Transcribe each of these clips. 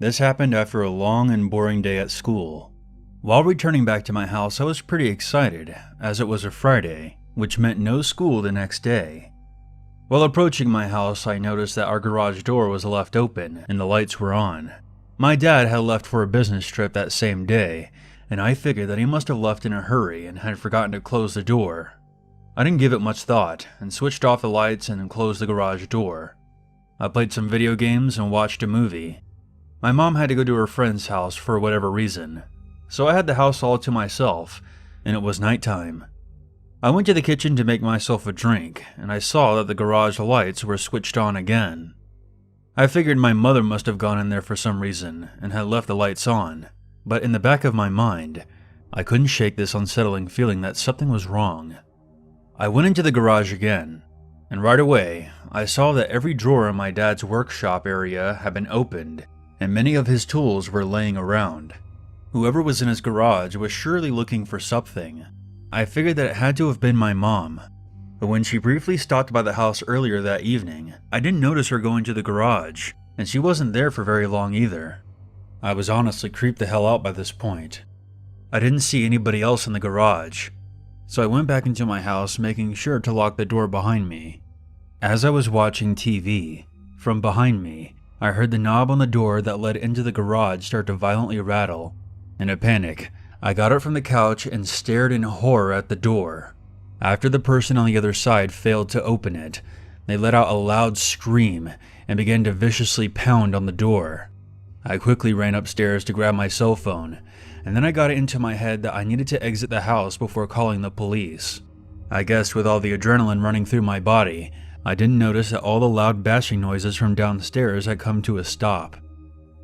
This happened after a long and boring day at school. While returning back to my house, I was pretty excited, as it was a Friday, which meant no school the next day. While approaching my house, I noticed that our garage door was left open and the lights were on. My dad had left for a business trip that same day, and I figured that he must have left in a hurry and had forgotten to close the door. I didn't give it much thought and switched off the lights and closed the garage door. I played some video games and watched a movie. My mom had to go to her friend's house for whatever reason, so I had the house all to myself, and it was nighttime. I went to the kitchen to make myself a drink, and I saw that the garage lights were switched on again. I figured my mother must have gone in there for some reason and had left the lights on, but in the back of my mind, I couldn't shake this unsettling feeling that something was wrong. I went into the garage again, and right away, I saw that every drawer in my dad's workshop area had been opened, and many of his tools were laying around. Whoever was in his garage was surely looking for something. I figured that it had to have been my mom, but when she briefly stopped by the house earlier that evening, I didn't notice her going to the garage, and she wasn't there for very long either. I was honestly creeped the hell out by this point. I didn't see anybody else in the garage, so I went back into my house, making sure to lock the door behind me. As I was watching TV, from behind me, I heard the knob on the door that led into the garage start to violently rattle. In a panic, I got up from the couch and stared in horror at the door. After the person on the other side failed to open it, they let out a loud scream and began to viciously pound on the door. I quickly ran upstairs to grab my cell phone, and then I got it into my head that I needed to exit the house before calling the police. I guess with all the adrenaline running through my body, I didn't notice that all the loud bashing noises from downstairs had come to a stop.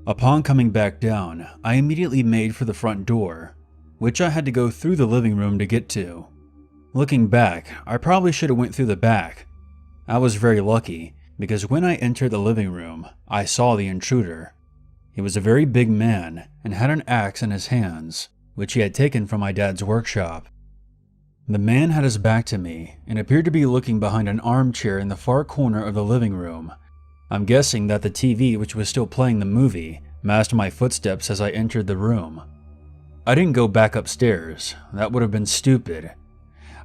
Upon coming back down, I immediately made for the front door, which I had to go through the living room to get to. Looking back, I probably should have went through the back. I was very lucky, because when I entered the living room, I saw the intruder. He was a very big man and had an axe in his hands, which he had taken from my dad's workshop. The man had his back to me and appeared to be looking behind an armchair in the far corner of the living room. I'm guessing that the TV, which was still playing the movie, masked my footsteps as I entered the room. I didn't go back upstairs. That would have been stupid.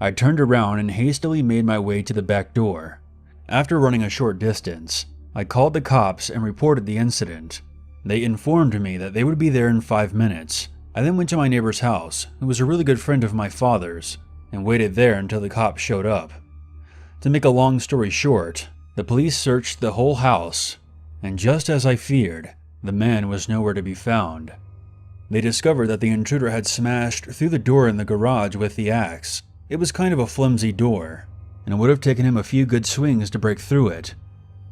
I turned around and hastily made my way to the back door. After running a short distance, I called the cops and reported the incident. They informed me that they would be there in 5 minutes. I then went to my neighbor's house, who was a really good friend of my father's, and waited there until the cops showed up. To make a long story short, the police searched the whole house, and just as I feared, the man was nowhere to be found. They discovered that the intruder had smashed through the door in the garage with the axe. It was kind of a flimsy door, and it would have taken him a few good swings to break through it.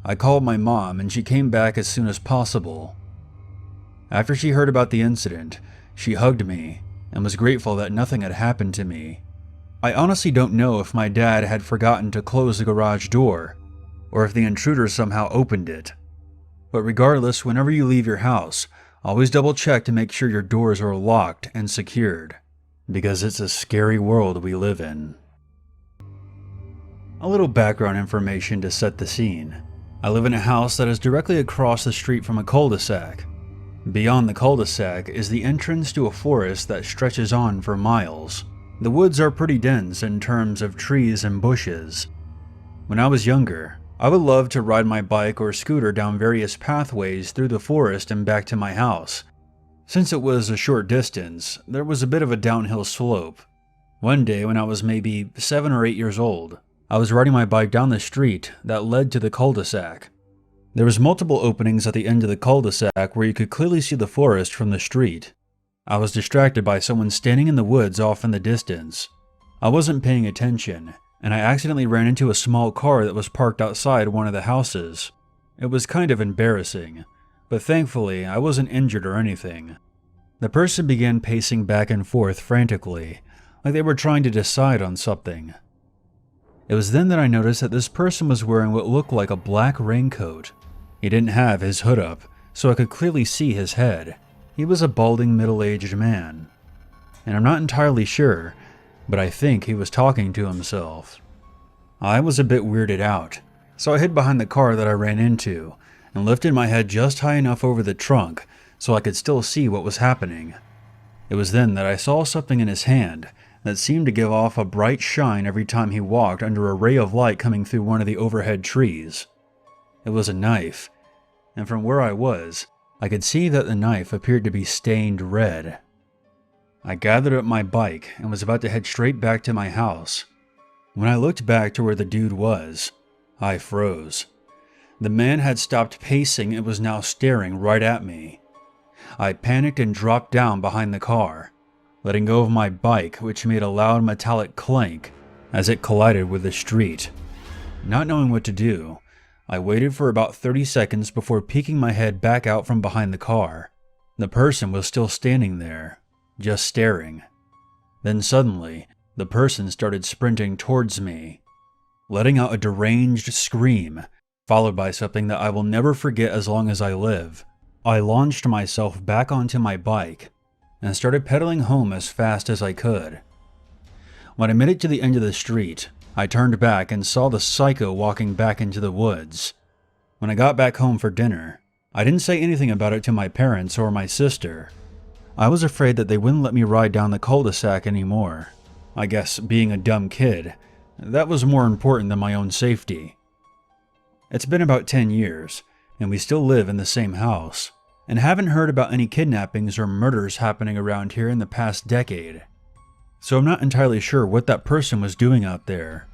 I called my mom, and she came back as soon as possible. After she heard about the incident, she hugged me and was grateful that nothing had happened to me. I honestly don't know if my dad had forgotten to close the garage door, or if the intruder somehow opened it. But regardless, whenever you leave your house, always double check to make sure your doors are locked and secured, because it's a scary world we live in. A little background information to set the scene. I live in a house that is directly across the street from a cul-de-sac. Beyond the cul-de-sac is the entrance to a forest that stretches on for miles. The woods are pretty dense in terms of trees and bushes. When I was younger, I would love to ride my bike or scooter down various pathways through the forest and back to my house. Since it was a short distance, there was a bit of a downhill slope. One day when I was maybe 7 or 8 years old, I was riding my bike down the street that led to the cul-de-sac. There was multiple openings at the end of the cul-de-sac where you could clearly see the forest from the street. I was distracted by someone standing in the woods off in the distance. I wasn't paying attention, and I accidentally ran into a small car that was parked outside one of the houses. It was kind of embarrassing, but thankfully I wasn't injured or anything. The person began pacing back and forth frantically, like they were trying to decide on something. It was then that I noticed that this person was wearing what looked like a black raincoat. He didn't have his hood up, so I could clearly see his head. He was a balding middle-aged man, and I'm not entirely sure, but I think he was talking to himself. I was a bit weirded out, so I hid behind the car that I ran into and lifted my head just high enough over the trunk so I could still see what was happening. It was then that I saw something in his hand that seemed to give off a bright shine every time he walked under a ray of light coming through one of the overhead trees. It was a knife, and from where I was, I could see that the knife appeared to be stained red. I gathered up my bike and was about to head straight back to my house. When I looked back to where the dude was, I froze. The man had stopped pacing and was now staring right at me. I panicked and dropped down behind the car, letting go of my bike, which made a loud metallic clank as it collided with the street. Not knowing what to do, I waited for about 30 seconds before peeking my head back out from behind the car. The person was still standing there, just staring. Then suddenly, the person started sprinting towards me, letting out a deranged scream, followed by something that I will never forget as long as I live. I launched myself back onto my bike and started pedaling home as fast as I could. When I made it to the end of the street, I turned back and saw the psycho walking back into the woods. When I got back home for dinner, I didn't say anything about it to my parents or my sister. I was afraid that they wouldn't let me ride down the cul-de-sac anymore. I guess being a dumb kid, that was more important than my own safety. It's been about 10 years, and we still live in the same house, and haven't heard about any kidnappings or murders happening around here in the past decade. So I'm not entirely sure what that person was doing out there.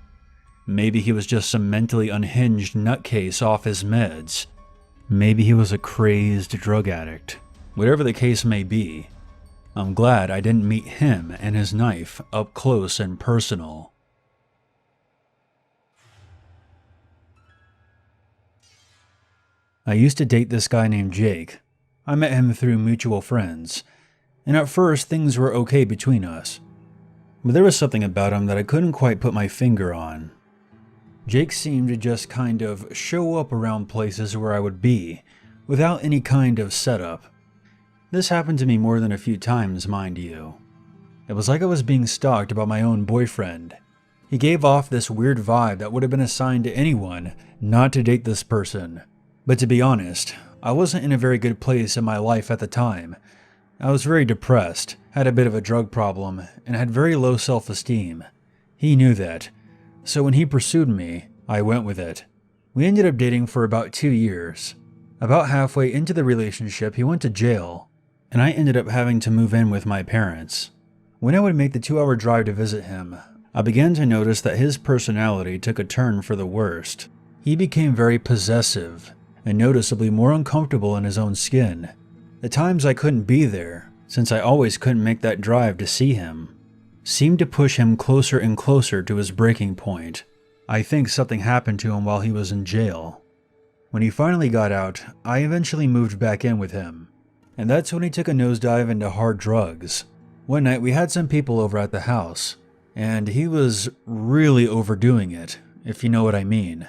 Maybe he was just some mentally unhinged nutcase off his meds. Maybe he was a crazed drug addict. Whatever the case may be, I'm glad I didn't meet him and his knife up close and personal. I used to date this guy named Jake. I met him through mutual friends, and at first things were okay between us. But there was something about him that I couldn't quite put my finger on. Jake seemed to just kind of show up around places where I would be, without any kind of setup. This happened to me more than a few times, mind you. It was like I was being stalked by my own boyfriend. He gave off this weird vibe that would have been assigned to anyone not to date this person. But to be honest, I wasn't in a very good place in my life at the time. I was very depressed, had a bit of a drug problem, and had very low self-esteem. He knew that, so when he pursued me, I went with it. We ended up dating for about 2 years. About halfway into the relationship, he went to jail, and I ended up having to move in with my parents. When I would make the 2-hour drive to visit him, I began to notice that his personality took a turn for the worst. He became very possessive, and noticeably more uncomfortable in his own skin. The times I couldn't be there, since I always couldn't make that drive to see him, seemed to push him closer and closer to his breaking point. I think something happened to him while he was in jail. When he finally got out, I eventually moved back in with him, and that's when he took a nosedive into hard drugs. One night we had some people over at the house, and he was really overdoing it, if you know what I mean.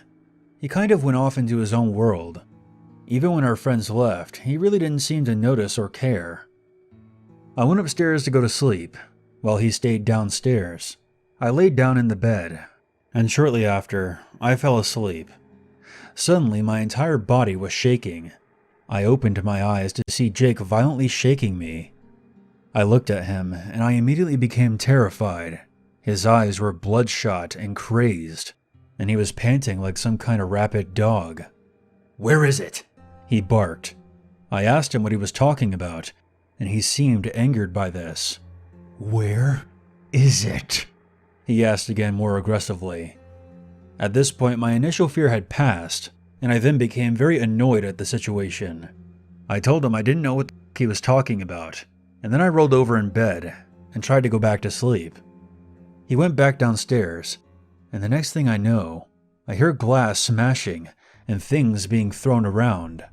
He kind of went off into his own world. Even when our friends left, he really didn't seem to notice or care. I went upstairs to go to sleep, while he stayed downstairs. I laid down in the bed, and shortly after, I fell asleep. Suddenly, my entire body was shaking. I opened my eyes to see Jake violently shaking me. I looked at him, and I immediately became terrified. His eyes were bloodshot and crazed, and he was panting like some kind of rabid dog. "Where is it?" he barked. I asked him what he was talking about, and he seemed angered by this. "Where is it?" he asked again more aggressively. At this point, my initial fear had passed, and I then became very annoyed at the situation. I told him I didn't know what he was talking about, and then I rolled over in bed and tried to go back to sleep. He went back downstairs, and the next thing I know, I hear glass smashing and things being thrown around.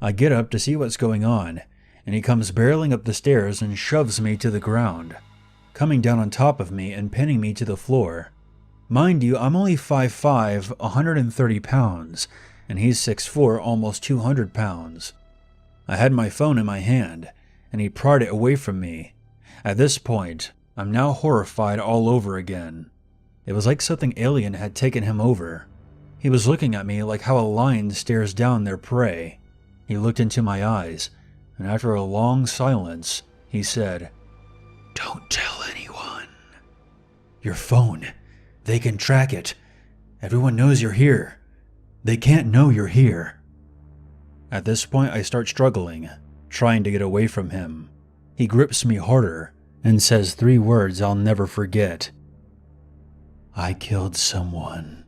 I get up to see what's going on, and he comes barreling up the stairs and shoves me to the ground, coming down on top of me and pinning me to the floor. Mind you, I'm only 5'5", 130 pounds, and he's 6'4", almost 200 pounds. I had my phone in my hand, and he pried it away from me. At this point, I'm now horrified all over again. It was like something alien had taken him over. He was looking at me like how a lion stares down their prey. He looked into my eyes, and after a long silence, he said, "Don't tell anyone. Your phone, they can track it. Everyone knows you're here. They can't know you're here." At this point, I start struggling, trying to get away from him. He grips me harder and says 3 words I'll never forget. "I killed someone."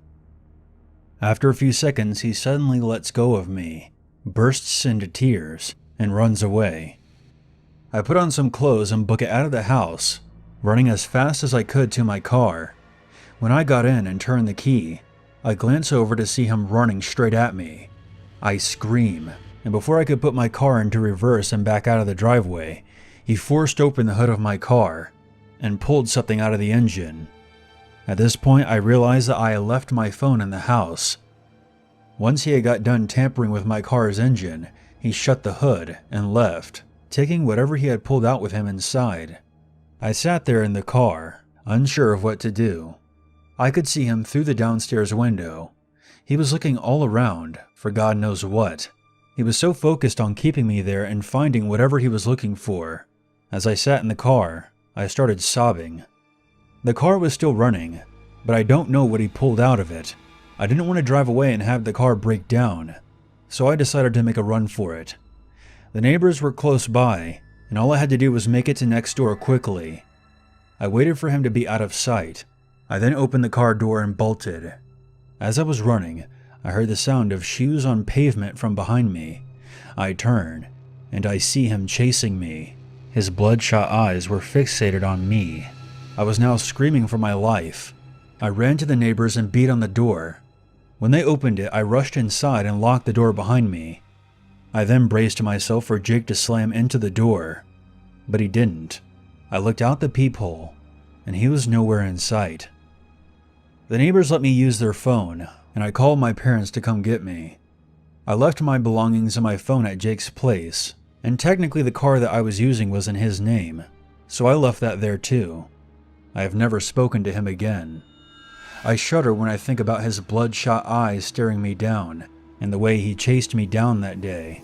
After a few seconds, he suddenly lets go of me, bursts into tears, and runs away. I put on some clothes and book it out of the house, running as fast as I could to my car. When I got in and turned the key, I glance over to see him running straight at me. I scream, and before I could put my car into reverse and back out of the driveway, he forced open the hood of my car and pulled something out of the engine. At this point, I realized that I had left my phone in the house. Once he had got done tampering with my car's engine, he shut the hood and left, taking whatever he had pulled out with him inside. I sat there in the car, unsure of what to do. I could see him through the downstairs window. He was looking all around for God knows what. He was so focused on keeping me there and finding whatever he was looking for. As I sat in the car, I started sobbing. The car was still running, but I don't know what he pulled out of it. I didn't want to drive away and have the car break down, so I decided to make a run for it. The neighbors were close by, and all I had to do was make it to next door quickly. I waited for him to be out of sight. I then opened the car door and bolted. As I was running, I heard the sound of shoes on pavement from behind me. I turn, and I see him chasing me. His bloodshot eyes were fixated on me. I was now screaming for my life. I ran to the neighbors and beat on the door. When they opened it, I rushed inside and locked the door behind me. I then braced myself for Jake to slam into the door, but he didn't. I looked out the peephole, and he was nowhere in sight. The neighbors let me use their phone, and I called my parents to come get me. I left my belongings and my phone at Jake's place, and technically the car that I was using was in his name, so I left that there too. I have never spoken to him again. I shudder when I think about his bloodshot eyes staring me down, and the way he chased me down that day.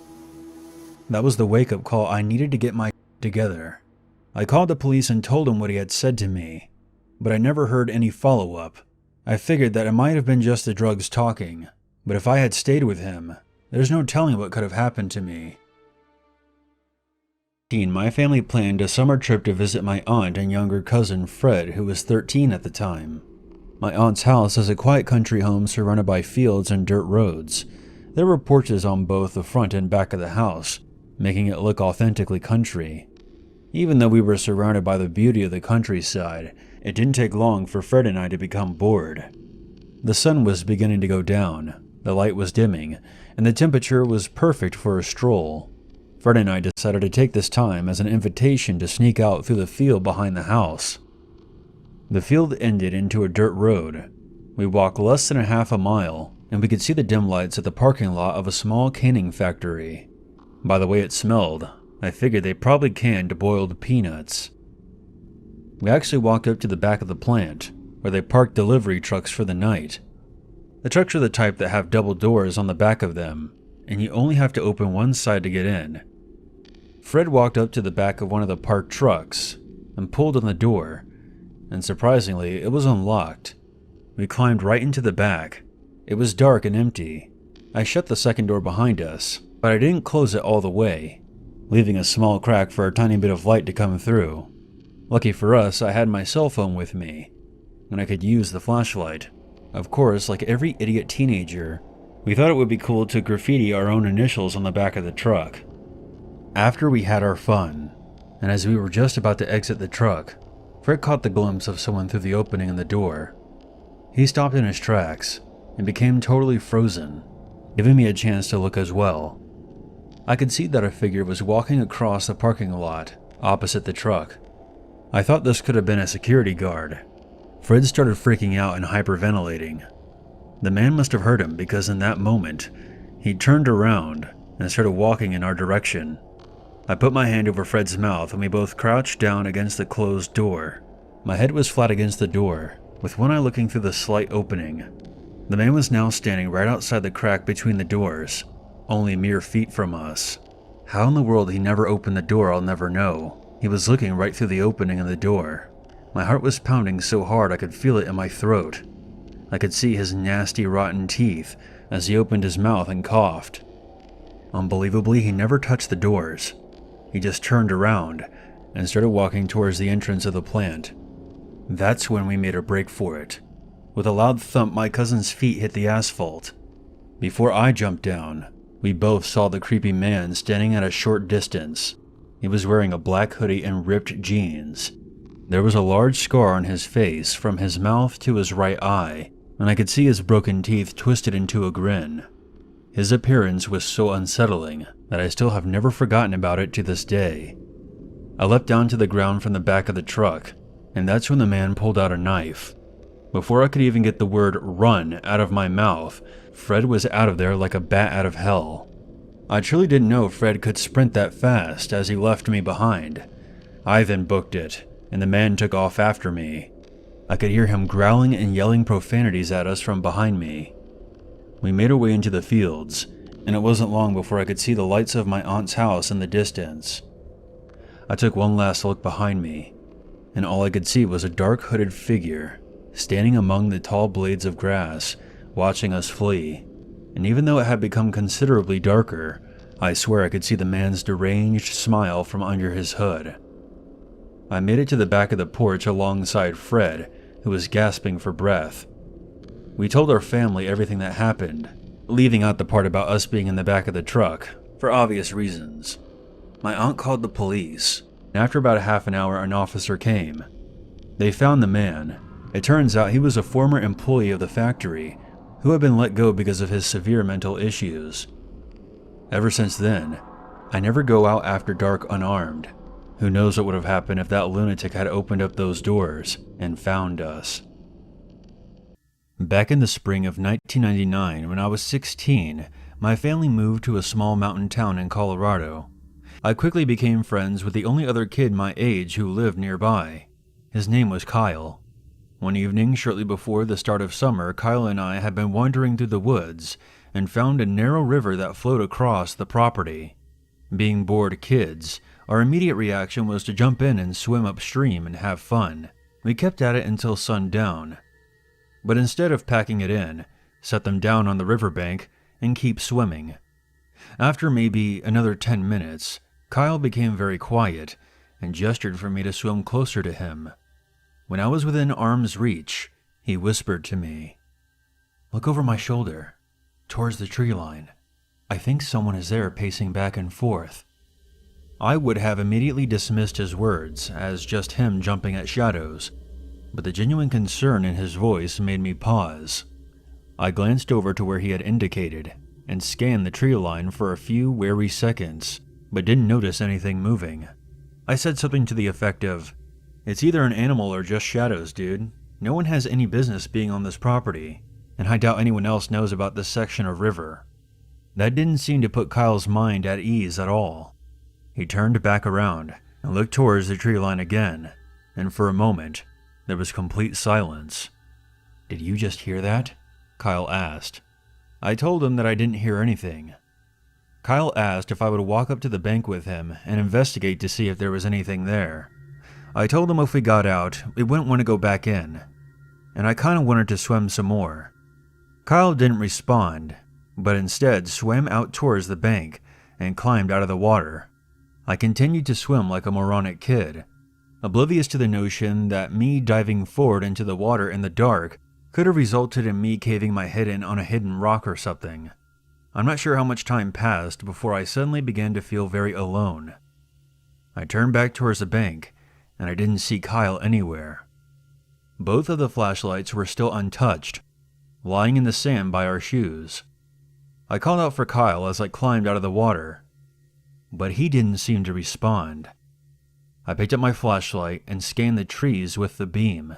That was the wake-up call I needed to get my together. I called the police and told them what he had said to me, but I never heard any follow-up. I figured that it might have been just the drugs talking, but if I had stayed with him, there's no telling what could have happened to me. My family planned a summer trip to visit my aunt and younger cousin Fred, who was 13 at the time. My aunt's house is a quiet country home surrounded by fields and dirt roads. There were porches on both the front and back of the house, making it look authentically country. Even though we were surrounded by the beauty of the countryside, it didn't take long for Fred and I to become bored. The sun was beginning to go down, the light was dimming, and the temperature was perfect for a stroll. Fred and I decided to take this time as an invitation to sneak out through the field behind the house. The field ended into a dirt road. We walked less than a half a mile, and we could see the dim lights at the parking lot of a small canning factory. By the way it smelled, I figured they probably canned boiled peanuts. We actually walked up to the back of the plant, where they parked delivery trucks for the night. The trucks are the type that have double doors on the back of them, and you only have to open one side to get in. Fred walked up to the back of one of the parked trucks and pulled on the door, and surprisingly, it was unlocked. We climbed right into the back. It was dark and empty. I shut the second door behind us, but I didn't close it all the way, leaving a small crack for a tiny bit of light to come through. Lucky for us, I had my cell phone with me, and I could use the flashlight. Of course, like every idiot teenager, we thought it would be cool to graffiti our own initials on the back of the truck. After we had our fun, and as we were just about to exit the truck, Fred caught the glimpse of someone through the opening in the door. He stopped in his tracks and became totally frozen, giving me a chance to look as well. I could see that a figure was walking across the parking lot opposite the truck. I thought this could have been a security guard. Fred started freaking out and hyperventilating. The man must have heard him because in that moment, he turned around and started walking in our direction. I put my hand over Fred's mouth and we both crouched down against the closed door. My head was flat against the door, with one eye looking through the slight opening. The man was now standing right outside the crack between the doors, only mere feet from us. How in the world he never opened the door, I'll never know. He was looking right through the opening in the door. My heart was pounding so hard I could feel it in my throat. I could see his nasty, rotten teeth as he opened his mouth and coughed. Unbelievably, he never touched the doors. He just turned around and started walking towards the entrance of the plant. That's when we made a break for it. With a loud thump, my cousin's feet hit the asphalt. Before I jumped down, we both saw the creepy man standing at a short distance. He was wearing a black hoodie and ripped jeans. There was a large scar on his face from his mouth to his right eye, and I could see his broken teeth twisted into a grin. His appearance was so unsettling that I still have never forgotten about it to this day. I leapt down to the ground from the back of the truck, and that's when the man pulled out a knife. Before I could even get the word "run" out of my mouth, Fred was out of there like a bat out of hell. I truly didn't know Fred could sprint that fast as he left me behind. I then booked it, and the man took off after me. I could hear him growling and yelling profanities at us from behind me. We made our way into the fields, and it wasn't long before I could see the lights of my aunt's house in the distance. I took one last look behind me, and all I could see was a dark hooded figure standing among the tall blades of grass, watching us flee. And even though it had become considerably darker, I swear I could see the man's deranged smile from under his hood. I made it to the back of the porch alongside Fred, who was gasping for breath. We told our family everything that happened, leaving out the part about us being in the back of the truck, for obvious reasons. My aunt called the police, and after about a half an hour an officer came. They found the man. It turns out he was a former employee of the factory who had been let go because of his severe mental issues. Ever since then, I never go out after dark unarmed. Who knows what would have happened if that lunatic had opened up those doors and found us. Back in the spring of 1999, when I was 16, my family moved to a small mountain town in Colorado. I quickly became friends with the only other kid my age who lived nearby. His name was Kyle. One evening, shortly before the start of summer, Kyle and I had been wandering through the woods and found a narrow river that flowed across the property. Being bored kids, our immediate reaction was to jump in and swim upstream and have fun. We kept at it until sundown. But instead of packing it in, set them down on the riverbank and keep swimming. After maybe another 10 minutes, Kyle became very quiet and gestured for me to swim closer to him. When I was within arm's reach, he whispered to me, "Look over my shoulder, towards the tree line. I think someone is there pacing back and forth." I would have immediately dismissed his words as just him jumping at shadows, but the genuine concern in his voice made me pause. I glanced over to where he had indicated and scanned the tree line for a few wary seconds, but didn't notice anything moving. I said something to the effect of, "It's either an animal or just shadows, dude. No one has any business being on this property, and I doubt anyone else knows about this section of river." That didn't seem to put Kyle's mind at ease at all. He turned back around and looked towards the tree line again, and for a moment, there was complete silence. "Did you just hear that?" Kyle asked. I told him that I didn't hear anything. Kyle asked if I would walk up to the bank with him and investigate to see if there was anything there. I told him if we got out, we wouldn't want to go back in, and I kinda wanted to swim some more. Kyle didn't respond, but instead swam out towards the bank and climbed out of the water. I continued to swim like a moronic kid, oblivious to the notion that me diving forward into the water in the dark could have resulted in me caving my head in on a hidden rock or something. I'm not sure how much time passed before I suddenly began to feel very alone. I turned back towards the bank, and I didn't see Kyle anywhere. Both of the flashlights were still untouched, lying in the sand by our shoes. I called out for Kyle as I climbed out of the water, but he didn't seem to respond. I picked up my flashlight and scanned the trees with the beam.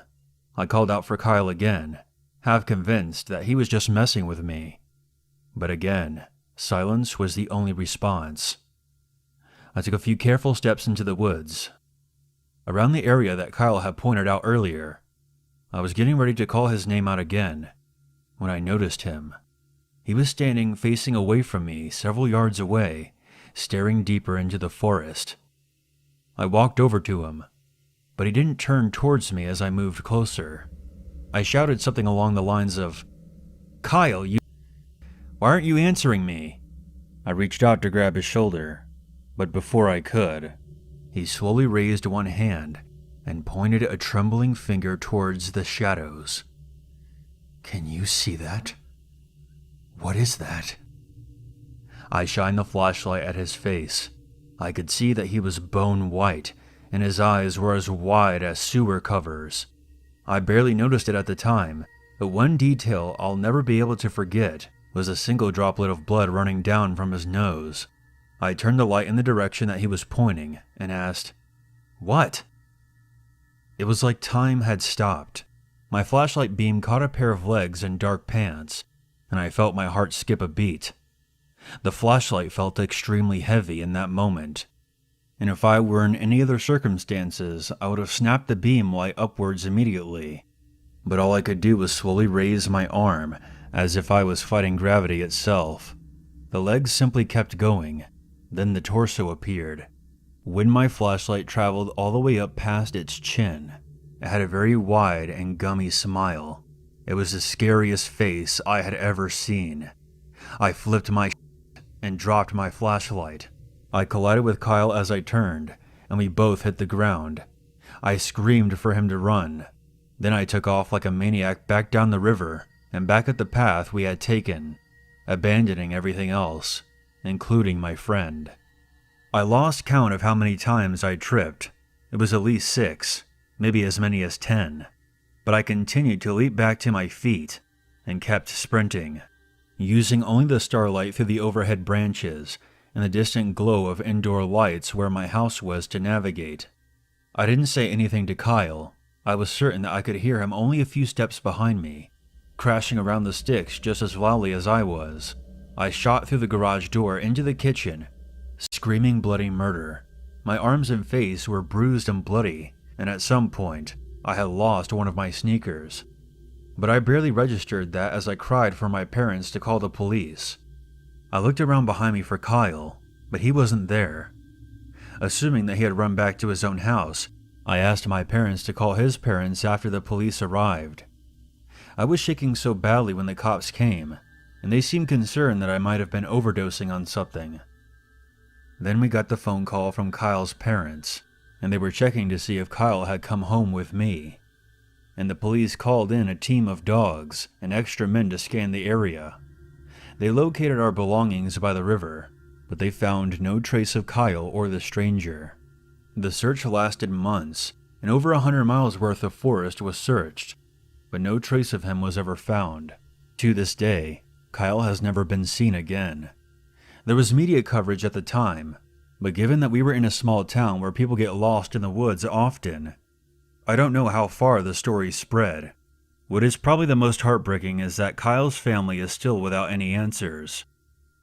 I called out for Kyle again, half convinced that he was just messing with me. But again, silence was the only response. I took a few careful steps into the woods, around the area that Kyle had pointed out earlier. I was getting ready to call his name out again, when I noticed him. He was standing facing away from me several yards away, staring deeper into the forest. I walked over to him, but he didn't turn towards me as I moved closer. I shouted something along the lines of, "Kyle, why aren't you answering me?" I reached out to grab his shoulder, but before I could, he slowly raised one hand and pointed a trembling finger towards the shadows. "Can you see that? What is that?" I shined the flashlight at his face. I could see that he was bone white, and his eyes were as wide as sewer covers. I barely noticed it at the time, but one detail I'll never be able to forget was a single droplet of blood running down from his nose. I turned the light in the direction that he was pointing and asked, "What?" It was like time had stopped. My flashlight beam caught a pair of legs in dark pants, and I felt my heart skip a beat. The flashlight felt extremely heavy in that moment, and if I were in any other circumstances, I would have snapped the beam light upwards immediately. But all I could do was slowly raise my arm, as if I was fighting gravity itself. The legs simply kept going, then the torso appeared. When my flashlight traveled all the way up past its chin, it had a very wide and gummy smile. It was the scariest face I had ever seen. I flipped my and dropped my flashlight. I collided with Kyle as I turned, and we both hit the ground. I screamed for him to run. Then I took off like a maniac back down the river and back at the path we had taken, abandoning everything else, including my friend. I lost count of how many times I tripped. It was at least 6, maybe as many as 10. But I continued to leap back to my feet and kept sprinting, using only the starlight through the overhead branches and the distant glow of indoor lights where my house was to navigate. I didn't say anything to Kyle. I was certain that I could hear him only a few steps behind me, crashing around the sticks just as loudly as I was. I shot through the garage door into the kitchen, screaming bloody murder. My arms and face were bruised and bloody, and at some point, I had lost one of my sneakers. But I barely registered that as I cried for my parents to call the police. I looked around behind me for Kyle, but he wasn't there. Assuming that he had run back to his own house, I asked my parents to call his parents after the police arrived. I was shaking so badly when the cops came, and they seemed concerned that I might have been overdosing on something. Then we got the phone call from Kyle's parents, and they were checking to see if Kyle had come home with me. And the police called in a team of dogs and extra men to scan the area. They located our belongings by the river, but they found no trace of Kyle or the stranger. The search lasted months, and over 100 miles worth of forest was searched, but no trace of him was ever found. To this day, Kyle has never been seen again. There was media coverage at the time, but given that we were in a small town where people get lost in the woods often, I don't know how far the story spread. What is probably the most heartbreaking is that Kyle's family is still without any answers.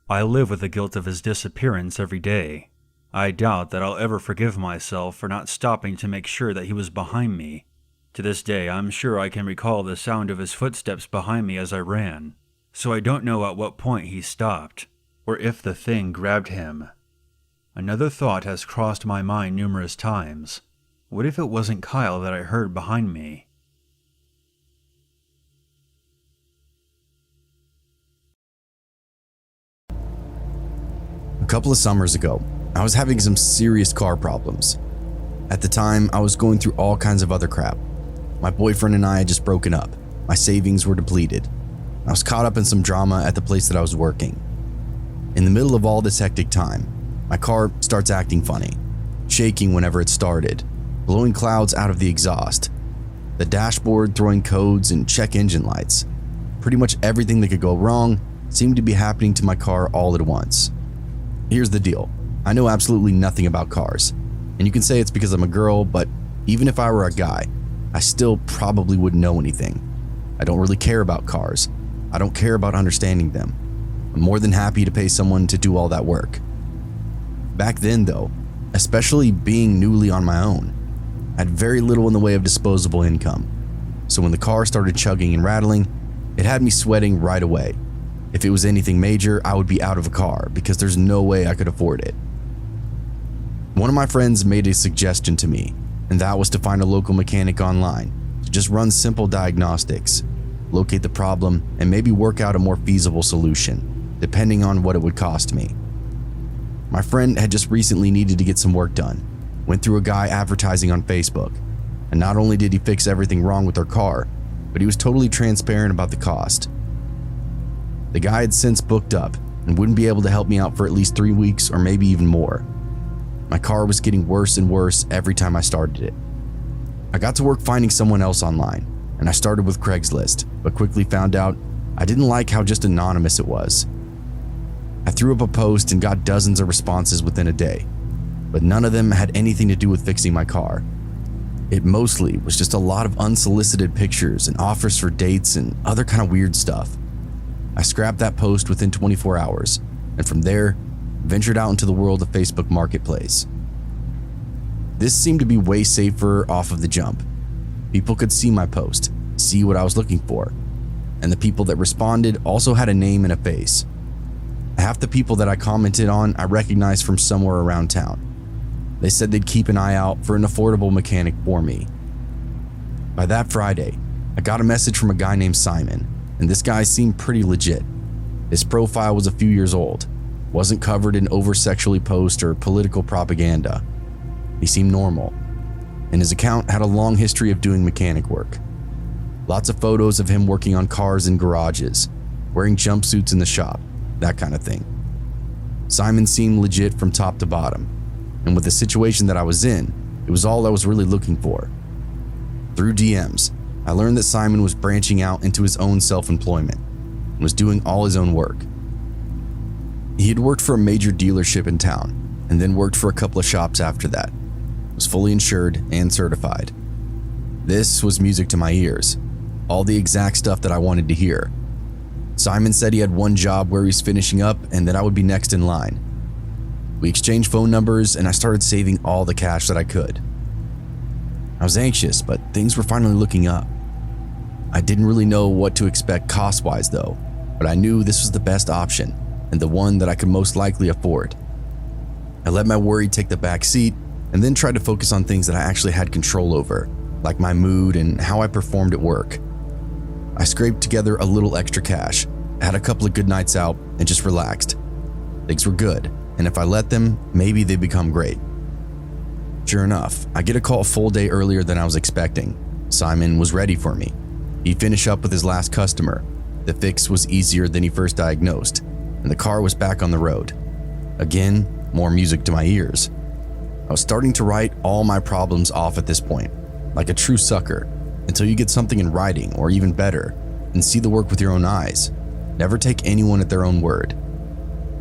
I live with the guilt of his disappearance every day. I doubt that I'll ever forgive myself for not stopping to make sure that he was behind me. To this day, I'm sure I can recall the sound of his footsteps behind me as I ran, so I don't know at what point he stopped, or if the thing grabbed him. Another thought has crossed my mind numerous times. What if it wasn't Kyle that I heard behind me? A couple of summers ago, I was having some serious car problems. At the time, I was going through all kinds of other crap. My boyfriend and I had just broken up. My savings were depleted. I was caught up in some drama at the place that I was working. In the middle of all this hectic time, my car starts acting funny, shaking whenever it started, blowing clouds out of the exhaust, the dashboard throwing codes and check engine lights. Pretty much everything that could go wrong seemed to be happening to my car all at once. Here's the deal. I know absolutely nothing about cars, and you can say it's because I'm a girl, but even if I were a guy, I still probably wouldn't know anything. I don't really care about cars. I don't care about understanding them. I'm more than happy to pay someone to do all that work. Back then though, especially being newly on my own, I had very little in the way of disposable income. So when the car started chugging and rattling, it had me sweating right away. If it was anything major, I would be out of a car because there's no way I could afford it. One of my friends made a suggestion to me, and that was to find a local mechanic online to just run simple diagnostics, locate the problem, and maybe work out a more feasible solution, depending on what it would cost me. My friend had just recently needed to get some work done, went through a guy advertising on Facebook, and not only did he fix everything wrong with their car, but he was totally transparent about the cost. The guy had since booked up and wouldn't be able to help me out for at least 3 weeks or maybe even more. My car was getting worse and worse every time I started it. I got to work finding someone else online, and I started with Craigslist, but quickly found out I didn't like how just anonymous it was. I threw up a post and got dozens of responses within a day, but none of them had anything to do with fixing my car. It mostly was just a lot of unsolicited pictures and offers for dates and other kind of weird stuff. I scrapped that post within 24 hours, and from there, ventured out into the world of Facebook Marketplace. This seemed to be way safer off of the jump. People could see my post, see what I was looking for, and the people that responded also had a name and a face. Half the people that I commented on I recognized from somewhere around town. They said they'd keep an eye out for an affordable mechanic for me. By that Friday, I got a message from a guy named Simon, and this guy seemed pretty legit. His profile was a few years old, wasn't covered in over-sexually posts or political propaganda. He seemed normal, and his account had a long history of doing mechanic work. Lots of photos of him working on cars in garages, wearing jumpsuits in the shop, that kind of thing. Simon seemed legit from top to bottom, and with the situation that I was in, it was all I was really looking for. Through DMs, I learned that Simon was branching out into his own self-employment and was doing all his own work. He had worked for a major dealership in town and then worked for a couple of shops after that, was fully insured and certified. This was music to my ears, all the exact stuff that I wanted to hear. Simon said he had one job where he's finishing up and that I would be next in line. We exchanged phone numbers and I started saving all the cash that I could. I was anxious, but things were finally looking up. I didn't really know what to expect cost-wise though, but I knew this was the best option and the one that I could most likely afford. I let my worry take the back seat and then tried to focus on things that I actually had control over, like my mood and how I performed at work. I scraped together a little extra cash, had a couple of good nights out, and just relaxed. Things were good, and if I let them, maybe they'd become great. Sure enough, I get a call a full day earlier than I was expecting. Simon was ready for me. He'd finish up with his last customer. The fix was easier than he first diagnosed, and the car was back on the road. Again, more music to my ears. I was starting to write all my problems off at this point, like a true sucker, until you get something in writing, or even better, and see the work with your own eyes. Never take anyone at their own word.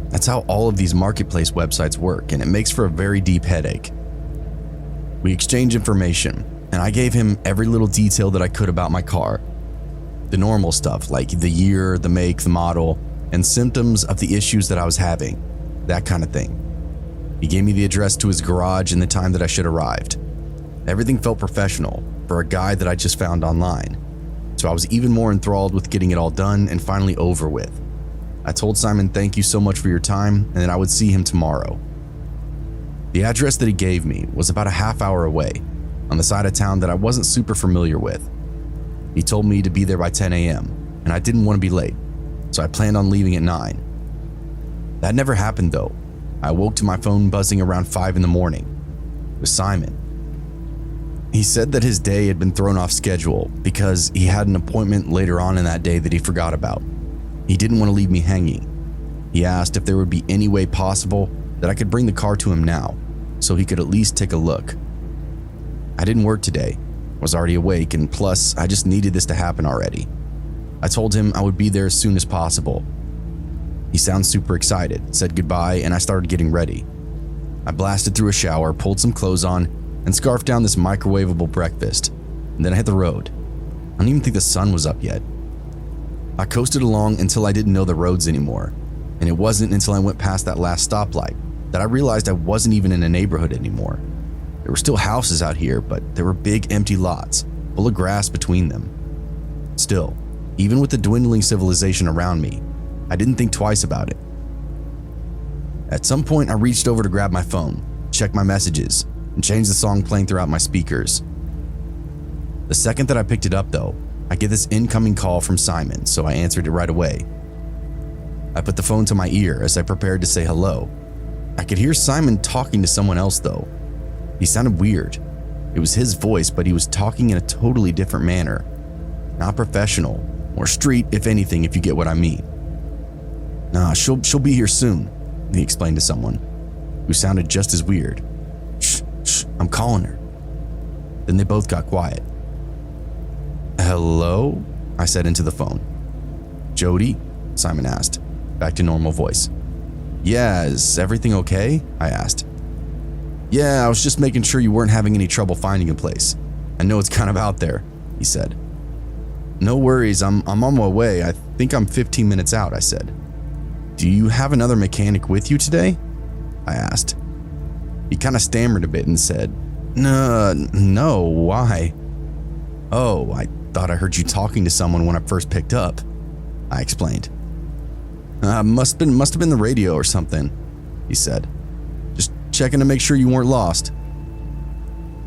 That's how all of these marketplace websites work, and it makes for a very deep headache. We exchanged information, and I gave him every little detail that I could about my car. The normal stuff like the year, the make, the model, and symptoms of the issues that I was having, that kind of thing. He gave me the address to his garage and the time that I should arrived. Everything felt professional for a guy that I just found online, so I was even more enthralled with getting it all done and finally over with. I told Simon thank you so much for your time and that I would see him tomorrow. The address that he gave me was about a half hour away, on the side of town that I wasn't super familiar with. He told me to be there by 10 a.m., and I didn't want to be late, so I planned on leaving at 9. That never happened though. I woke to my phone buzzing around 5 in the morning. It was Simon. He said that his day had been thrown off schedule because he had an appointment later on in that day that he forgot about. He didn't want to leave me hanging. He asked if there would be any way possible that I could bring the car to him now, so he could at least take a look. I didn't work today, was already awake, and plus I just needed this to happen already. I told him I would be there as soon as possible. He sounded super excited, said goodbye, and I started getting ready. I blasted through a shower, pulled some clothes on, and scarfed down this microwavable breakfast, and then I hit the road. I don't even think the sun was up yet. I coasted along until I didn't know the roads anymore, and it wasn't until I went past that last stoplight that I realized I wasn't even in a neighborhood anymore. There were still houses out here, but there were big empty lots, full of grass between them. Still, even with the dwindling civilization around me, I didn't think twice about it. At some point, I reached over to grab my phone, check my messages, and change the song playing throughout my speakers. The second that I picked it up though, I get this incoming call from Simon, so I answered it right away. I put the phone to my ear as I prepared to say hello. I could hear Simon talking to someone else though. He sounded weird. It was his voice, but he was talking in a totally different manner. Not professional, or street if anything, if you get what I mean. Nah, she'll be here soon, he explained to someone, who sounded just as weird. Shh, I'm calling her. Then they both got quiet. Hello? I said into the phone. Jody? Simon asked, back to normal voice. Yeah, is everything okay? I asked. Yeah, I was just making sure you weren't having any trouble finding a place. I know it's kind of out there, he said. No worries, I'm on my way. I think I'm 15 minutes out, I said. Do you have another mechanic with you today? I asked. He kind of stammered a bit and said, No, why? Oh, I thought I heard you talking to someone when I first picked up, I explained. Must have been the radio or something, he said. Just checking to make sure you weren't lost.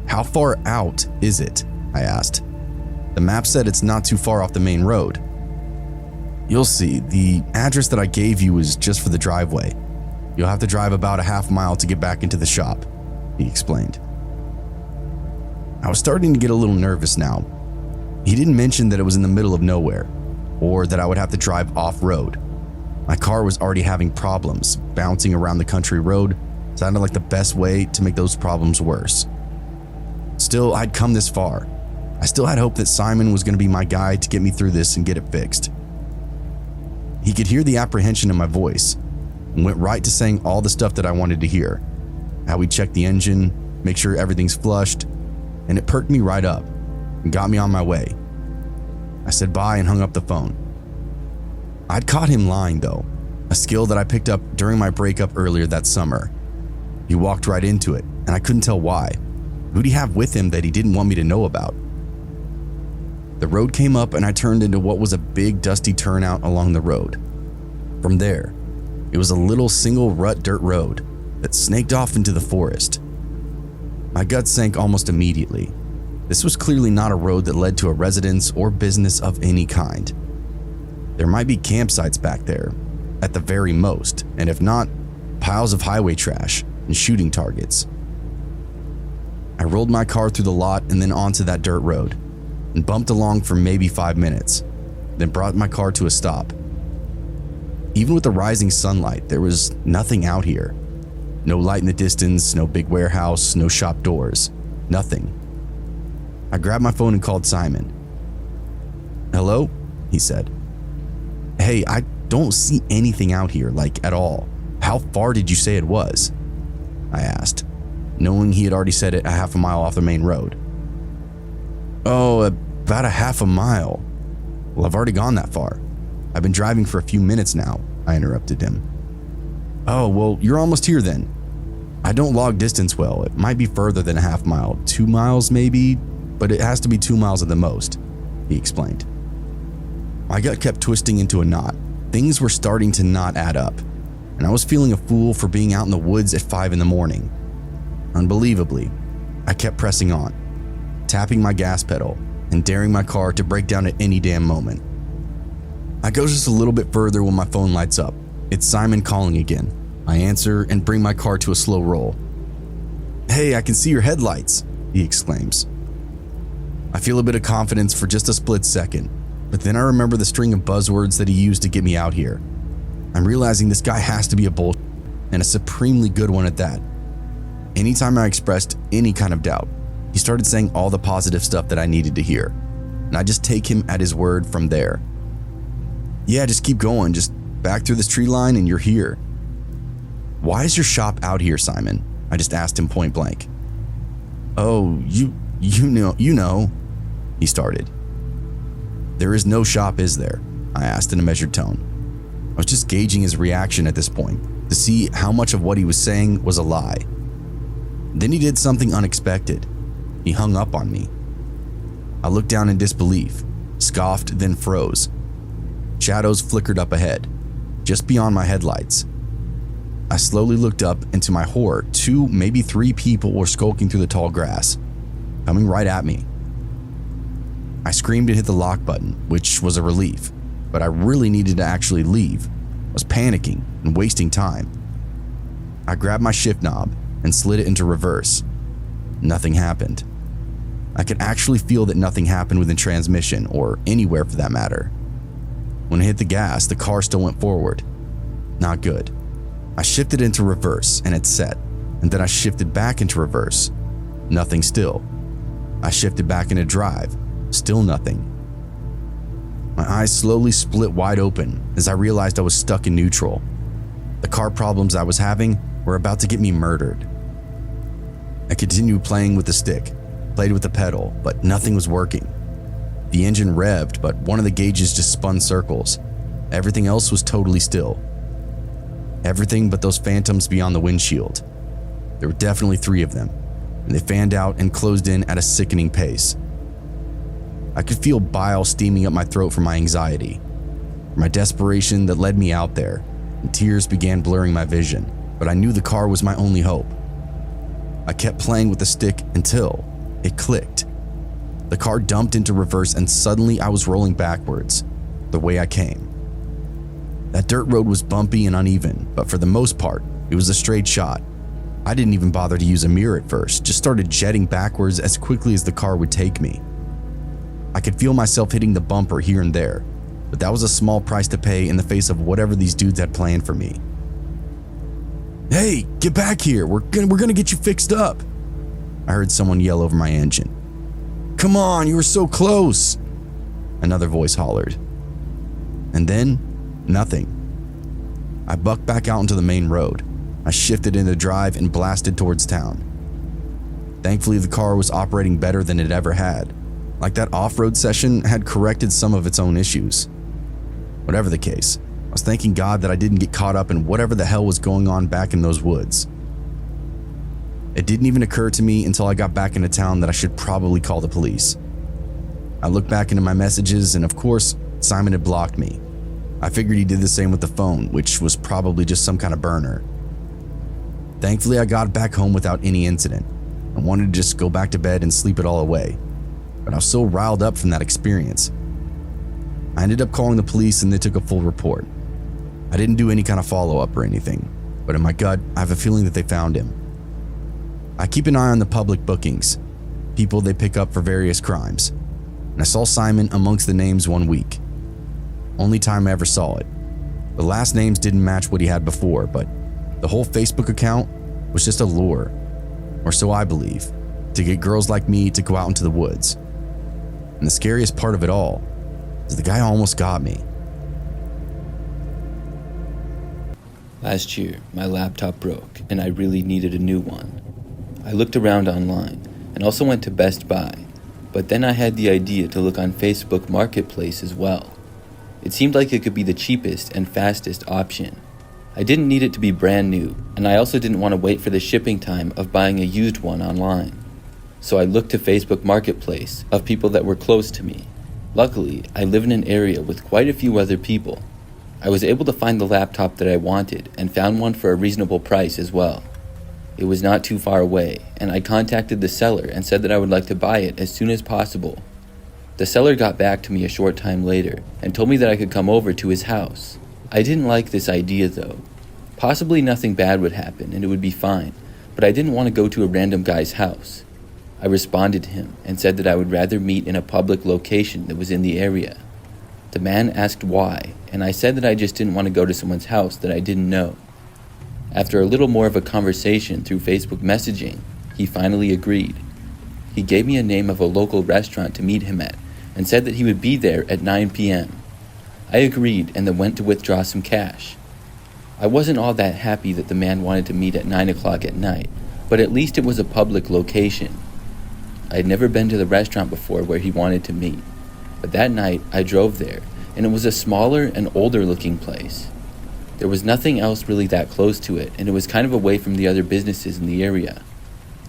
How far out is it? I asked. The map said it's not too far off the main road. You'll see, the address that I gave you is just for the driveway. You'll have to drive about a half mile to get back into the shop, he explained. I was starting to get a little nervous now. He didn't mention that it was in the middle of nowhere, or that I would have to drive off-road. My car was already having problems. Bouncing around the country road sounded like the best way to make those problems worse. Still, I'd come this far. I still had hope that Simon was going to be my guy to get me through this and get it fixed. He could hear the apprehension in my voice and went right to saying all the stuff that I wanted to hear. How we checked the engine, make sure everything's flushed, and it perked me right up and got me on my way. I said bye and hung up the phone. I'd caught him lying though, a skill that I picked up during my breakup earlier that summer. He walked right into it, and I couldn't tell why. Who'd he have with him that he didn't want me to know about? The road came up and I turned into what was a big dusty turnout along the road. From there, it was a little single rut dirt road that snaked off into the forest. My gut sank almost immediately. This was clearly not a road that led to a residence or business of any kind. There might be campsites back there, at the very most, and if not, piles of highway trash and shooting targets. I rolled my car through the lot and then onto that dirt road, and bumped along for maybe 5 minutes, then brought my car to a stop. Even with the rising sunlight, there was nothing out here. No light in the distance, no big warehouse, no shop doors, nothing. I grabbed my phone and called Simon. Hello? He said. Hey, I don't see anything out here, like at all. How far did you say it was? I asked, knowing he had already said it a half a mile off the main road. Oh, about a half a mile. Well, I've already gone that far. I've been driving for a few minutes now, I interrupted him. Oh, well, you're almost here then. I don't log distance well. It might be further than a half mile, 2 miles maybe, but it has to be 2 miles at the most, he explained. My gut kept twisting into a knot. Things were starting to not add up, and I was feeling a fool for being out in the woods at 5 a.m. Unbelievably, I kept pressing on, tapping my gas pedal and daring my car to break down at any damn moment. I go just a little bit further when my phone lights up. It's Simon calling again. I answer and bring my car to a slow roll. Hey, I can see your headlights, he exclaims. I feel a bit of confidence for just a split second, but then I remember the string of buzzwords that he used to get me out here. I'm realizing this guy has to be a bull, and a supremely good one at that. Anytime I expressed any kind of doubt, he started saying all the positive stuff that I needed to hear, and I just take him at his word from there. Yeah, just keep going, just back through this tree line and you're here. Why is your shop out here, Simon? I just asked him point blank. Oh, you know, he started. There is no shop, is there? I asked in a measured tone. I was just gauging his reaction at this point to see how much of what he was saying was a lie. Then he did something unexpected. He hung up on me. I looked down in disbelief, scoffed, then froze. Shadows flickered up ahead. just beyond my headlights. I slowly looked up, and to my horror, 2, maybe 3 people were skulking through the tall grass, coming right at me. I screamed and hit the lock button, which was a relief, but I really needed to actually leave. I was panicking and wasting time. I grabbed my shift knob and slid it into reverse. Nothing happened. I could actually feel that nothing happened within transmission, or anywhere for that matter. When I hit the gas, the car still went forward. Not good. I shifted into reverse and it set, and then I shifted back into reverse. Nothing still. I shifted back into drive. Still nothing. My eyes slowly split wide open as I realized I was stuck in neutral. The car problems I was having were about to get me murdered. I continued playing with the stick, played with the pedal, but nothing was working. The engine revved, but one of the gauges just spun circles. Everything else was totally still. Everything but those phantoms beyond the windshield. There were definitely 3 of them, and they fanned out and closed in at a sickening pace. I could feel bile steaming up my throat from my anxiety, from my desperation that led me out there, and tears began blurring my vision, but I knew the car was my only hope. I kept playing with the stick until it clicked. The car dumped into reverse and suddenly I was rolling backwards, the way I came. That dirt road was bumpy and uneven, but for the most part, it was a straight shot. I didn't even bother to use a mirror at first, just started jetting backwards as quickly as the car would take me. I could feel myself hitting the bumper here and there, but that was a small price to pay in the face of whatever these dudes had planned for me. "Hey, get back here, we're gonna get you fixed up," I heard someone yell over my engine. "Come on, you were so close," another voice hollered. And then, nothing. I bucked back out into the main road. I shifted into drive and blasted towards town. Thankfully, the car was operating better than it ever had. Like that off-road session had corrected some of its own issues. Whatever the case, I was thanking God that I didn't get caught up in whatever the hell was going on back in those woods. It didn't even occur to me until I got back into town that I should probably call the police. I looked back into my messages and of course, Simon had blocked me. I figured he did the same with the phone, which was probably just some kind of burner. Thankfully, I got back home without any incident. I wanted to just go back to bed and sleep it all away, but I was so riled up from that experience. I ended up calling the police and they took a full report. I didn't do any kind of follow-up or anything, but in my gut, I have a feeling that they found him. I keep an eye on the public bookings, people they pick up for various crimes, and I saw Simon amongst the names one week. Only time I ever saw it. The last names didn't match what he had before, but the whole Facebook account was just a lure, or so I believe, to get girls like me to go out into the woods. And the scariest part of it all is the guy almost got me. Last year, my laptop broke and I really needed a new one. I looked around online and also went to Best Buy, but then I had the idea to look on Facebook Marketplace as well. It seemed like it could be the cheapest and fastest option. I didn't need it to be brand new, and I also didn't want to wait for the shipping time of buying a used one online. So I looked to Facebook Marketplace of people that were close to me. Luckily, I live in an area with quite a few other people. I was able to find the laptop that I wanted and found one for a reasonable price as well. It was not too far away, and I contacted the seller and said that I would like to buy it as soon as possible. The seller got back to me a short time later and told me that I could come over to his house. I didn't like this idea though. Possibly nothing bad would happen and it would be fine, but I didn't want to go to a random guy's house. I responded to him and said that I would rather meet in a public location that was in the area. The man asked why, and I said that I just didn't want to go to someone's house that I didn't know. After a little more of a conversation through Facebook messaging, he finally agreed. He gave me a name of a local restaurant to meet him at and said that he would be there at 9 p.m. I agreed and then went to withdraw some cash. I wasn't all that happy that the man wanted to meet at 9 o'clock at night, but at least it was a public location. I had never been to the restaurant before where he wanted to meet, but that night I drove there and it was a smaller and older looking place. There was nothing else really that close to it and it was kind of away from the other businesses in the area.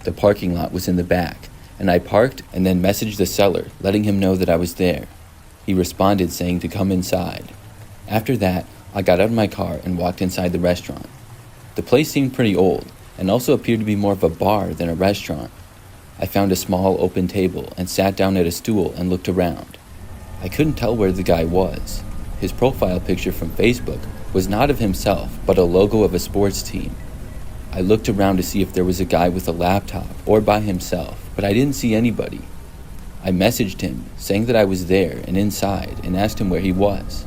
The parking lot was in the back, and I parked and then messaged the seller, letting him know that I was there. He responded saying to come inside. After that, I got out of my car and walked inside the restaurant. The place seemed pretty old and also appeared to be more of a bar than a restaurant. I found a small open table and sat down at a stool and looked around. I couldn't tell where the guy was. His profile picture from Facebook was not of himself, but a logo of a sports team. I looked around to see if there was a guy with a laptop or by himself, but I didn't see anybody. I messaged him, saying that I was there and inside, and asked him where he was.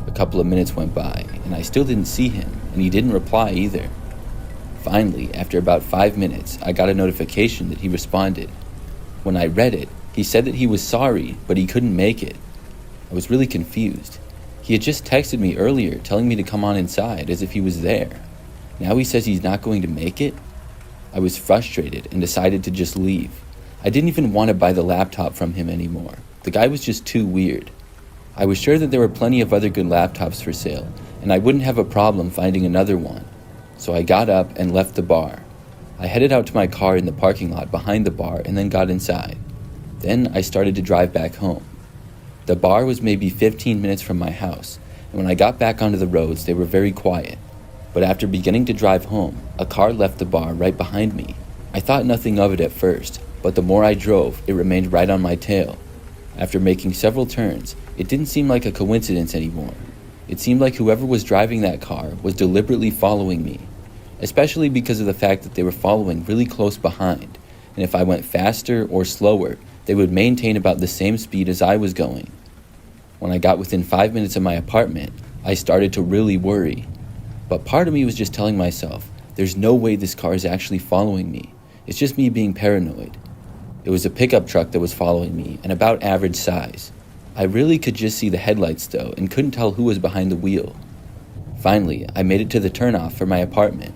A couple of minutes went by, and I still didn't see him, and he didn't reply either. Finally, after about 5 minutes, I got a notification that he responded. When I read it, he said that he was sorry, but he couldn't make it. I was really confused. He had just texted me earlier telling me to come on inside as if he was there. Now he says he's not going to make it? I was frustrated and decided to just leave. I didn't even want to buy the laptop from him anymore. The guy was just too weird. I was sure that there were plenty of other good laptops for sale, and I wouldn't have a problem finding another one. So I got up and left the bar. I headed out to my car in the parking lot behind the bar and then got inside. Then I started to drive back home. The bar was maybe 15 minutes from my house, and when I got back onto the roads, they were very quiet. But after beginning to drive home, a car left the bar right behind me. I thought nothing of it at first, but the more I drove, it remained right on my tail. After making several turns, it didn't seem like a coincidence anymore. It seemed like whoever was driving that car was deliberately following me, especially because of the fact that they were following really close behind, and if I went faster or slower, they would maintain about the same speed as I was going. When I got within 5 minutes of my apartment, I started to really worry. But part of me was just telling myself, there's no way this car is actually following me. It's just me being paranoid. It was a pickup truck that was following me, and about average size. I really could just see the headlights though, and couldn't tell who was behind the wheel. Finally, I made it to the turnoff for my apartment.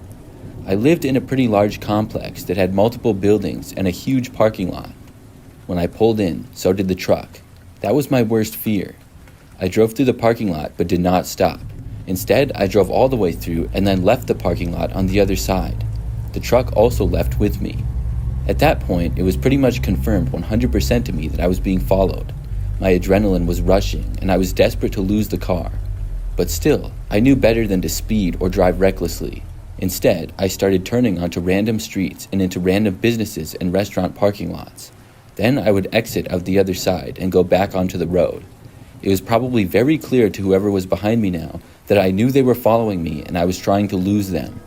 I lived in a pretty large complex that had multiple buildings and a huge parking lot. When I pulled in, so did the truck. That was my worst fear. I drove through the parking lot but did not stop. Instead, I drove all the way through and then left the parking lot on the other side. The truck also left with me. At that point, it was pretty much confirmed 100% to me that I was being followed. My adrenaline was rushing, and I was desperate to lose the car. But still, I knew better than to speed or drive recklessly. Instead, I started turning onto random streets and into random businesses and restaurant parking lots. Then I would exit out the other side and go back onto the road. It was probably very clear to whoever was behind me now that I knew they were following me and I was trying to lose them.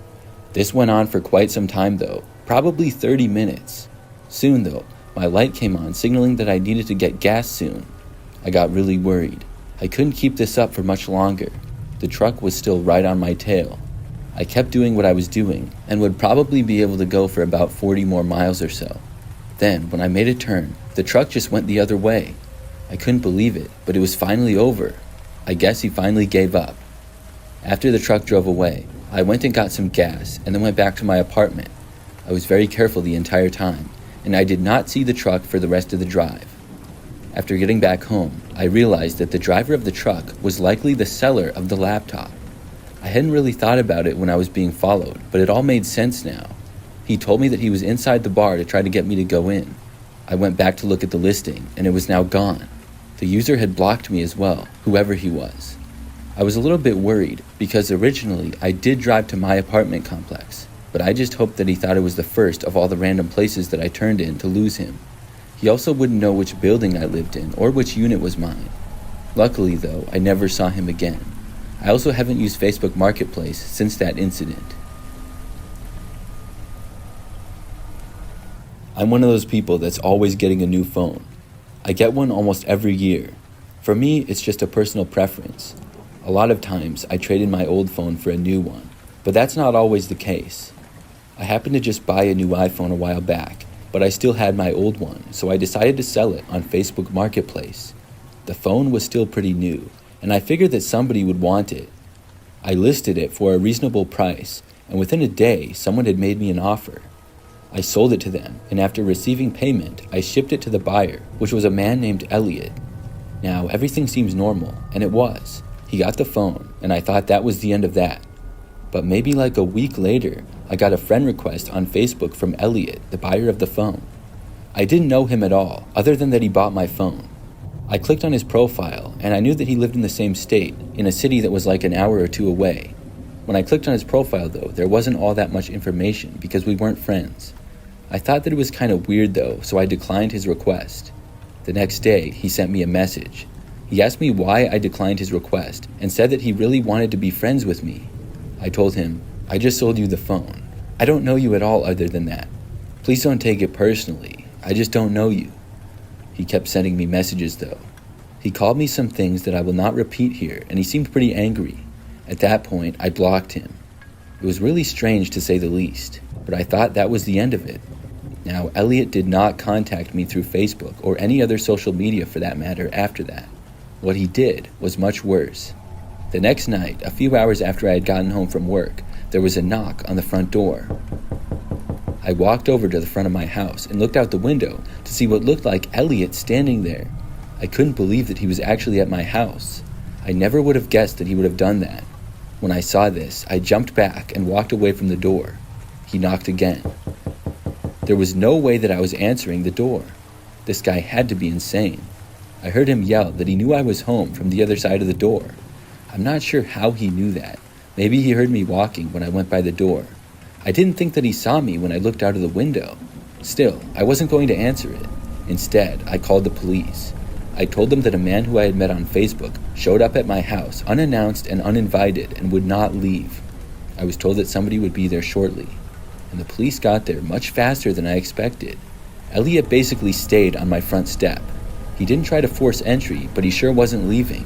This went on for quite some time though, probably 30 minutes. Soon though, my light came on signaling that I needed to get gas soon. I got really worried. I couldn't keep this up for much longer. The truck was still right on my tail. I kept doing what I was doing and would probably be able to go for about 40 more miles or so. Then, when I made a turn, the truck just went the other way. I couldn't believe it, but it was finally over. I guess he finally gave up. After the truck drove away, I went and got some gas and then went back to my apartment. I was very careful the entire time, and I did not see the truck for the rest of the drive. After getting back home, I realized that the driver of the truck was likely the seller of the laptop. I hadn't really thought about it when I was being followed, but it all made sense now. He told me that he was inside the bar to try to get me to go in. I went back to look at the listing, and it was now gone. The user had blocked me as well, whoever he was. I was a little bit worried, because originally I did drive to my apartment complex, but I just hoped that he thought it was the first of all the random places that I turned in to lose him. He also wouldn't know which building I lived in or which unit was mine. Luckily though, I never saw him again. I also haven't used Facebook Marketplace since that incident. I'm one of those people that's always getting a new phone. I get one almost every year. For me, it's just a personal preference. A lot of times, I trade in my old phone for a new one, but that's not always the case. I happened to just buy a new iPhone a while back, but I still had my old one, so I decided to sell it on Facebook Marketplace. The phone was still pretty new, and I figured that somebody would want it. I listed it for a reasonable price, and within a day, someone had made me an offer. I sold it to them, and after receiving payment, I shipped it to the buyer, which was a man named Elliot. Now, everything seems normal, and it was. He got the phone, and I thought that was the end of that. But maybe like a week later, I got a friend request on Facebook from Elliot, the buyer of the phone. I didn't know him at all, other than that he bought my phone. I clicked on his profile, and I knew that he lived in the same state, in a city that was like an hour or two away. When I clicked on his profile, though, there wasn't all that much information because we weren't friends. I thought that it was kind of weird, though, so I declined his request. The next day, he sent me a message. He asked me why I declined his request and said that he really wanted to be friends with me. I told him, "I just sold you the phone. I don't know you at all other than that. Please don't take it personally. I just don't know you." He kept sending me messages, though. He called me some things that I will not repeat here, and he seemed pretty angry. At that point, I blocked him. It was really strange to say the least, but I thought that was the end of it. Now, Elliot did not contact me through Facebook or any other social media for that matter after that. What he did was much worse. The next night, a few hours after I had gotten home from work, there was a knock on the front door. I walked over to the front of my house and looked out the window to see what looked like Elliot standing there. I couldn't believe that he was actually at my house. I never would have guessed that he would have done that. When I saw this, I jumped back and walked away from the door. He knocked again. There was no way that I was answering the door. This guy had to be insane. I heard him yell that he knew I was home from the other side of the door. I'm not sure how he knew that. Maybe he heard me walking when I went by the door. I didn't think that he saw me when I looked out of the window. Still, I wasn't going to answer it. Instead, I called the police. I told them that a man who I had met on Facebook showed up at my house unannounced and uninvited and would not leave. I was told that somebody would be there shortly, and the police got there much faster than I expected. Elliot basically stayed on my front step. He didn't try to force entry, but he sure wasn't leaving.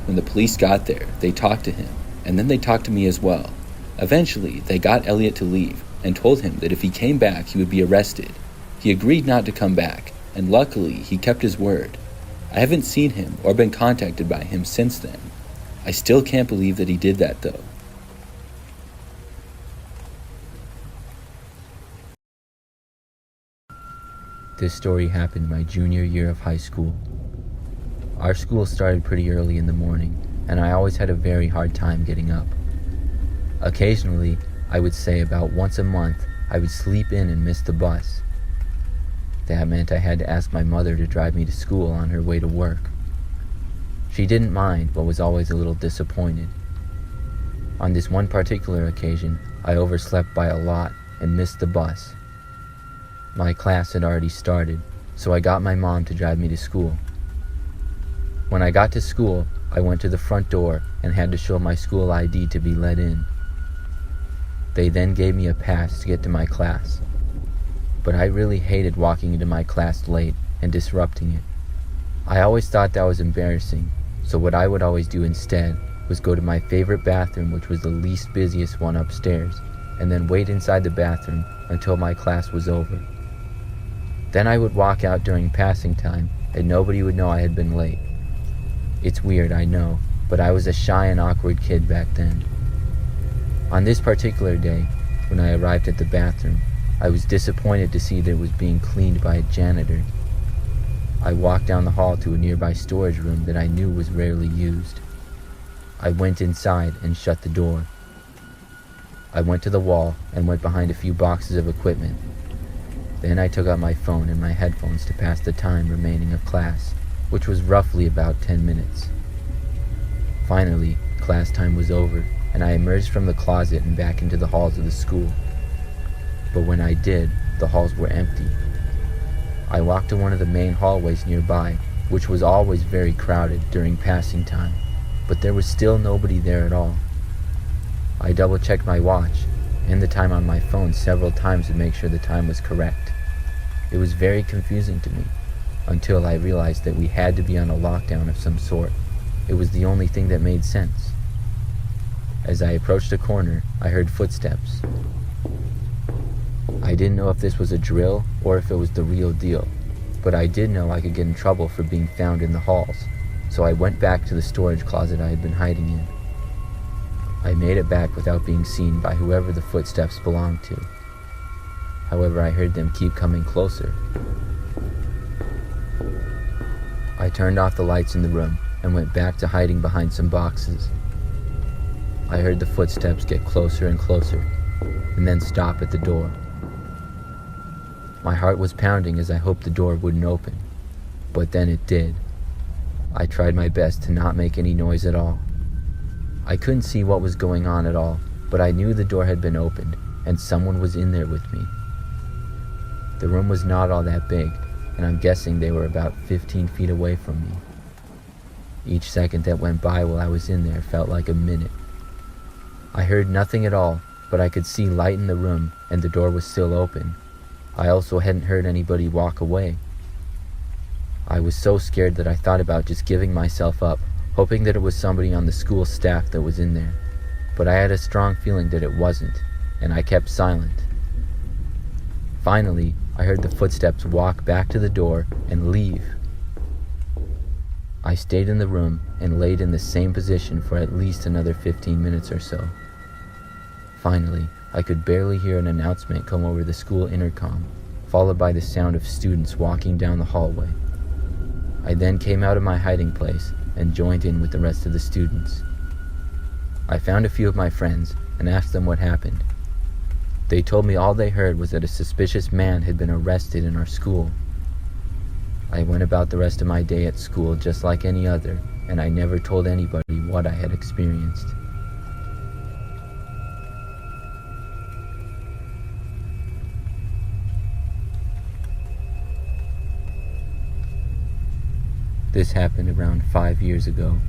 When the police got there, they talked to him, and then they talked to me as well. Eventually, they got Elliot to leave and told him that if he came back, he would be arrested. He agreed not to come back, and luckily, he kept his word. I haven't seen him or been contacted by him since then. I still can't believe that he did that, though. This story happened my junior year of high school. Our school started pretty early in the morning, and I always had a very hard time getting up. Occasionally, I would say about once a month, I would sleep in and miss the bus. That meant I had to ask my mother to drive me to school on her way to work. She didn't mind, but was always a little disappointed. On this one particular occasion, I overslept by a lot and missed the bus. My class had already started, so I got my mom to drive me to school. When I got to school, I went to the front door and had to show my school ID to be let in. They then gave me a pass to get to my class. But I really hated walking into my class late and disrupting it. I always thought that was embarrassing, so what I would always do instead was go to my favorite bathroom, which was the least busiest one upstairs, and then wait inside the bathroom until my class was over. Then I would walk out during passing time, and nobody would know I had been late. It's weird, I know, but I was a shy and awkward kid back then. On this particular day, when I arrived at the bathroom, I was disappointed to see that it was being cleaned by a janitor. I walked down the hall to a nearby storage room that I knew was rarely used. I went inside and shut the door. I went to the wall and went behind a few boxes of equipment. Then I took out my phone and my headphones to pass the time remaining of class, which was roughly about 10 minutes. Finally, class time was over, and I emerged from the closet and back into the halls of the school. But when I did, the halls were empty. I walked to one of the main hallways nearby, which was always very crowded during passing time, but there was still nobody there at all. I double-checked my watch and the time on my phone several times to make sure the time was correct. It was very confusing to me, until I realized that we had to be on a lockdown of some sort. It was the only thing that made sense. As I approached a corner, I heard footsteps. I didn't know if this was a drill or if it was the real deal, but I did know I could get in trouble for being found in the halls, so I went back to the storage closet I had been hiding in. I made it back without being seen by whoever the footsteps belonged to. However, I heard them keep coming closer. I turned off the lights in the room and went back to hiding behind some boxes. I heard the footsteps get closer and closer, and then stop at the door. My heart was pounding as I hoped the door wouldn't open, but then it did. I tried my best to not make any noise at all. I couldn't see what was going on at all, but I knew the door had been opened and someone was in there with me. The room was not all that big, and I'm guessing they were about 15 feet away from me. Each second that went by while I was in there felt like a minute. I heard nothing at all, but I could see light in the room and the door was still open. I also hadn't heard anybody walk away. I was so scared that I thought about just giving myself up, hoping that it was somebody on the school staff that was in there. But I had a strong feeling that it wasn't, and I kept silent. Finally, I heard the footsteps walk back to the door and leave. I stayed in the room and laid in the same position for at least another 15 minutes or so. Finally, I could barely hear an announcement come over the school intercom, followed by the sound of students walking down the hallway. I then came out of my hiding place and joined in with the rest of the students. I found a few of my friends and asked them what happened. They told me all they heard was that a suspicious man had been arrested in our school. I went about the rest of my day at school just like any other, and I never told anybody what I had experienced. This happened around 5 years ago.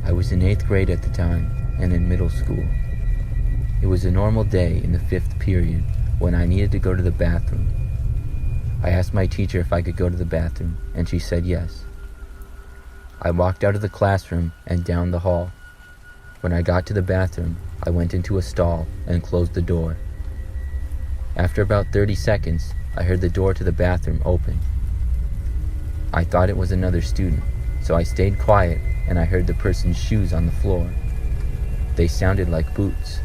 I was in 8th grade at the time and in middle school. It was a normal day in the 5th period when I needed to go to the bathroom. I asked my teacher if I could go to the bathroom, and she said yes. I walked out of the classroom and down the hall. When I got to the bathroom, I went into a stall and closed the door. After about 30 seconds, I heard the door to the bathroom open. I thought it was another student, so I stayed quiet and I heard the person's shoes on the floor. They sounded like boots.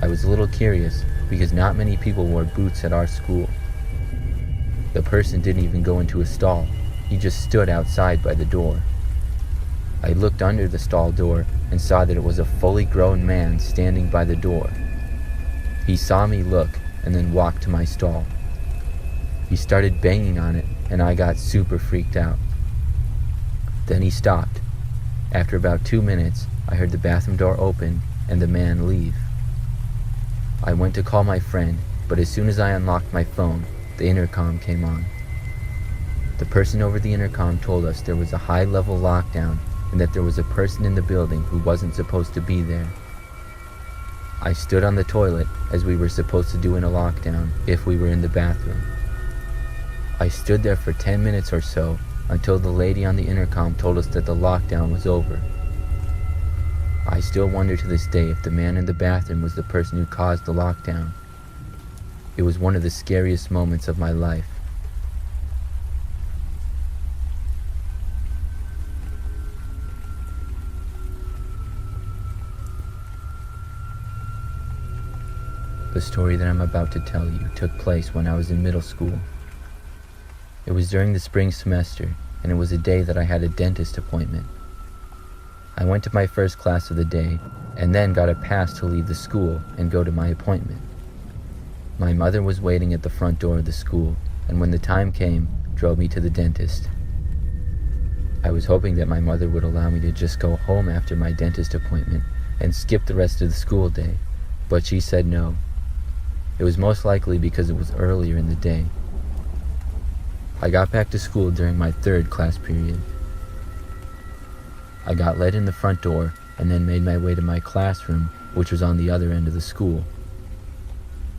I was a little curious because not many people wore boots at our school. The person didn't even go into a stall. He just stood outside by the door. I looked under the stall door and saw that it was a fully grown man standing by the door. He saw me look and then walked to my stall. He started banging on it and I got super freaked out. Then he stopped. After about 2 minutes, I heard the bathroom door open and the man leave. I went to call my friend, but as soon as I unlocked my phone, the intercom came on. The person over the intercom told us there was a high-level lockdown and that there was a person in the building who wasn't supposed to be there. I stood on the toilet as we were supposed to do in a lockdown if we were in the bathroom. I stood there for 10 minutes or so until the lady on the intercom told us that the lockdown was over. I still wonder to this day if the man in the bathroom was the person who caused the lockdown. It was one of the scariest moments of my life. The story that I'm about to tell you took place when I was in middle school. It was during the spring semester, and it was a day that I had a dentist appointment. I went to my first class of the day, and then got a pass to leave the school and go to my appointment. My mother was waiting at the front door of the school, and when the time came, drove me to the dentist. I was hoping that my mother would allow me to just go home after my dentist appointment and skip the rest of the school day, but she said no. It was most likely because it was earlier in the day. I got back to school during my 3rd class period. I got let in the front door and then made my way to my classroom, which was on the other end of the school.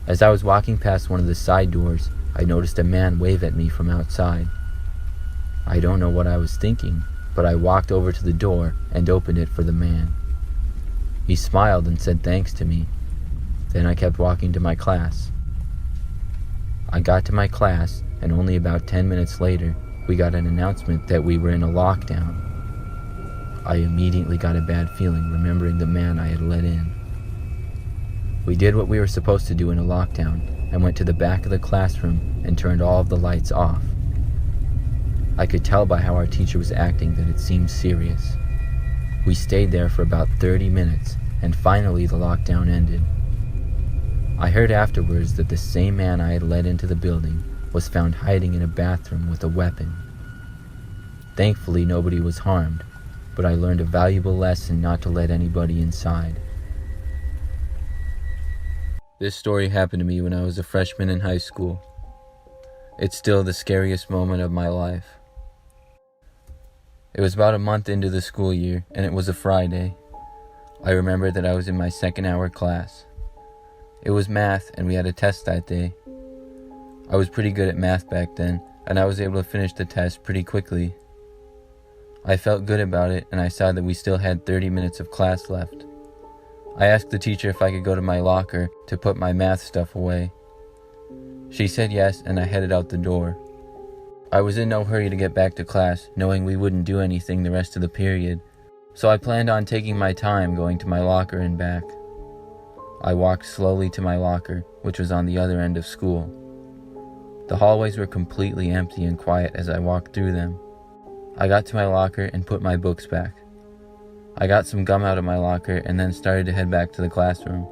As I was walking past one of the side doors, I noticed a man wave at me from outside. I don't know what I was thinking, but I walked over to the door and opened it for the man. He smiled and said thanks to me. Then I kept walking to my class. I got to my class, and only about 10 minutes later, we got an announcement that we were in a lockdown. I immediately got a bad feeling remembering the man I had let in. We did what we were supposed to do in a lockdown and went to the back of the classroom and turned all of the lights off. I could tell by how our teacher was acting that it seemed serious. We stayed there for about 30 minutes, and finally the lockdown ended. I heard afterwards that the same man I had let into the building was found hiding in a bathroom with a weapon. Thankfully, nobody was harmed, but I learned a valuable lesson not to let anybody inside. This story happened to me when I was a freshman in high school. It's still the scariest moment of my life. It was about a month into the school year, and it was a Friday. I remember that I was in my second hour class. It was math, and we had a test that day. I was pretty good at math back then, and I was able to finish the test pretty quickly. I felt good about it, and I saw that we still had 30 minutes of class left. I asked the teacher if I could go to my locker to put my math stuff away. She said yes, and I headed out the door. I was in no hurry to get back to class, knowing we wouldn't do anything the rest of the period, so I planned on taking my time going to my locker and back. I walked slowly to my locker, which was on the other end of school. The hallways were completely empty and quiet as I walked through them. I got to my locker and put my books back. I got some gum out of my locker and then started to head back to the classroom.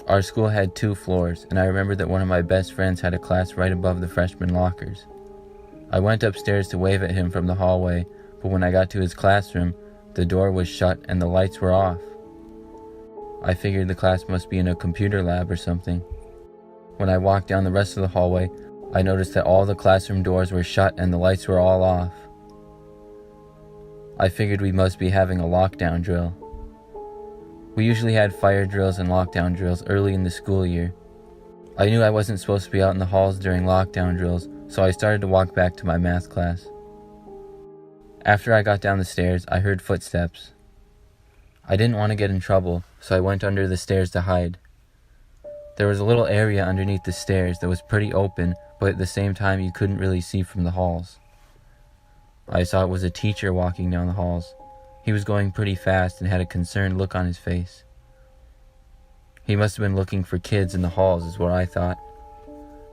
Our school had 2 floors, and I remember that one of my best friends had a class right above the freshman lockers. I went upstairs to wave at him from the hallway, but when I got to his classroom, the door was shut and the lights were off. I figured the class must be in a computer lab or something. When I walked down the rest of the hallway, I noticed that all the classroom doors were shut and the lights were all off. I figured we must be having a lockdown drill. We usually had fire drills and lockdown drills early in the school year. I knew I wasn't supposed to be out in the halls during lockdown drills, so I started to walk back to my math class. After I got down the stairs, I heard footsteps. I didn't want to get in trouble, so I went under the stairs to hide. There was a little area underneath the stairs that was pretty open, but at the same time you couldn't really see from the halls. I saw it was a teacher walking down the halls. He was going pretty fast and had a concerned look on his face. He must have been looking for kids in the halls, is what I thought.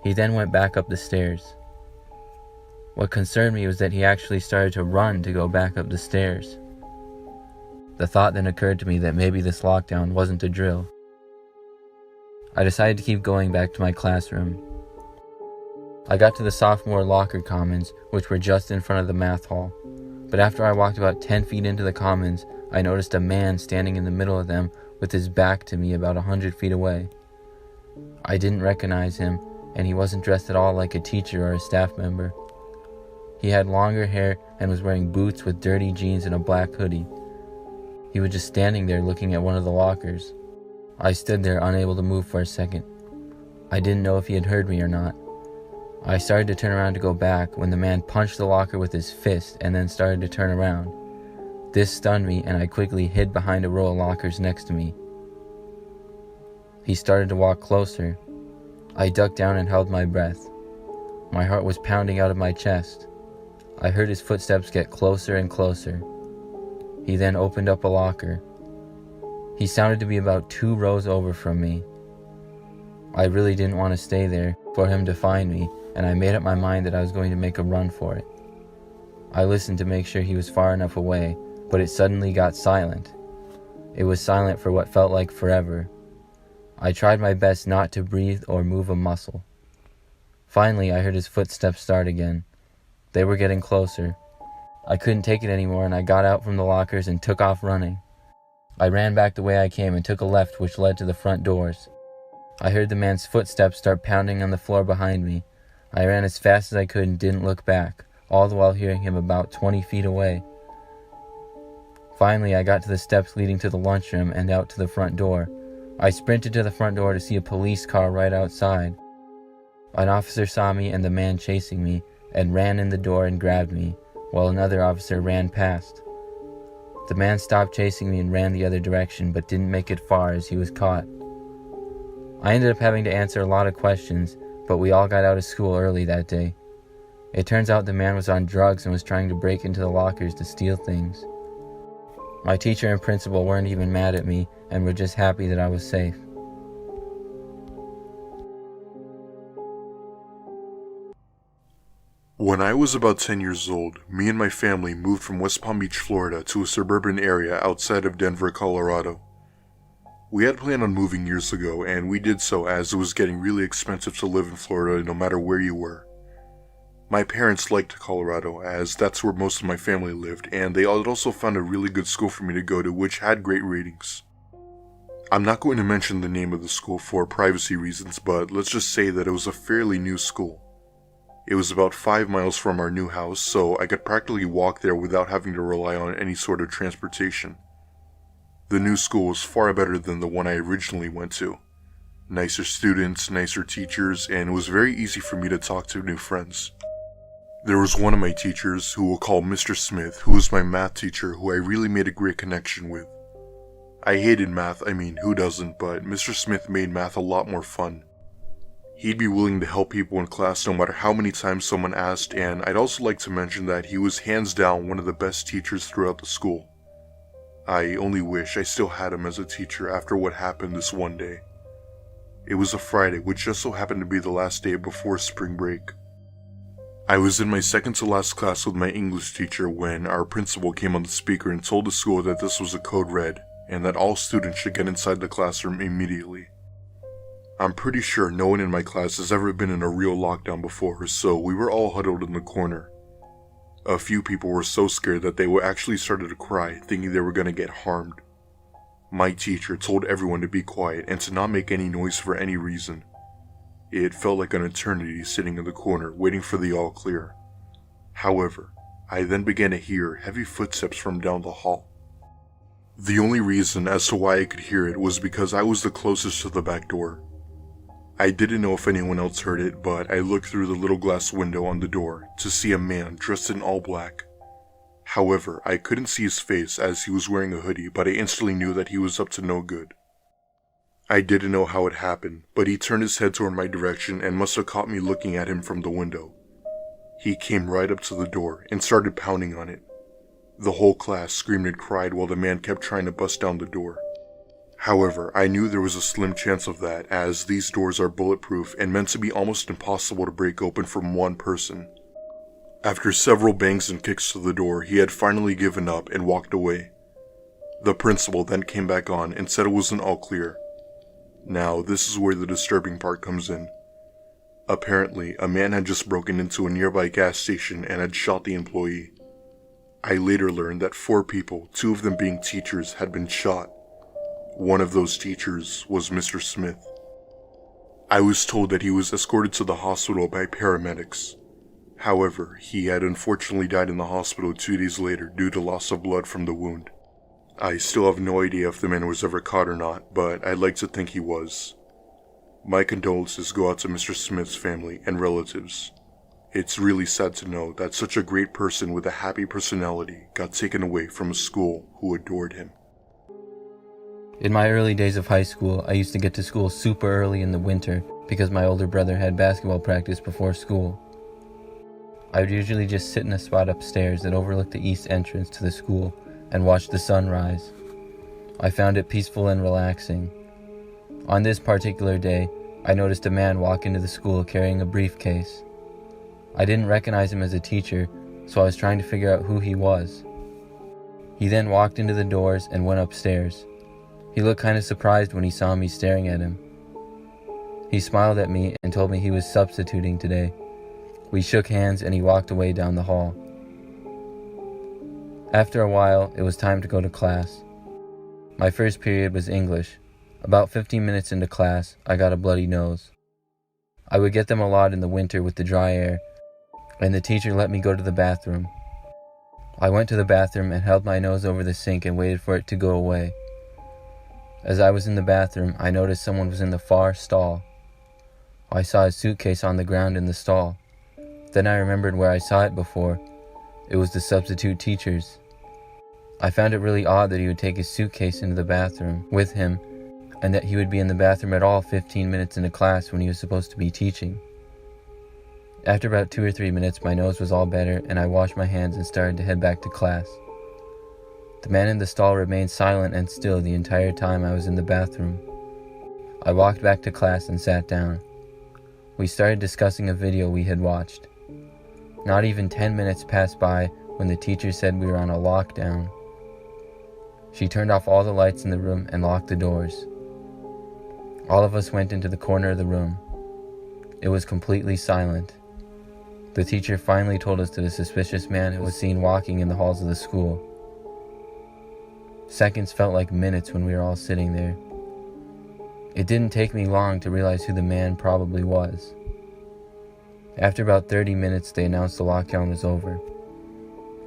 He then went back up the stairs. What concerned me was that he actually started to run to go back up the stairs. The thought then occurred to me that maybe this lockdown wasn't a drill. I decided to keep going back to my classroom. I got to the sophomore locker commons, which were just in front of the math hall. But after I walked about 10 feet into the commons, I noticed a man standing in the middle of them with his back to me about 100 feet away. I didn't recognize him, and he wasn't dressed at all like a teacher or a staff member. He had longer hair and was wearing boots with dirty jeans and a black hoodie. He was just standing there looking at one of the lockers. I stood there unable to move for a second. I didn't know if he had heard me or not. I started to turn around to go back when the man punched the locker with his fist and then started to turn around. This stunned me, and I quickly hid behind a row of lockers next to me. He started to walk closer. I ducked down and held my breath. My heart was pounding out of my chest. I heard his footsteps get closer and closer. He then opened up a locker. He sounded to be about 2 rows over from me. I really didn't want to stay there for him to find me, and I made up my mind that I was going to make a run for it. I listened to make sure he was far enough away, but it suddenly got silent. It was silent for what felt like forever. I tried my best not to breathe or move a muscle. Finally, I heard his footsteps start again. They were getting closer. I couldn't take it anymore, and I got out from the lockers and took off running. I ran back the way I came and took a left which led to the front doors. I heard the man's footsteps start pounding on the floor behind me. I ran as fast as I could and didn't look back, all the while hearing him about 20 feet away. Finally, I got to the steps leading to the lunchroom and out to the front door. I sprinted to the front door to see a police car right outside. An officer saw me and the man chasing me and ran in the door and grabbed me, while another officer ran past. The man stopped chasing me and ran the other direction, but didn't make it far as he was caught. I ended up having to answer a lot of questions, but we all got out of school early that day. It turns out the man was on drugs and was trying to break into the lockers to steal things. My teacher and principal weren't even mad at me and were just happy that I was safe. When I was about 10 years old, me and my family moved from West Palm Beach, Florida to a suburban area outside of Denver, Colorado. We had planned on moving years ago, and we did so as it was getting really expensive to live in Florida no matter where you were. My parents liked Colorado, as that's where most of my family lived, and they had also found a really good school for me to go to, which had great ratings. I'm not going to mention the name of the school for privacy reasons, but let's just say that it was a fairly new school. It was about 5 miles from our new house, so I could practically walk there without having to rely on any sort of transportation. The new school was far better than the one I originally went to. Nicer students, nicer teachers, and it was very easy for me to talk to new friends. There was one of my teachers, who we'll call Mr. Smith, who was my math teacher, who I really made a great connection with. I hated math, who doesn't, but Mr. Smith made math a lot more fun. He'd be willing to help people in class no matter how many times someone asked, and I'd also like to mention that he was hands down one of the best teachers throughout the school. I only wish I still had him as a teacher after what happened this one day. It was a Friday, which just so happened to be the last day before spring break. I was in my second to last class with my English teacher when our principal came on the speaker and told the school that this was a code red, and that all students should get inside the classroom immediately. I'm pretty sure no one in my class has ever been in a real lockdown before, so we were all huddled in the corner. A few people were so scared that they actually started to cry, thinking they were going to get harmed. My teacher told everyone to be quiet and to not make any noise for any reason. It felt like an eternity sitting in the corner, waiting for the all clear. However, I then began to hear heavy footsteps from down the hall. The only reason as to why I could hear it was because I was the closest to the back door. I didn't know if anyone else heard it, but I looked through the little glass window on the door to see a man dressed in all black. However, I couldn't see his face as he was wearing a hoodie, but I instantly knew that he was up to no good. I didn't know how it happened, but he turned his head toward my direction and must have caught me looking at him from the window. He came right up to the door and started pounding on it. The whole class screamed and cried while the man kept trying to bust down the door. However, I knew there was a slim chance of that, as these doors are bulletproof and meant to be almost impossible to break open from one person. After several bangs and kicks to the door, he had finally given up and walked away. The principal then came back on and said it wasn't all clear. Now, this is where the disturbing part comes in. Apparently, a man had just broken into a nearby gas station and had shot the employee. I later learned that 4 people, 2 of them being teachers, had been shot. One of those teachers was Mr. Smith. I was told that he was escorted to the hospital by paramedics. However, he had unfortunately died in the hospital 2 days later due to loss of blood from the wound. I still have no idea if the man was ever caught or not, but I'd like to think he was. My condolences go out to Mr. Smith's family and relatives. It's really sad to know that such a great person with a happy personality got taken away from a school who adored him. In my early days of high school, I used to get to school super early in the winter because my older brother had basketball practice before school. I would usually just sit in a spot upstairs that overlooked the east entrance to the school and watch the sun rise. I found it peaceful and relaxing. On this particular day, I noticed a man walk into the school carrying a briefcase. I didn't recognize him as a teacher, so I was trying to figure out who he was. He then walked into the doors and went upstairs. He looked kind of surprised when he saw me staring at him. He smiled at me and told me he was substituting today. We shook hands and he walked away down the hall. After a while, it was time to go to class. My first period was English. About 15 minutes into class, I got a bloody nose. I would get them a lot in the winter with the dry air, and the teacher let me go to the bathroom. I went to the bathroom and held my nose over the sink and waited for it to go away. As I was in the bathroom, I noticed someone was in the far stall. I saw a suitcase on the ground in the stall. Then I remembered where I saw it before. It was the substitute teacher's. I found it really odd that he would take his suitcase into the bathroom with him, and that he would be in the bathroom at all 15 minutes into class when he was supposed to be teaching. After about 2 or 3 minutes, my nose was all better, and I washed my hands and started to head back to class. The man in the stall remained silent and still the entire time I was in the bathroom. I walked back to class and sat down. We started discussing a video we had watched. Not even 10 minutes passed by when the teacher said we were on a lockdown. She turned off all the lights in the room and locked the doors. All of us went into the corner of the room. It was completely silent. The teacher finally told us that a suspicious man was seen walking in the halls of the school. Seconds felt like minutes when we were all sitting there. It didn't take me long to realize who the man probably was. After about 30 minutes, they announced the lockdown was over.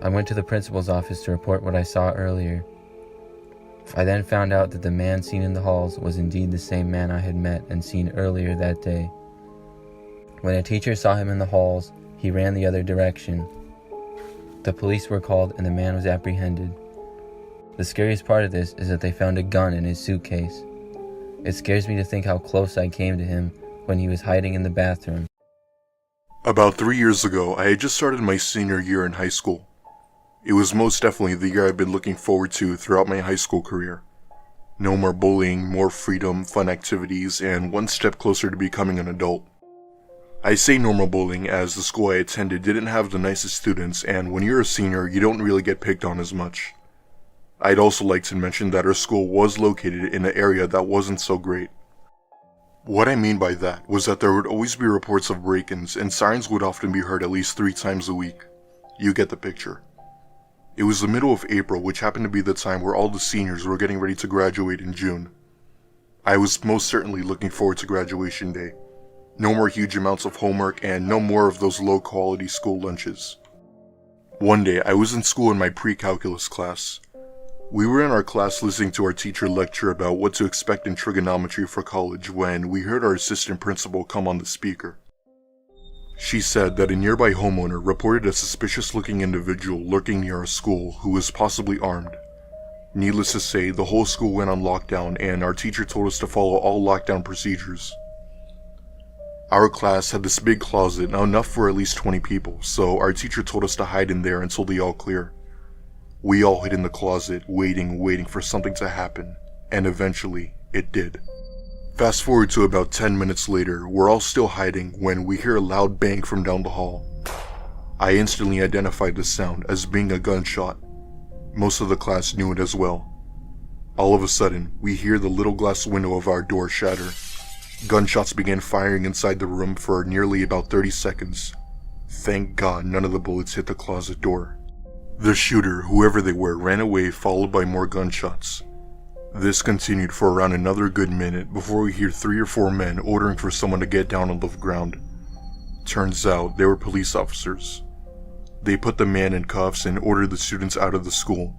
I went to the principal's office to report what I saw earlier. I then found out that the man seen in the halls was indeed the same man I had met and seen earlier that day. When a teacher saw him in the halls, he ran the other direction. The police were called and the man was apprehended. The scariest part of this is that they found a gun in his suitcase. It scares me to think how close I came to him when he was hiding in the bathroom. About 3 years ago, I had just started my senior year in high school. It was most definitely the year I've been looking forward to throughout my high school career. No more bullying, more freedom, fun activities, and one step closer to becoming an adult. I say normal bullying as the school I attended didn't have the nicest students, and when you're a senior, you don't really get picked on as much. I'd also like to mention that our school was located in an area that wasn't so great. What I mean by that was that there would always be reports of break-ins, and sirens would often be heard at least 3 times a week. You get the picture. It was the middle of April, which happened to be the time where all the seniors were getting ready to graduate in June. I was most certainly looking forward to graduation day. No more huge amounts of homework and no more of those low-quality school lunches. One day, I was in school in my pre-calculus class. We were in our class listening to our teacher lecture about what to expect in trigonometry for college when we heard our assistant principal come on the speaker. She said that a nearby homeowner reported a suspicious-looking individual lurking near our school who was possibly armed. Needless to say, the whole school went on lockdown and our teacher told us to follow all lockdown procedures. Our class had this big closet, now enough for at least 20 people, so our teacher told us to hide in there until the all clear. We all hid in the closet, waiting for something to happen, and eventually, it did. Fast forward to about 10 minutes later, we're all still hiding when we hear a loud bang from down the hall. I instantly identified the sound as being a gunshot. Most of the class knew it as well. All of a sudden, we hear the little glass window of our door shatter. Gunshots began firing inside the room for nearly about 30 seconds. Thank God none of the bullets hit the closet door. The shooter, whoever they were, ran away followed by more gunshots. This continued for around another good minute before we hear 3 or 4 men ordering for someone to get down on the ground. Turns out they were police officers. They put the man in cuffs and ordered the students out of the school.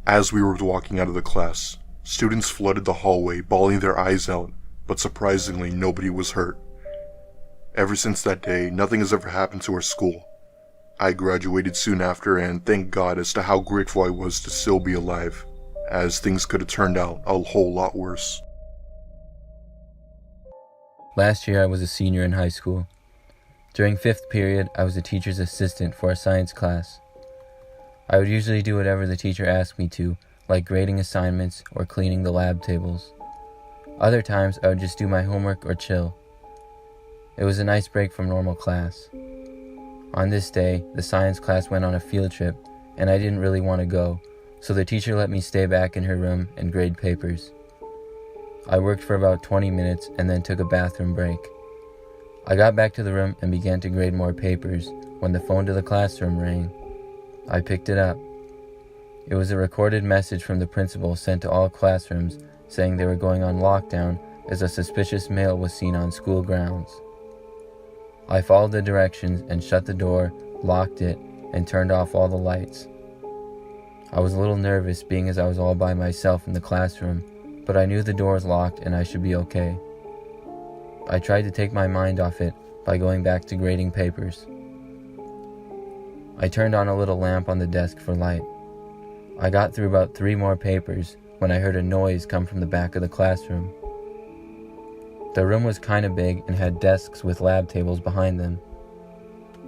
As we were walking out of the class, students flooded the hallway, bawling their eyes out, but surprisingly nobody was hurt. Ever since that day, nothing has ever happened to our school. I graduated soon after and thank God as to how grateful I was to still be alive, as things could have turned out a whole lot worse. Last year I was a senior in high school. During 5th period, I was a teacher's assistant for a science class. I would usually do whatever the teacher asked me to, like grading assignments or cleaning the lab tables. Other times I would just do my homework or chill. It was a nice break from normal class. On this day, the science class went on a field trip, and I didn't really want to go, so the teacher let me stay back in her room and grade papers. I worked for about 20 minutes and then took a bathroom break. I got back to the room and began to grade more papers when the phone to the classroom rang. I picked it up. It was a recorded message from the principal sent to all classrooms saying they were going on lockdown as a suspicious male was seen on school grounds. I followed the directions and shut the door, locked it, and turned off all the lights. I was a little nervous being as I was all by myself in the classroom, but I knew the door was locked and I should be okay. I tried to take my mind off it by going back to grading papers. I turned on a little lamp on the desk for light. I got through about 3 more papers when I heard a noise come from the back of the classroom. The room was kind of big and had desks with lab tables behind them.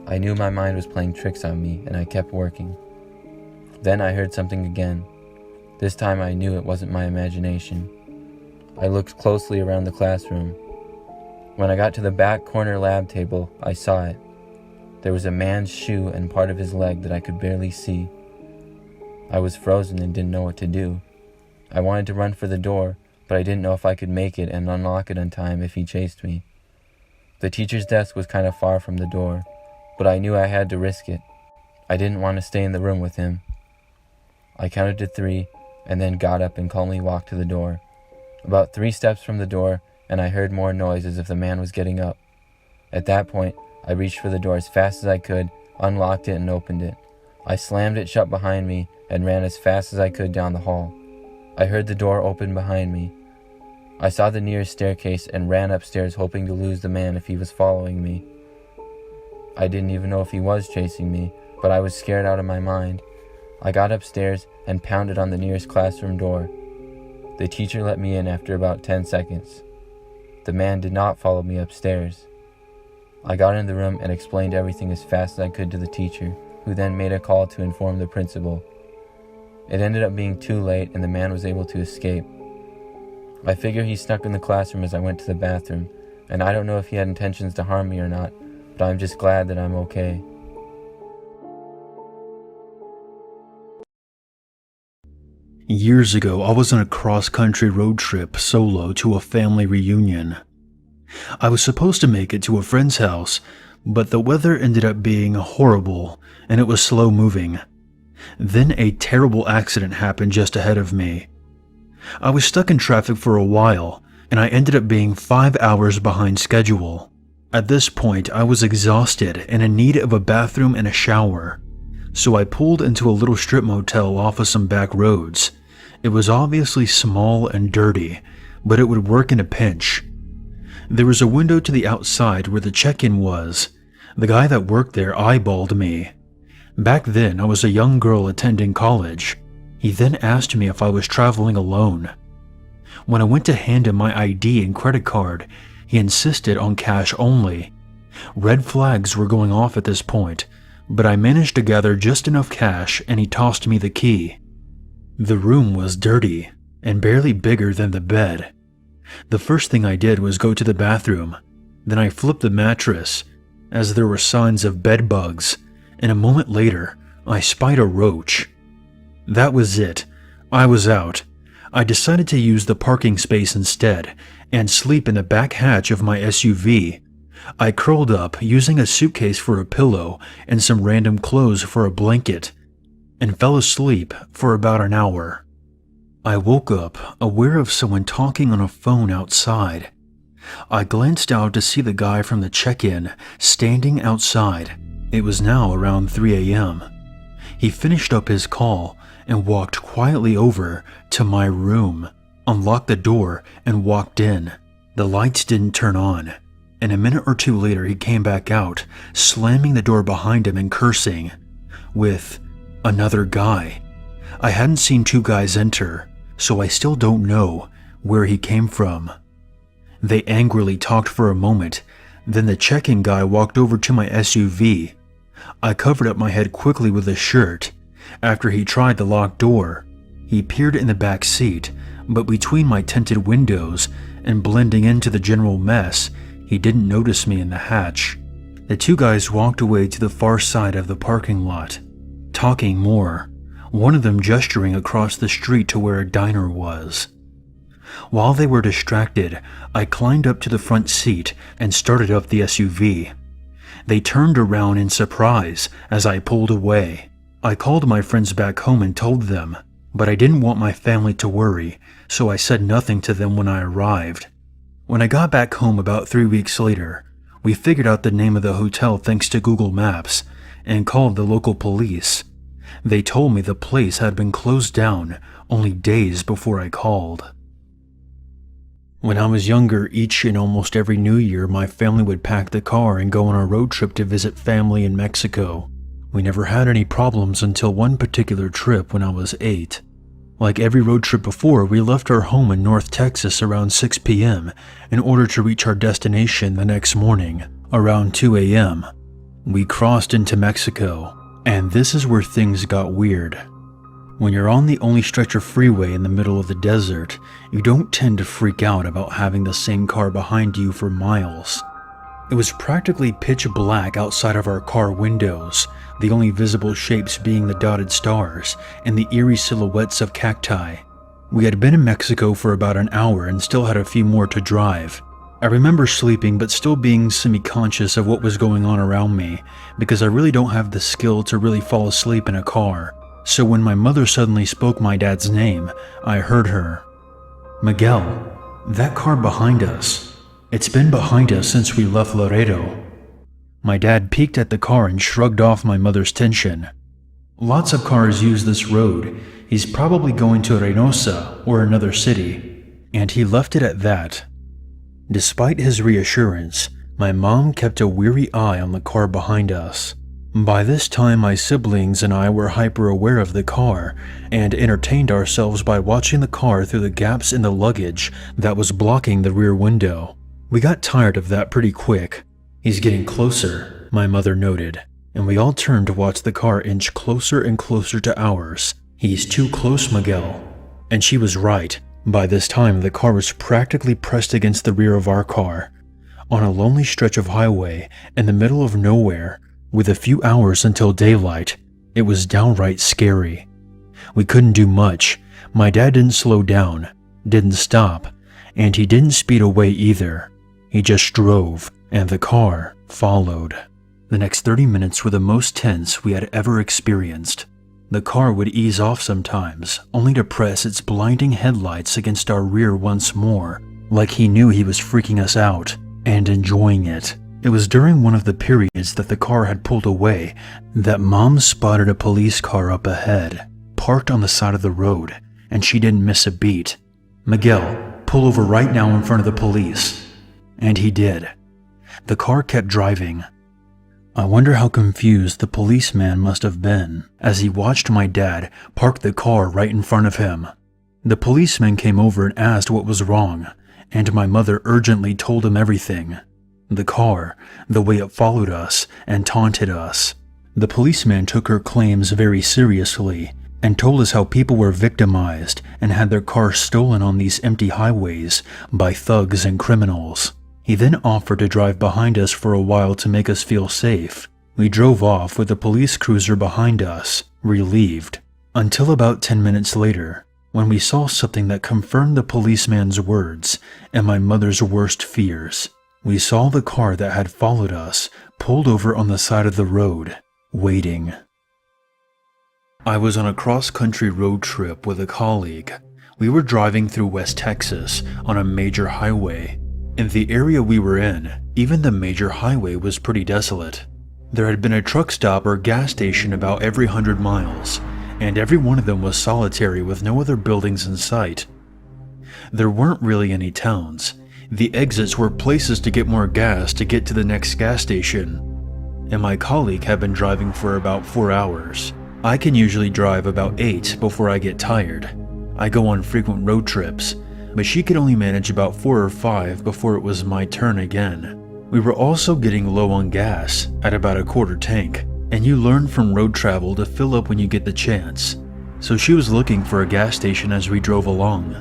I knew my mind was playing tricks on me and I kept working. Then I heard something again. This time I knew it wasn't my imagination. I looked closely around the classroom. When I got to the back corner lab table, I saw it. There was a man's shoe and part of his leg that I could barely see. I was frozen and didn't know what to do. I wanted to run for the door, but I didn't know if I could make it and unlock it in time if he chased me. The teacher's desk was kind of far from the door, but I knew I had to risk it. I didn't want to stay in the room with him. I counted to 3 and then got up and calmly walked to the door. About 3 steps from the door, and I heard more noise as if the man was getting up. At that point, I reached for the door as fast as I could, unlocked it, and opened it. I slammed it shut behind me and ran as fast as I could down the hall. I heard the door open behind me. I saw the nearest staircase and ran upstairs, hoping to lose the man if he was following me. I didn't even know if he was chasing me, but I was scared out of my mind. I got upstairs and pounded on the nearest classroom door. The teacher let me in after about 10 seconds. The man did not follow me upstairs. I got in the room and explained everything as fast as I could to the teacher, who then made a call to inform the principal. It ended up being too late and the man was able to escape. I figure he snuck in the classroom as I went to the bathroom, and I don't know if he had intentions to harm me or not, but I'm just glad that I'm okay. Years ago, I was on a cross-country road trip solo to a family reunion. I was supposed to make it to a friend's house, but the weather ended up being horrible and it was slow moving. Then a terrible accident happened just ahead of me. I was stuck in traffic for a while and I ended up being 5 hours behind schedule. At this point, I was exhausted and in need of a bathroom and a shower. So I pulled into a little strip motel off of some back roads. It was obviously small and dirty, but it would work in a pinch. There was a window to the outside where the check-in was. The guy that worked there eyeballed me. Back then, I was a young girl attending college. He then asked me if I was traveling alone. When I went to hand him my ID and credit card, he insisted on cash only. Red flags were going off at this point, but I managed to gather just enough cash and he tossed me the key. The room was dirty and barely bigger than the bed. The first thing I did was go to the bathroom. Then I flipped the mattress, as there were signs of bed bugs, and a moment later, I spied a roach. That was it. I was out. I decided to use the parking space instead and sleep in the back hatch of my SUV. I curled up using a suitcase for a pillow and some random clothes for a blanket, and fell asleep for about an hour. I woke up aware of someone talking on a phone outside. I glanced out to see the guy from the check-in standing outside. It was now around 3 a.m. He finished up his call and walked quietly over to my room, unlocked the door, and walked in. The lights didn't turn on, and a minute or two later he came back out, slamming the door behind him and cursing, with another guy. I hadn't seen 2 guys enter, so I still don't know where he came from. They angrily talked for a moment, then the check-in guy walked over to my SUV. I covered up my head quickly with a shirt. After he tried the locked door, he peered in the back seat, but between my tinted windows and blending into the general mess, he didn't notice me in the hatch. The 2 guys walked away to the far side of the parking lot, talking more, one of them gesturing across the street to where a diner was. While they were distracted, I climbed up to the front seat and started up the SUV. They turned around in surprise as I pulled away. I called my friends back home and told them, but I didn't want my family to worry, so I said nothing to them when I arrived. When I got back home about 3 weeks later, we figured out the name of the hotel thanks to Google Maps and called the local police. They told me the place had been closed down only days before I called. When I was younger, each and almost every New Year, my family would pack the car and go on a road trip to visit family in Mexico. We never had any problems until one particular trip when I was 8. Like every road trip before, we left our home in North Texas around 6 p.m. in order to reach our destination the next morning, around 2 a.m. We crossed into Mexico, and this is where things got weird. When you're on the only stretch of freeway in the middle of the desert, you don't tend to freak out about having the same car behind you for miles. It was practically pitch black outside of our car windows, the only visible shapes being the dotted stars and the eerie silhouettes of cacti. We had been in Mexico for about an hour and still had a few more to drive. I remember sleeping but still being semi-conscious of what was going on around me because I really don't have the skill to really fall asleep in a car. So when my mother suddenly spoke my dad's name, I heard her. "Miguel, that car behind us. It's been behind us since we left Laredo." My dad peeked at the car and shrugged off my mother's tension. "Lots of cars use this road. He's probably going to Reynosa or another city." And he left it at that. Despite his reassurance, my mom kept a weary eye on the car behind us. By this time, my siblings and I were hyper aware of the car and entertained ourselves by watching the car through the gaps in the luggage that was blocking the rear window. We got tired of that pretty quick. "He's getting closer," my mother noted, and we all turned to watch the car inch closer and closer to ours. "He's too close, Miguel." And she was right. By this time, the car was practically pressed against the rear of our car. On a lonely stretch of highway in the middle of nowhere, with a few hours until daylight, it was downright scary. We couldn't do much. My dad didn't slow down, didn't stop, and he didn't speed away either. He just drove, and the car followed. The next 30 minutes were the most tense we had ever experienced. The car would ease off sometimes, only to press its blinding headlights against our rear once more, like he knew he was freaking us out, and enjoying it. It was during one of the periods that the car had pulled away that Mom spotted a police car up ahead, parked on the side of the road, and she didn't miss a beat. "Miguel, pull over right now in front of the police." And he did. The car kept driving. I wonder how confused the policeman must have been as he watched my dad park the car right in front of him. The policeman came over and asked what was wrong, and my mother urgently told him everything. The car, the way it followed us and taunted us. The policeman took her claims very seriously and told us how people were victimized and had their cars stolen on these empty highways by thugs and criminals. He then offered to drive behind us for a while to make us feel safe. We drove off with the police cruiser behind us, relieved, until about 10 minutes later, when we saw something that confirmed the policeman's words and my mother's worst fears. We saw the car that had followed us pulled over on the side of the road, waiting. I was on a cross-country road trip with a colleague. We were driving through West Texas on a major highway. In the area we were in, even the major highway was pretty desolate. There had been a truck stop or gas station about every 100 miles, and every one of them was solitary with no other buildings in sight. There weren't really any towns. The exits were places to get more gas to get to the next gas station. And my colleague had been driving for about 4 hours. I can usually drive about 8 before I get tired. I go on frequent road trips, but she could only manage about 4 or 5 before it was my turn again. We were also getting low on gas, at about a quarter tank, and you learn from road travel to fill up when you get the chance. So she was looking for a gas station as we drove along.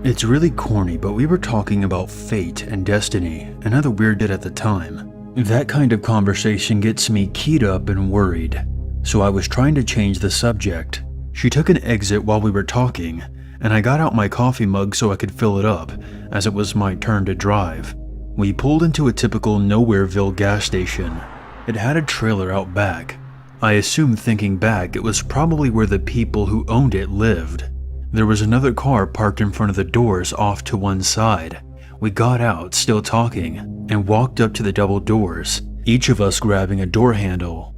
It's really corny, but we were talking about fate and destiny, and how the weird did at the time. That kind of conversation gets me keyed up and worried, so I was trying to change the subject. She took an exit while we were talking, and I got out my coffee mug so I could fill it up, as it was my turn to drive. We pulled into a typical Nowhereville gas station. It had a trailer out back. I assumed, thinking back, it was probably where the people who owned it lived. There was another car parked in front of the doors off to one side. We got out, still talking, and walked up to the double doors, each of us grabbing a door handle.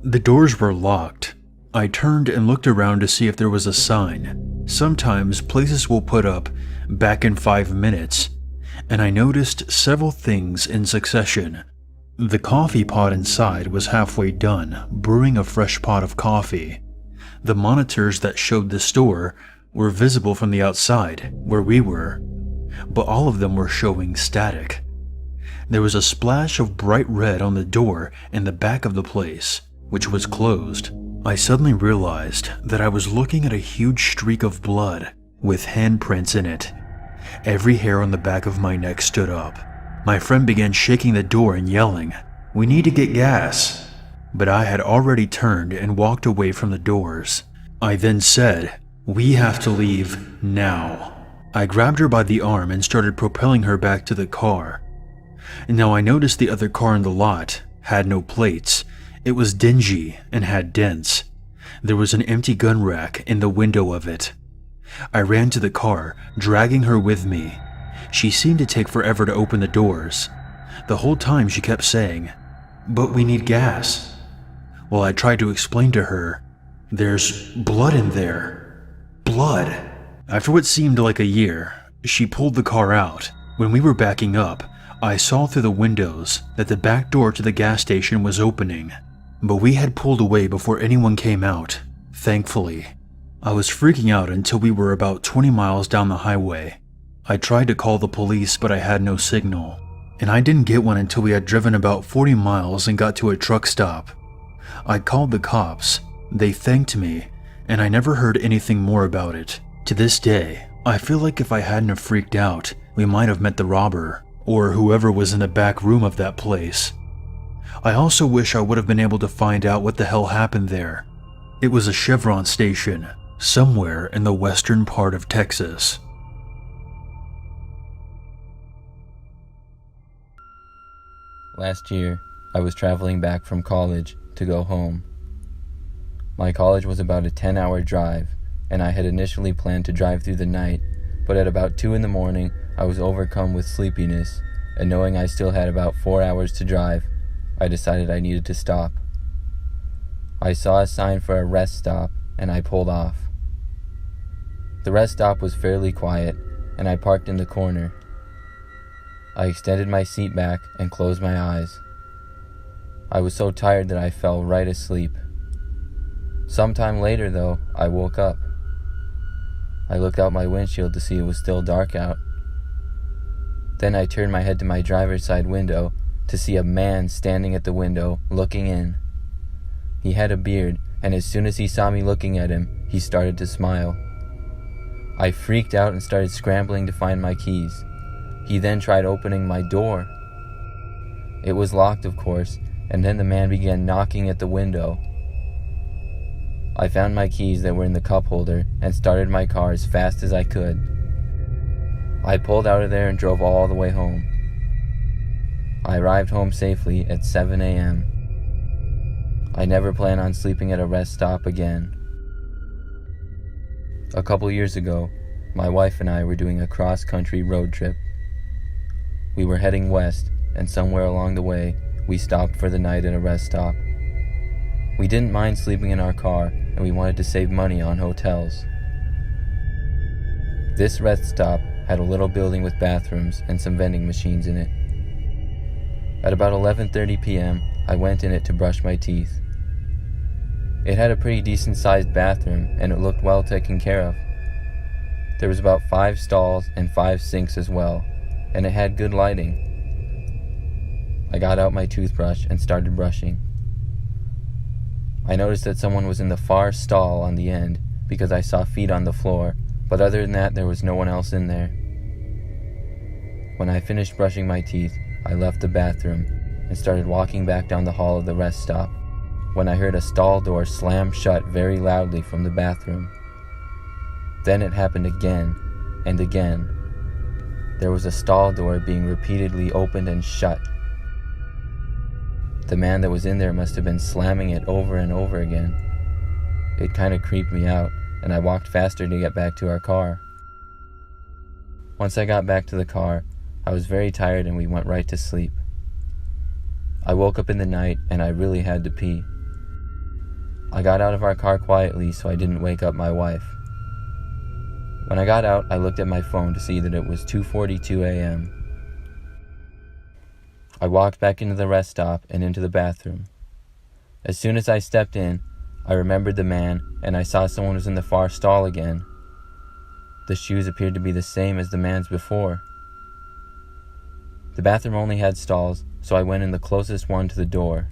The doors were locked. I turned and looked around to see if there was a sign. Sometimes places will put up, "back in 5 minutes," and I noticed several things in succession. The coffee pot inside was halfway done, brewing a fresh pot of coffee. The monitors that showed the store were visible from the outside, where we were, but all of them were showing static. There was a splash of bright red on the door in the back of the place, which was closed. I suddenly realized that I was looking at a huge streak of blood with handprints in it. Every hair on the back of my neck stood up. My friend began shaking the door and yelling, "We need to get gas." But I had already turned and walked away from the doors. I then said, "We have to leave now." I grabbed her by the arm and started propelling her back to the car. Now I noticed the other car in the lot had no plates. It was dingy and had dents. There was an empty gun rack in the window of it. I ran to the car, dragging her with me. She seemed to take forever to open the doors. The whole time she kept saying, "But we need gas." Well, I tried to explain to her, "There's blood in there. Blood." After what seemed like a year, she pulled the car out. When we were backing up, I saw through the windows that the back door to the gas station was opening, but we had pulled away before anyone came out, thankfully. I was freaking out until we were about 20 miles down the highway. I tried to call the police, but I had no signal, and I didn't get one until we had driven about 40 miles and got to a truck stop. I called the cops. They thanked me, and I never heard anything more about it. To this day, I feel like if I hadn't have freaked out, we might have met the robber, or whoever was in the back room of that place. I also wish I would have been able to find out what the hell happened there. It was a Chevron station, somewhere in the western part of Texas. Last year, I was traveling back from college to go home. My college was about a 10-hour drive, and I had initially planned to drive through the night, but at about 2 in the morning, I was overcome with sleepiness, and knowing I still had about 4 hours to drive, I decided I needed to stop. I saw a sign for a rest stop, and I pulled off. The rest stop was fairly quiet, and I parked in the corner. I extended my seat back and closed my eyes. I was so tired that I fell right asleep. Sometime later, though, I woke up. I looked out my windshield to see it was still dark out. Then I turned my head to my driver's side window to see a man standing at the window looking in. He had a beard, and as soon as he saw me looking at him, he started to smile. I freaked out and started scrambling to find my keys. He then tried opening my door. It was locked, of course, and then the man began knocking at the window. I found my keys that were in the cup holder and started my car as fast as I could. I pulled out of there and drove all the way home. I arrived home safely at 7 a.m. I never plan on sleeping at a rest stop again. A couple years ago, my wife and I were doing a cross-country road trip. We were heading west, and somewhere along the way, we stopped for the night at a rest stop. We didn't mind sleeping in our car, and we wanted to save money on hotels. This rest stop had a little building with bathrooms and some vending machines in it. At about 11:30 p.m., I went in it to brush my teeth. It had a pretty decent-sized bathroom, and it looked well taken care of. There was about 5 stalls and 5 sinks as well, and it had good lighting. I got out my toothbrush and started brushing. I noticed that someone was in the far stall on the end because I saw feet on the floor, but other than that, there was no one else in there. When I finished brushing my teeth, I left the bathroom and started walking back down the hall of the rest stop when I heard a stall door slam shut very loudly from the bathroom. Then it happened again and again. There was a stall door being repeatedly opened and shut. The man that was in there must have been slamming it over and over again. It kind of creeped me out, and I walked faster to get back to our car. Once I got back to the car, I was very tired and we went right to sleep. I woke up in the night and I really had to pee. I got out of our car quietly so I didn't wake up my wife. When I got out, I looked at my phone to see that it was 2:42 a.m. I walked back into the rest stop and into the bathroom. As soon as I stepped in, I remembered the man and I saw someone was in the far stall again. The shoes appeared to be the same as the man's before. The bathroom only had stalls, so I went in the closest one to the door.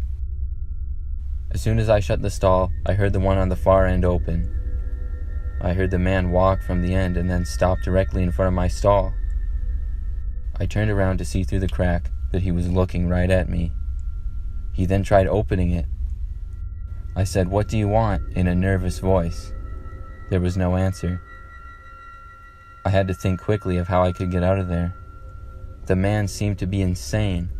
As soon as I shut the stall, I heard the one on the far end open. I heard the man walk from the end and then stop directly in front of my stall. I turned around to see through the crack that he was looking right at me. He then tried opening it. I said, "What do you want?" in a nervous voice. There was no answer. I had to think quickly of how I could get out of there. The man seemed to be insane.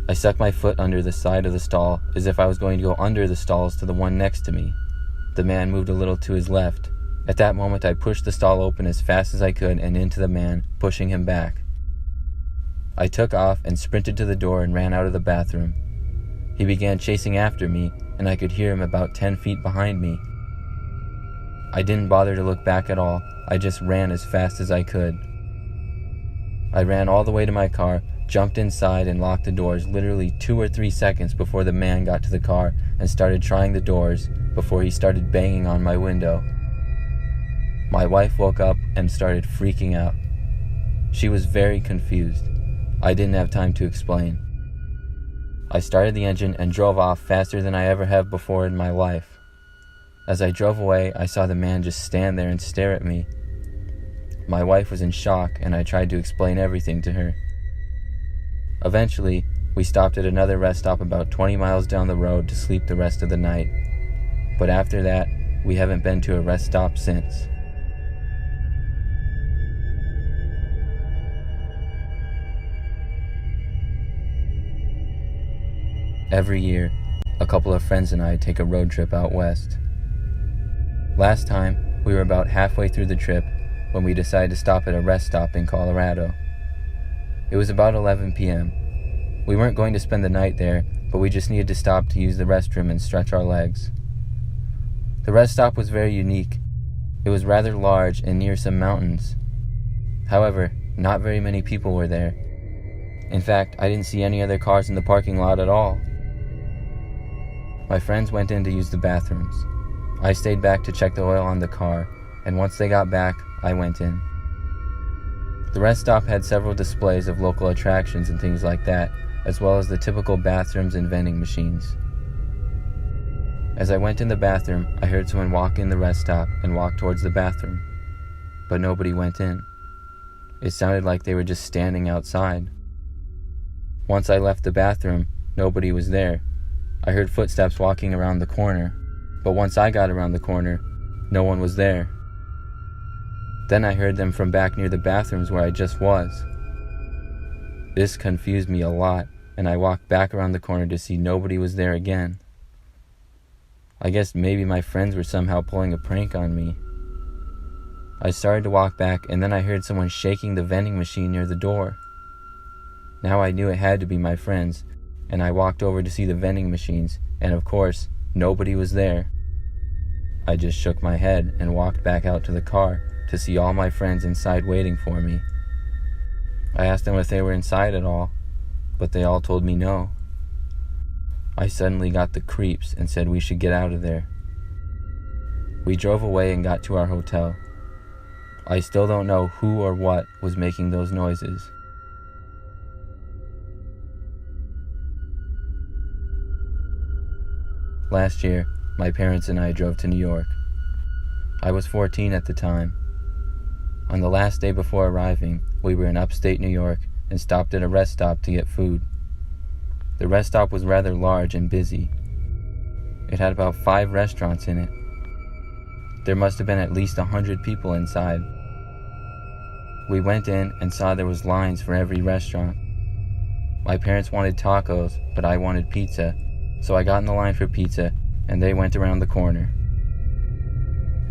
I stuck my foot under the side of the stall as if I was going to go under the stalls to the one next to me. The man moved a little to his left. At that moment, I pushed the stall open as fast as I could and into the man, pushing him back. I took off and sprinted to the door and ran out of the bathroom. He began chasing after me, and I could hear him about 10 feet behind me. I didn't bother to look back at all. I just ran as fast as I could. I ran all the way to my car, jumped inside, and locked the doors literally 2 or 3 seconds before the man got to the car and started trying the doors before he started banging on my window. My wife woke up and started freaking out. She was very confused. I didn't have time to explain. I started the engine and drove off faster than I ever have before in my life. As I drove away, I saw the man just stand there and stare at me. My wife was in shock, and I tried to explain everything to her. Eventually, we stopped at another rest stop about 20 miles down the road to sleep the rest of the night. But after that, we haven't been to a rest stop since. Every year, a couple of friends and I take a road trip out west. Last time, we were about halfway through the trip when we decided to stop at a rest stop in Colorado. It was about 11 p.m. We weren't going to spend the night there, but we just needed to stop to use the restroom and stretch our legs. The rest stop was very unique. It was rather large and near some mountains. However, not very many people were there. In fact, I didn't see any other cars in the parking lot at all. My friends went in to use the bathrooms. I stayed back to check the oil on the car, and once they got back, I went in. The rest stop had several displays of local attractions and things like that, as well as the typical bathrooms and vending machines. As I went in the bathroom, I heard someone walk in the rest stop and walk towards the bathroom, but nobody went in. It sounded like they were just standing outside. Once I left the bathroom, nobody was there. I heard footsteps walking around the corner, but once I got around the corner, no one was there. Then I heard them from back near the bathrooms where I just was. This confused me a lot, and I walked back around the corner to see nobody was there again. I guess maybe my friends were somehow pulling a prank on me. I started to walk back, and then I heard someone shaking the vending machine near the door. Now I knew it had to be my friends, and I walked over to see the vending machines, and of course, nobody was there. I just shook my head and walked back out to the car to see all my friends inside waiting for me. I asked them if they were inside at all, but they all told me no. I suddenly got the creeps and said we should get out of there. We drove away and got to our hotel. I still don't know who or what was making those noises. Last year, my parents and I drove to New York. I was 14 at the time. On the last day before arriving, we were in upstate New York and stopped at a rest stop to get food. The rest stop was rather large and busy. It had about 5 restaurants in it. There must have been at least 100 people inside. We went in and saw there was lines for every restaurant. My parents wanted tacos, but I wanted pizza, so I got in the line for pizza, and they went around the corner.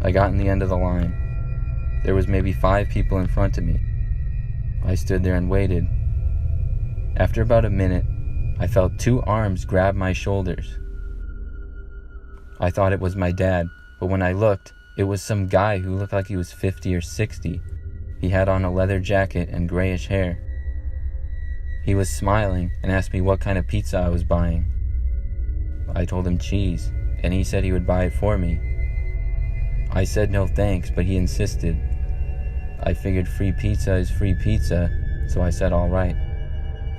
I got in the end of the line. There was maybe 5 people in front of me. I stood there and waited. After about a minute, I felt 2 arms grab my shoulders. I thought it was my dad, but when I looked, it was some guy who looked like he was 50 or 60. He had on a leather jacket and grayish hair. He was smiling and asked me what kind of pizza I was buying. I told him cheese, and he said he would buy it for me. I said no thanks, but he insisted. I figured free pizza is free pizza, so I said all right.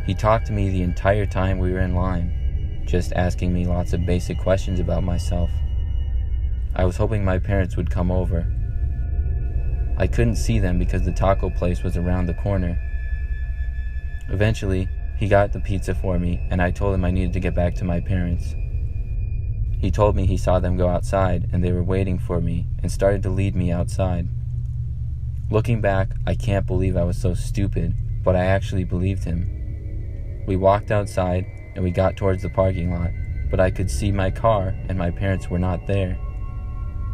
He talked to me the entire time we were in line, just asking me lots of basic questions about myself. I was hoping my parents would come over. I couldn't see them because the taco place was around the corner. Eventually, he got the pizza for me, and I told him I needed to get back to my parents. He told me he saw them go outside and they were waiting for me and started to lead me outside. Looking back, I can't believe I was so stupid, but I actually believed him. We walked outside and we got towards the parking lot, but I could see my car and my parents were not there.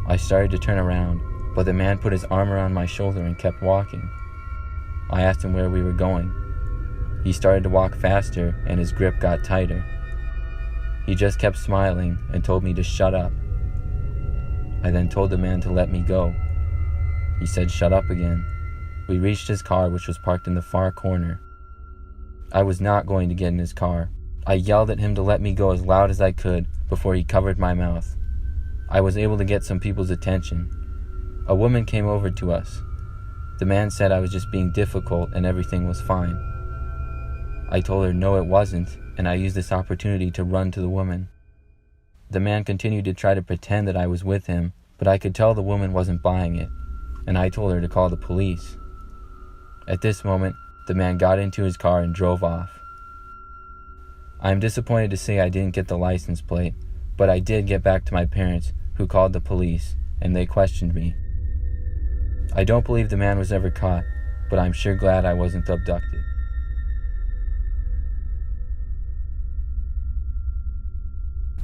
I started to turn around, but the man put his arm around my shoulder and kept walking. I asked him where we were going. He started to walk faster and his grip got tighter. He just kept smiling and told me to shut up. I then told the man to let me go. He said shut up again. We reached his car, which was parked in the far corner. I was not going to get in his car. I yelled at him to let me go as loud as I could before he covered my mouth. I was able to get some people's attention. A woman came over to us. The man said I was just being difficult and everything was fine. I told her no it wasn't, and I used this opportunity to run to the woman. The man continued to try to pretend that I was with him, but I could tell the woman wasn't buying it, and I told her to call the police. At this moment, the man got into his car and drove off. I am disappointed to say I didn't get the license plate, but I did get back to my parents, who called the police, and they questioned me. I don't believe the man was ever caught, but I'm sure glad I wasn't abducted.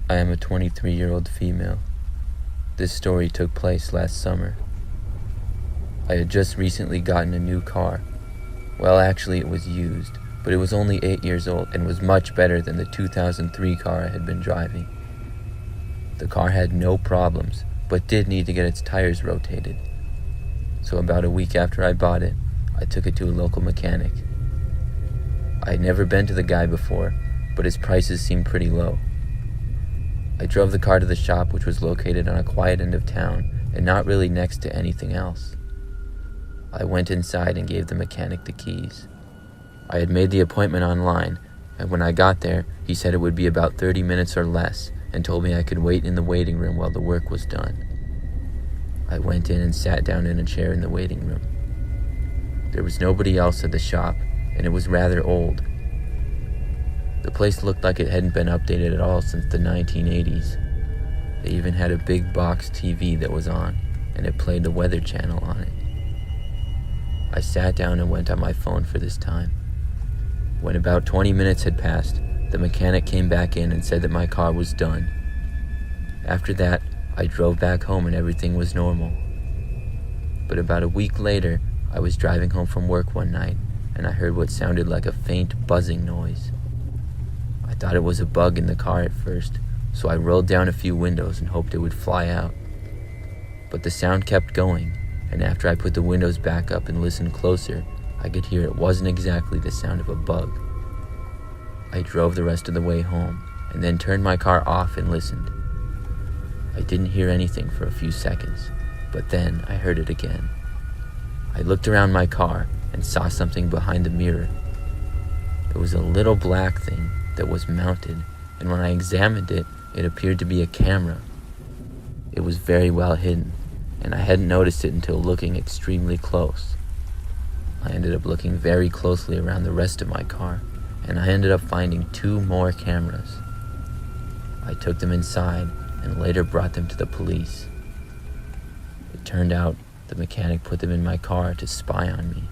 I am a 23-year-old female. This story took place last summer. I had just recently gotten a new car. Well, actually it was used, but it was only 8 years old and was much better than the 2003 car I had been driving. The car had no problems, but did need to get its tires rotated. So about a week after I bought it, I took it to a local mechanic. I had never been to the guy before, but his prices seemed pretty low. I drove the car to the shop, which was located on a quiet end of town and not really next to anything else. I went inside and gave the mechanic the keys. I had made the appointment online, and when I got there, he said it would be about 30 minutes or less and told me I could wait in the waiting room while the work was done. I went in and sat down in a chair in the waiting room. There was nobody else at the shop, and it was rather old. The place looked like it hadn't been updated at all since the 1980s. They even had a big box TV that was on, and it played the Weather Channel on it. I sat down and went on my phone for this time. When about 20 minutes had passed, the mechanic came back in and said that my car was done. After that, I drove back home and everything was normal. But about a week later, I was driving home from work one night, and I heard what sounded like a faint buzzing noise. I thought it was a bug in the car at first, so I rolled down a few windows and hoped it would fly out. But the sound kept going, and after I put the windows back up and listened closer, I could hear it wasn't exactly the sound of a bug. I drove the rest of the way home, and then turned my car off and listened. I didn't hear anything for a few seconds, but then I heard it again. I looked around my car and saw something behind the mirror. It was a little black thing that was mounted, and when I examined it, it appeared to be a camera. It was very well hidden, and I hadn't noticed it until looking extremely close. I ended up looking very closely around the rest of my car, and I ended up finding 2 more cameras. I took them inside and later brought them to the police. It turned out the mechanic put them in my car to spy on me.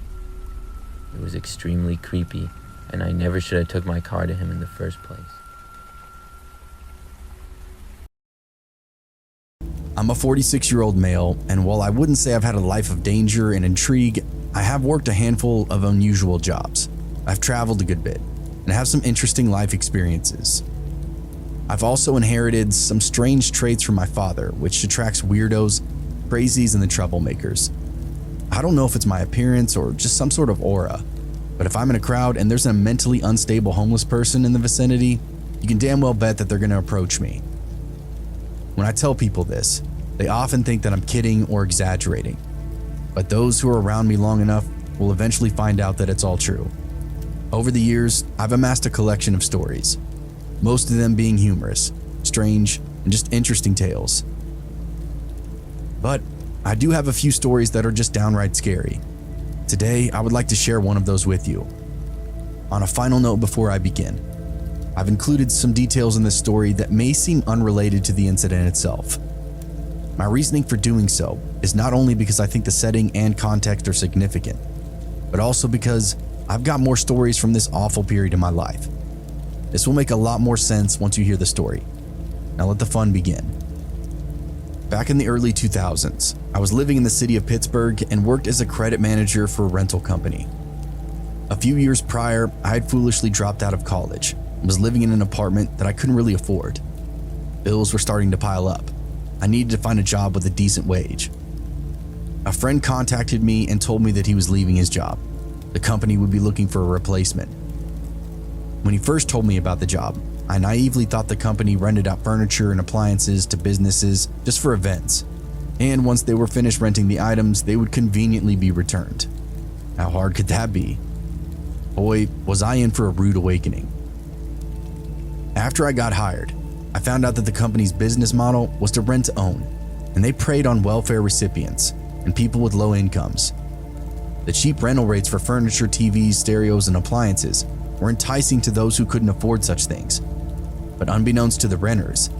It was extremely creepy, and I never should have took my car to him in the first place. I'm a 46-year-old male, and while I wouldn't say I've had a life of danger and intrigue, I have worked a handful of unusual jobs. I've traveled a good bit, and have some interesting life experiences. I've also inherited some strange traits from my father, which attracts weirdos, crazies, and the troublemakers. I don't know if it's my appearance or just some sort of aura, but if I'm in a crowd and there's a mentally unstable homeless person in the vicinity, you can damn well bet that they're going to approach me. When I tell people this, they often think that I'm kidding or exaggerating, but those who are around me long enough will eventually find out that it's all true. Over the years, I've amassed a collection of stories, most of them being humorous, strange, and just interesting tales. But I do have a few stories that are just downright scary. Today, I would like to share one of those with you. On a final note before I begin, I've included some details in this story that may seem unrelated to the incident itself. My reasoning for doing so is not only because I think the setting and context are significant, but also because I've got more stories from this awful period in my life. This will make a lot more sense once you hear the story. Now let the fun begin. Back in the early 2000s, I was living in the city of Pittsburgh and worked as a credit manager for a rental company. A few years prior, I had foolishly dropped out of college and was living in an apartment that I couldn't really afford. Bills were starting to pile up. I needed to find a job with a decent wage. A friend contacted me and told me that he was leaving his job. The company would be looking for a replacement. When he first told me about the job, I naively thought the company rented out furniture and appliances to businesses just for events, and once they were finished renting the items, they would conveniently be returned. How hard could that be? Boy, was I in for a rude awakening. After I got hired, I found out that the company's business model was to rent to own, and they preyed on welfare recipients and people with low incomes. The cheap rental rates for furniture, TVs, stereos, and appliances were enticing to those who couldn't afford such things. But unbeknownst to the renters,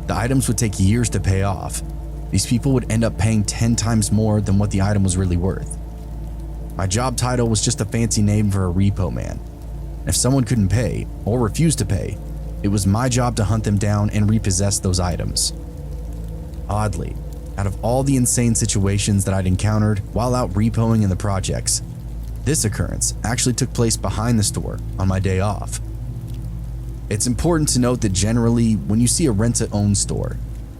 the items would take years to pay off. These people would end up paying 10 times more than what the item was really worth. My job title was just a fancy name for a repo man. If someone couldn't pay or refused to pay, it was my job to hunt them down and repossess those items. Oddly, out of all the insane situations that I'd encountered while out repoing in the projects, this occurrence actually took place behind the store on my day off. It's important to note that generally, when you see a rent-to-own store,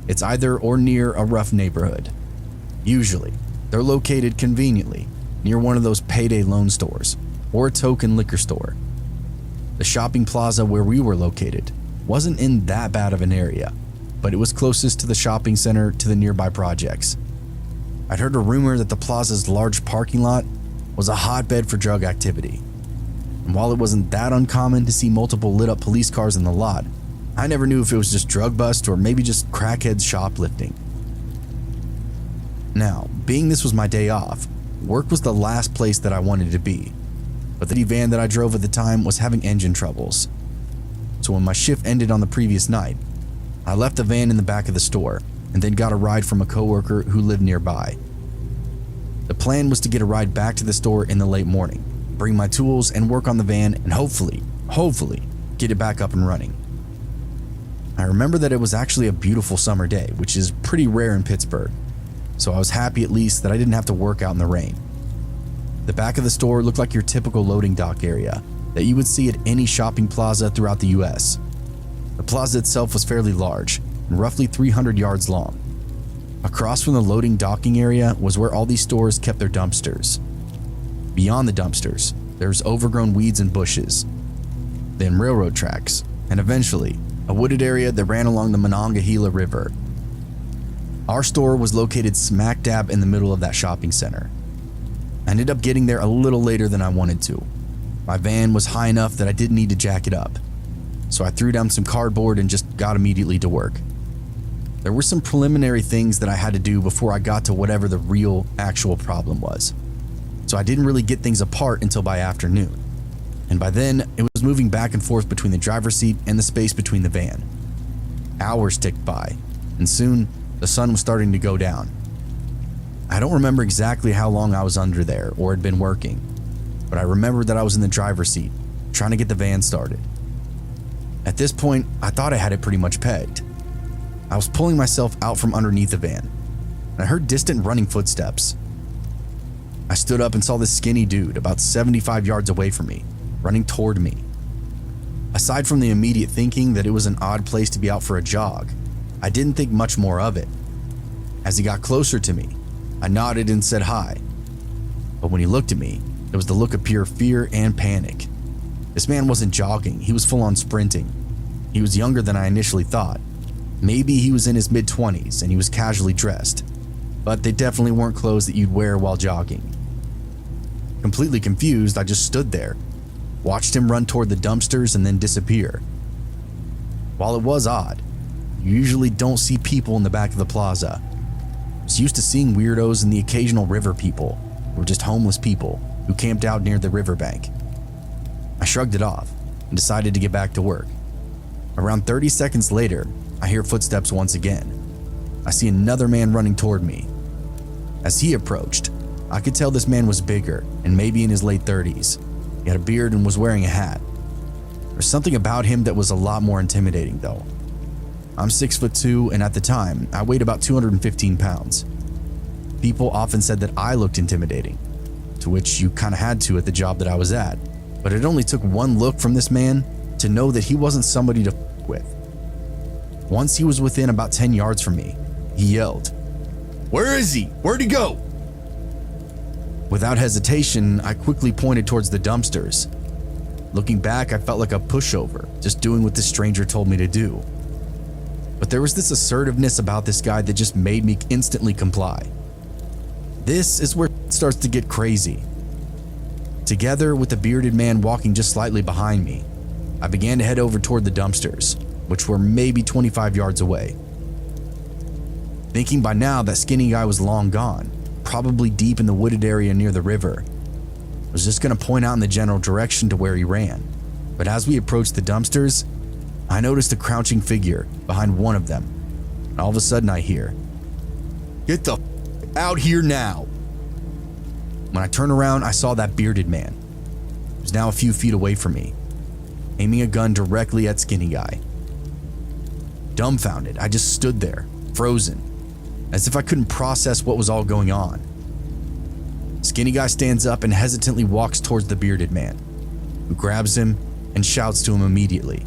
it's either or near a rough neighborhood. Usually, they're located conveniently near one of those payday loan stores or a token liquor store. The shopping plaza where we were located wasn't in that bad of an area, but it was closest to the shopping center to the nearby projects. I'd heard a rumor that the plaza's large parking lot was a hotbed for drug activity. And while it wasn't that uncommon to see multiple lit up police cars in the lot, I never knew if it was just drug bust or maybe just crackheads shoplifting. Now, being this was my day off, work was the last place that I wanted to be, but the van that I drove at the time was having engine troubles. So when my shift ended on the previous night, I left the van in the back of the store and then got a ride from a coworker who lived nearby. The plan was to get a ride back to the store in the late morning, bring my tools and work on the van, and hopefully, get it back up and running. I remember that it was actually a beautiful summer day, which is pretty rare in Pittsburgh, so I was happy at least that I didn't have to work out in the rain. The back of the store looked like your typical loading dock area that you would see at any shopping plaza throughout the US. The plaza itself was fairly large and roughly 300 yards long. Across from the loading docking area was where all these stores kept their dumpsters. Beyond the dumpsters, there's overgrown weeds and bushes, then railroad tracks, and eventually a wooded area that ran along the Monongahela River. Our store was located smack dab in the middle of that shopping center. I ended up getting there a little later than I wanted to. My van was high enough that I didn't need to jack it up, so I threw down some cardboard and just got immediately to work. There were some preliminary things that I had to do before I got to whatever the real, actual problem was, so I didn't really get things apart until by afternoon, and by then it was moving back and forth between the driver's seat and the space between the van. Hours ticked by, and soon the sun was starting to go down. I don't remember exactly how long I was under there or had been working, but I remember that I was in the driver's seat, trying to get the van started. At this point, I thought I had it pretty much pegged. I was pulling myself out from underneath the van, and I heard distant running footsteps. I stood up and saw this skinny dude about 75 yards away from me, running toward me. Aside from the immediate thinking that it was an odd place to be out for a jog, I didn't think much more of it. As he got closer to me, I nodded and said hi. But when he looked at me, it was the look of pure fear and panic. This man wasn't jogging, he was full on sprinting. He was younger than I initially thought. Maybe he was in his mid-20s and he was casually dressed, but they definitely weren't clothes that you'd wear while jogging. Completely confused, I just stood there, watched him run toward the dumpsters and then disappear. While it was odd, you usually don't see people in the back of the plaza. I was used to seeing weirdos and the occasional river people, or just homeless people who camped out near the riverbank. I shrugged it off and decided to get back to work. Around 30 seconds later, I hear footsteps once again. I see another man running toward me. As he approached, I could tell this man was bigger and maybe in his late 30s. He had a beard and was wearing a hat. There's something about him that was a lot more intimidating though. I'm 6'2", and at the time, I weighed about 215 pounds. People often said that I looked intimidating, to which you kinda had to at the job that I was at, but it only took one look from this man to know that he wasn't somebody to f with. Once he was within about 10 yards from me, he yelled, "Where is he? Where'd he go?" Without hesitation, I quickly pointed towards the dumpsters. Looking back, I felt like a pushover, just doing what this stranger told me to do. But there was this assertiveness about this guy that just made me instantly comply. This is where it starts to get crazy. Together with the bearded man walking just slightly behind me, I began to head over toward the dumpsters, which were maybe 25 yards away. Thinking by now that skinny guy was long gone, probably deep in the wooded area near the river, I was just gonna point out in the general direction to where he ran. But as we approached the dumpsters, I noticed a crouching figure behind one of them. And all of a sudden I hear, "Get the f out here now." When I turned around, I saw that bearded man. He was now a few feet away from me, aiming a gun directly at Skinny Guy. Dumbfounded, I just stood there, frozen, as if I couldn't process what was all going on. Skinny Guy stands up and hesitantly walks towards the bearded man, who grabs him and shouts to him immediately.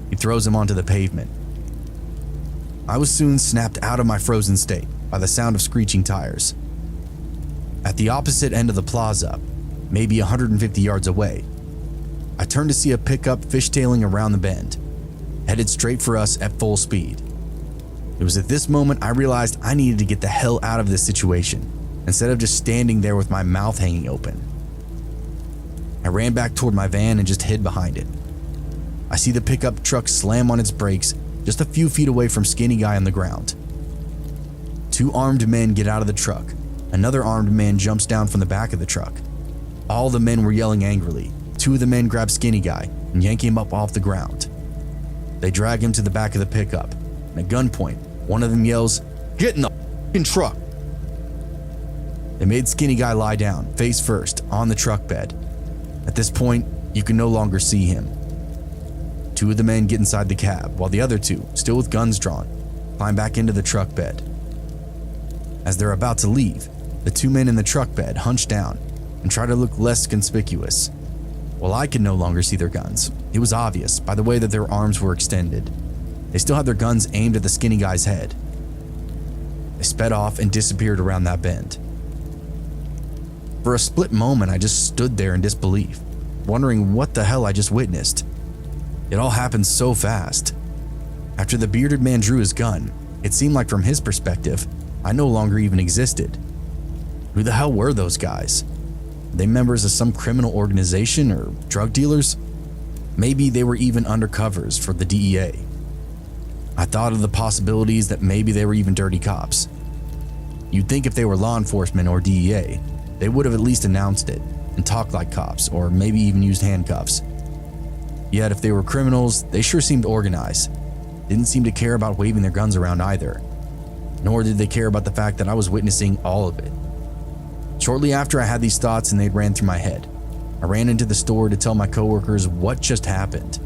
He throws him onto the pavement. I was soon snapped out of my frozen state by the sound of screeching tires. At the opposite end of the plaza, maybe 150 yards away, I turned to see a pickup fishtailing around the bend, headed straight for us at full speed. It was at this moment I realized I needed to get the hell out of this situation, instead of just standing there with my mouth hanging open. I ran back toward my van and just hid behind it. I see the pickup truck slam on its brakes just a few feet away from Skinny Guy on the ground. Two armed men get out of the truck. Another armed man jumps down from the back of the truck. All the men were yelling angrily. Two of the men grab Skinny Guy and yank him up off the ground. They drag him to the back of the pickup, and at gunpoint, one of them yells, "Get in the f***ing truck!" They made Skinny Guy lie down, face first, on the truck bed. At this point, you can no longer see him. Two of the men get inside the cab, while the other two, still with guns drawn, climb back into the truck bed. As they're about to leave, the two men in the truck bed hunch down and try to look less conspicuous. While I could no longer see their guns, it was obvious by the way that their arms were extended. They still had their guns aimed at the Skinny Guy's head. They sped off and disappeared around that bend. For a split moment, I just stood there in disbelief, wondering what the hell I just witnessed. It all happened so fast. After the bearded man drew his gun, it seemed like from his perspective, I no longer even existed. Who the hell were those guys? Were they members of some criminal organization or drug dealers? Maybe they were even undercovers for the DEA. I thought of the possibilities that maybe they were even dirty cops. You'd think if they were law enforcement or DEA, they would have at least announced it and talked like cops, or maybe even used handcuffs. Yet if they were criminals, they sure seemed organized. Didn't seem to care about waving their guns around either. Nor did they care about the fact that I was witnessing all of it. Shortly after I had these thoughts and they ran through my head, I ran into the store to tell my coworkers what just happened.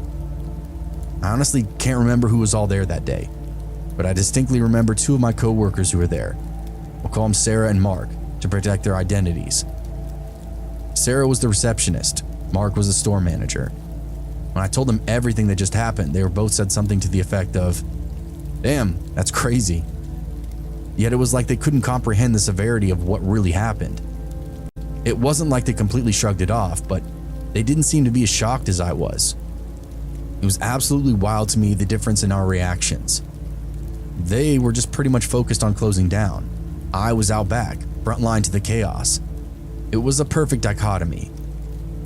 I honestly can't remember who was all there that day, but I distinctly remember two of my coworkers who were there. We'll call them Sarah and Mark to protect their identities. Sarah was the receptionist, Mark was the store manager. When I told them everything that just happened, they were both said something to the effect of, "Damn, that's crazy." Yet it was like they couldn't comprehend the severity of what really happened. It wasn't like they completely shrugged it off, but they didn't seem to be as shocked as I was. It was absolutely wild to me, the difference in our reactions. They were just pretty much focused on closing down. I was out back, frontline to the chaos. It was a perfect dichotomy.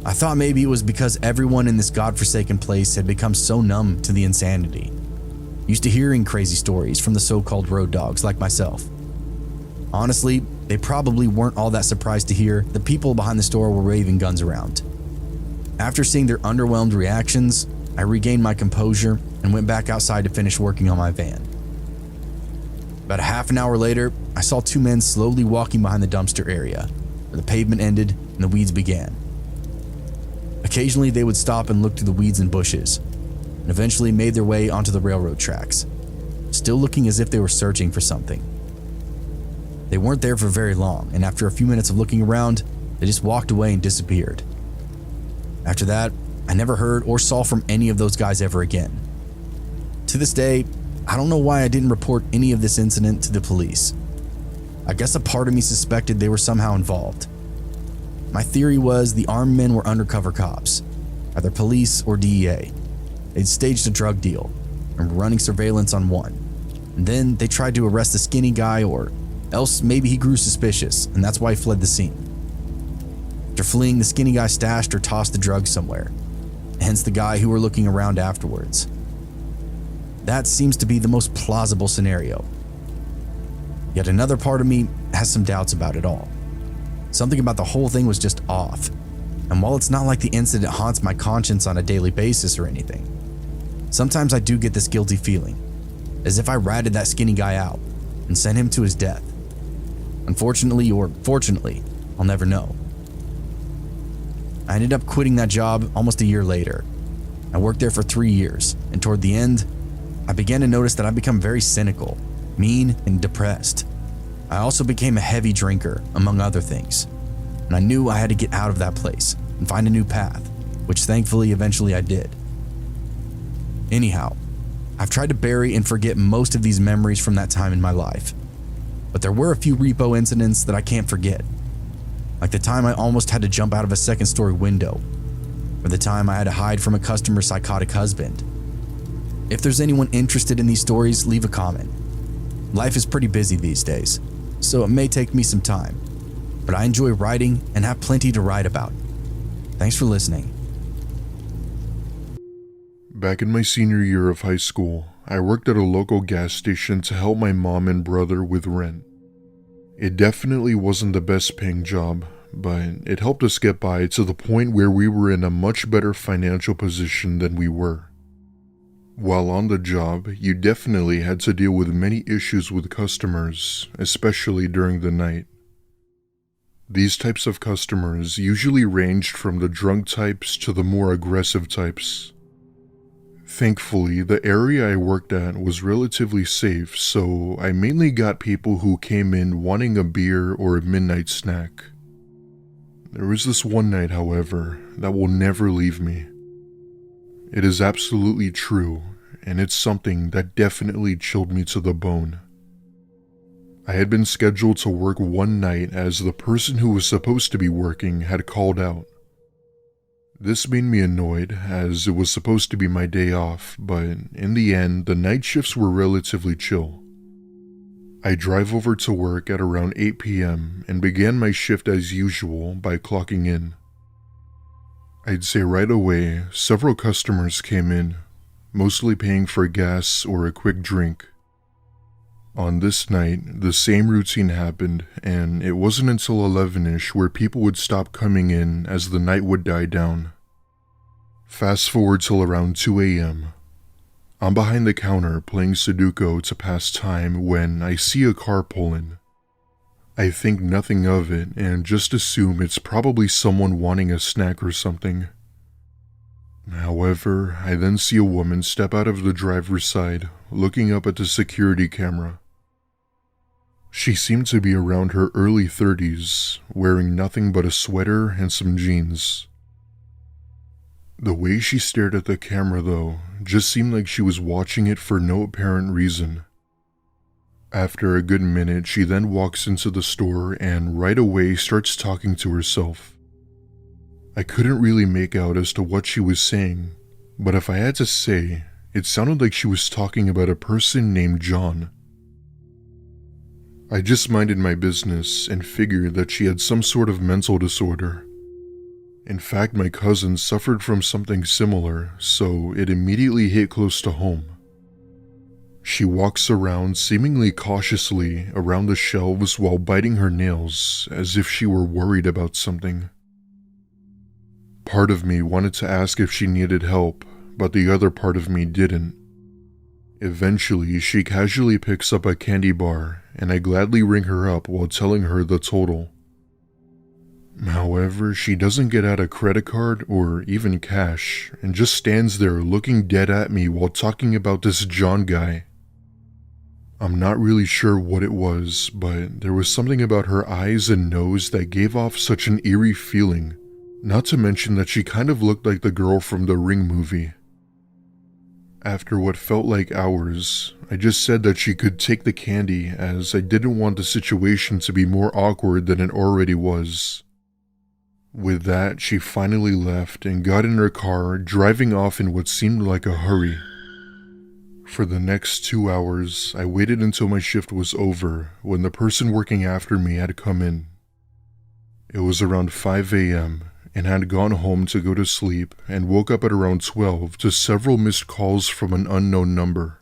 I thought maybe it was because everyone in this godforsaken place had become so numb to the insanity, used to hearing crazy stories from the so-called road dogs like myself. Honestly, they probably weren't all that surprised to hear the people behind the store were waving guns around. After seeing their underwhelmed reactions, I regained my composure and went back outside to finish working on my van. About a half an hour later, I saw two men slowly walking behind the dumpster area, where the pavement ended and the weeds began. Occasionally, they would stop and look through the weeds and bushes, and eventually made their way onto the railroad tracks, still looking as if they were searching for something. They weren't there for very long, and after a few minutes of looking around, they just walked away and disappeared. After that, I never heard or saw from any of those guys ever again. To this day, I don't know why I didn't report any of this incident to the police. I guess a part of me suspected they were somehow involved. My theory was the armed men were undercover cops, either police or DEA. They'd staged a drug deal and were running surveillance on one. And then they tried to arrest the skinny guy, or else maybe he grew suspicious and that's why he fled the scene. After fleeing, the skinny guy stashed or tossed the drugs somewhere, hence the guy who were looking around afterwards. That seems to be the most plausible scenario. Yet another part of me has some doubts about it all. Something about the whole thing was just off. And while it's not like the incident haunts my conscience on a daily basis or anything, sometimes I do get this guilty feeling, as if I ratted that skinny guy out and sent him to his death. Unfortunately or fortunately, I'll never know. I ended up quitting that job almost a year later. I worked there for 3 years, and toward the end, I began to notice that I'd become very cynical, mean, and depressed. I also became a heavy drinker, among other things, and I knew I had to get out of that place and find a new path, which thankfully eventually I did. Anyhow, I've tried to bury and forget most of these memories from that time in my life, but there were a few repo incidents that I can't forget, like the time I almost had to jump out of a second-story window, or the time I had to hide from a customer's psychotic husband. If there's anyone interested in these stories, leave a comment. Life is pretty busy these days, so it may take me some time, but I enjoy writing and have plenty to write about. Thanks for listening. Back in my senior year of high school, I worked at a local gas station to help my mom and brother with rent. It definitely wasn't the best paying job, but it helped us get by to the point where we were in a much better financial position than we were. While on the job, you definitely had to deal with many issues with customers, especially during the night. These types of customers usually ranged from the drunk types to the more aggressive types. Thankfully, the area I worked at was relatively safe, so I mainly got people who came in wanting a beer or a midnight snack. There was this one night, however, that will never leave me. It is absolutely true, and it's something that definitely chilled me to the bone. I had been scheduled to work one night as the person who was supposed to be working had called out. This made me annoyed as it was supposed to be my day off, but in the end, the night shifts were relatively chill. I drive over to work at around 8 p.m. and began my shift as usual by clocking in. I'd say right away, several customers came in, mostly paying for gas or a quick drink. On this night, the same routine happened, and it wasn't until 11ish where people would stop coming in as the night would die down. Fast forward till around 2 a.m. I'm behind the counter playing Sudoku to pass time when I see a car pull in. I think nothing of it and just assume it's probably someone wanting a snack or something. However, I then see a woman step out of the driver's side, looking up at the security camera. She seemed to be around her early 30s, wearing nothing but a sweater and some jeans. The way she stared at the camera, though, just seemed like she was watching it for no apparent reason. After a good minute, she then walks into the store and right away starts talking to herself. I couldn't really make out as to what she was saying, but if I had to say, it sounded like she was talking about a person named John. I just minded my business and figured that she had some sort of mental disorder. In fact, my cousin suffered from something similar, so it immediately hit close to home. She walks around seemingly cautiously around the shelves while biting her nails as if she were worried about something. Part of me wanted to ask if she needed help, but the other part of me didn't. Eventually, she casually picks up a candy bar, and I gladly ring her up while telling her the total. However, she doesn't get out a credit card or even cash, and just stands there looking dead at me while talking about this John guy. I'm not really sure what it was, but there was something about her eyes and nose that gave off such an eerie feeling, not to mention that she kind of looked like the girl from the Ring movie. After what felt like hours, I just said that she could take the candy as I didn't want the situation to be more awkward than it already was. With that, she finally left and got in her car, driving off in what seemed like a hurry. For the next 2 hours, I waited until my shift was over when the person working after me had come in. It was around 5 a.m. and had gone home to go to sleep and woke up at around 12 to several missed calls from an unknown number.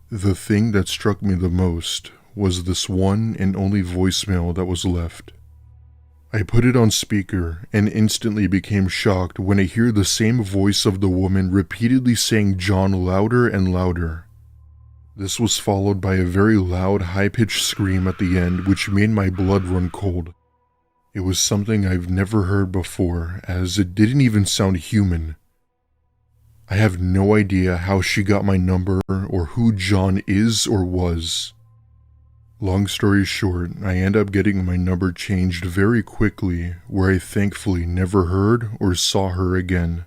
The thing that struck me the most was this one and only voicemail that was left. I put it on speaker and instantly became shocked when I hear the same voice of the woman repeatedly saying John louder and louder. This was followed by a very loud, high-pitched scream at the end, which made my blood run cold. It was something I've never heard before, as it didn't even sound human. I have no idea how she got my number or who John is or was. Long story short, I end up getting my number changed very quickly, where I thankfully never heard or saw her again.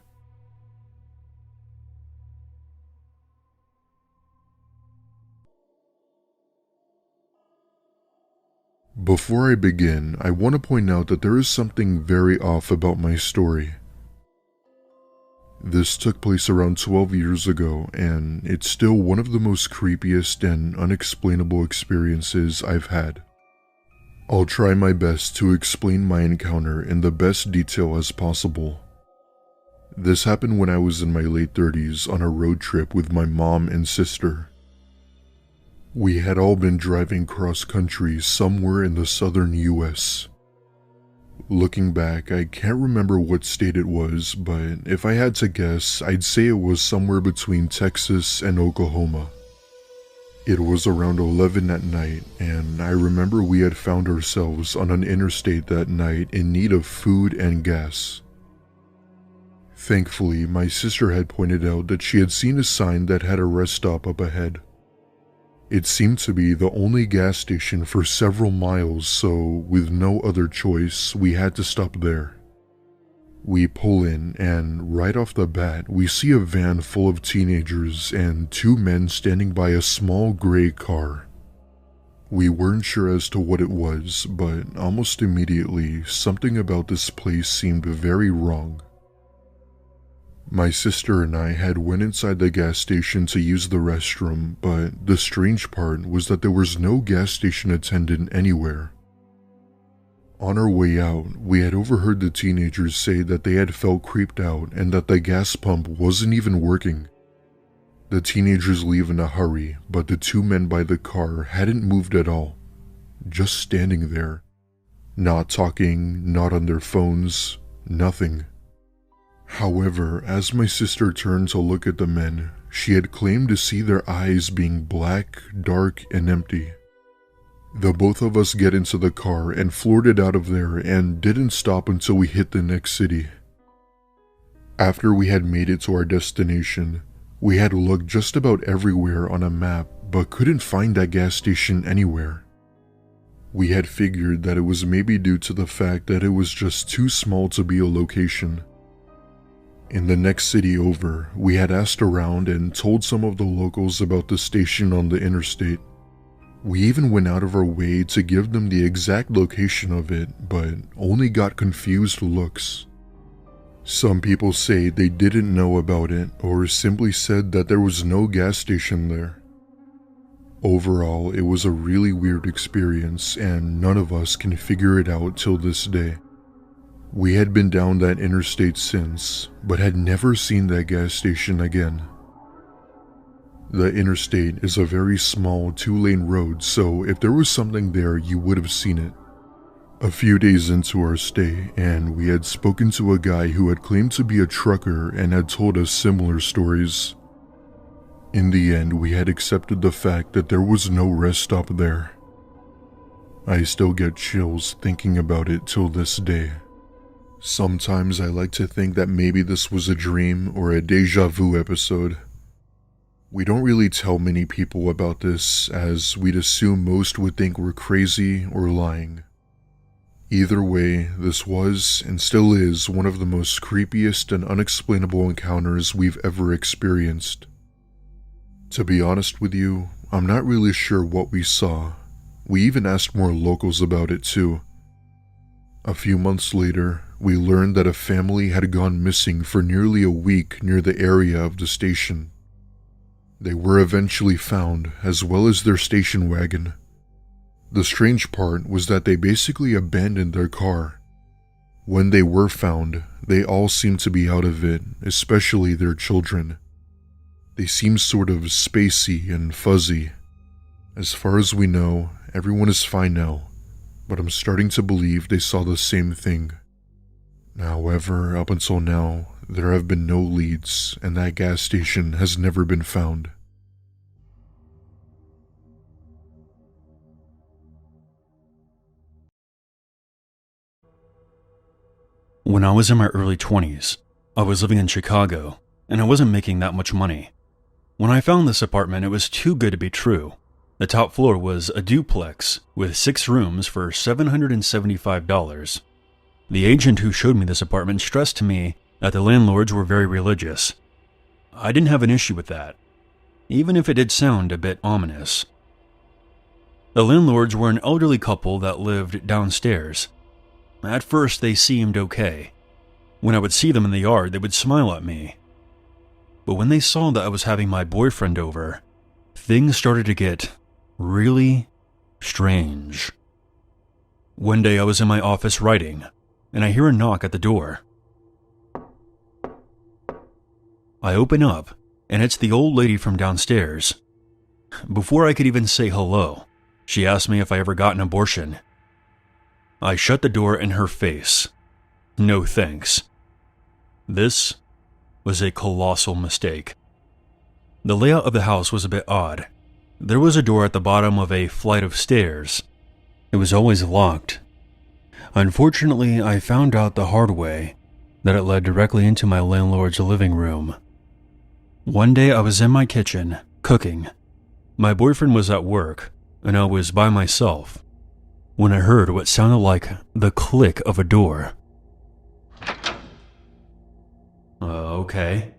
Before I begin, I want to point out that there is something very off about my story. This took place around 12 years ago, and it's still one of the most creepiest and unexplainable experiences I've had. I'll try my best to explain my encounter in the best detail as possible. This happened when I was in my late 30s on a road trip with my mom and sister. We had all been driving cross-country somewhere in the southern US. Looking back, I can't remember what state it was, but if I had to guess, I'd say it was somewhere between Texas and Oklahoma. It was around 11 at night, and I remember we had found ourselves on an interstate that night in need of food and gas. Thankfully, my sister had pointed out that she had seen a sign that had a rest stop up ahead. It seemed to be the only gas station for several miles, so with no other choice, we had to stop there. We pull in, and right off the bat, we see a van full of teenagers and 2 men standing by a small gray car. We weren't sure as to what it was, but almost immediately, something about this place seemed very wrong. My sister and I had went inside the gas station to use the restroom, but the strange part was that there was no gas station attendant anywhere. On our way out, we had overheard the teenagers say that they had felt creeped out and that the gas pump wasn't even working. The teenagers leave in a hurry, but the 2 men by the car hadn't moved at all, just standing there. Not talking, not on their phones, nothing. However, as my sister turned to look at the men, she had claimed to see their eyes being black, dark, and empty. The both of us get into the car and floored it out of there and didn't stop until we hit the next city. After we had made it to our destination, we had looked just about everywhere on a map but couldn't find that gas station anywhere. We had figured that it was maybe due to the fact that it was just too small to be a location. In the next city over, we had asked around and told some of the locals about the station on the interstate. We even went out of our way to give them the exact location of it, but only got confused looks. Some people say they didn't know about it or simply said that there was no gas station there. Overall, it was a really weird experience and none of us can figure it out till this day. We had been down that interstate since, but had never seen that gas station again. The interstate is a very small 2-lane road, so if there was something there, you would have seen it. A few days into our stay, and we had spoken to a guy who had claimed to be a trucker and had told us similar stories. In the end, we had accepted the fact that there was no rest stop there. I still get chills thinking about it till this day. Sometimes I like to think that maybe this was a dream or a deja vu episode. We don't really tell many people about this, as we'd assume most would think we're crazy or lying. Either way, this was and still is one of the most creepiest and unexplainable encounters we've ever experienced. To be honest with you, I'm not really sure what we saw. We even asked more locals about it too. A few months later, we learned that a family had gone missing for nearly a week near the area of the station. They were eventually found, as well as their station wagon. The strange part was that they basically abandoned their car. When they were found, they all seemed to be out of it, especially their children. They seemed sort of spacey and fuzzy. As far as we know, everyone is fine now, but I'm starting to believe they saw the same thing. However, up until now, there have been no leads, and that gas station has never been found. When I was in my early 20s, I was living in Chicago, and I wasn't making that much money. When I found this apartment, it was too good to be true. The top floor was a duplex with 6 rooms for $775. The agent who showed me this apartment stressed to me that the landlords were very religious. I didn't have an issue with that, even if it did sound a bit ominous. The landlords were an elderly couple that lived downstairs. At first, they seemed okay. When I would see them in the yard, they would smile at me. But when they saw that I was having my boyfriend over, things started to get really strange. One day I was in my office writing, and I hear a knock at the door. I open up, and it's the old lady from downstairs. Before I could even say hello, she asked me if I ever got an abortion. I shut the door in her face. No thanks. This was a colossal mistake. The layout of the house was a bit odd. There was a door at the bottom of a flight of stairs. It was always locked. Unfortunately, I found out the hard way that it led directly into my landlord's living room. One day I was in my kitchen, cooking. My boyfriend was at work, and I was by myself when I heard what sounded like the click of a door. Okay.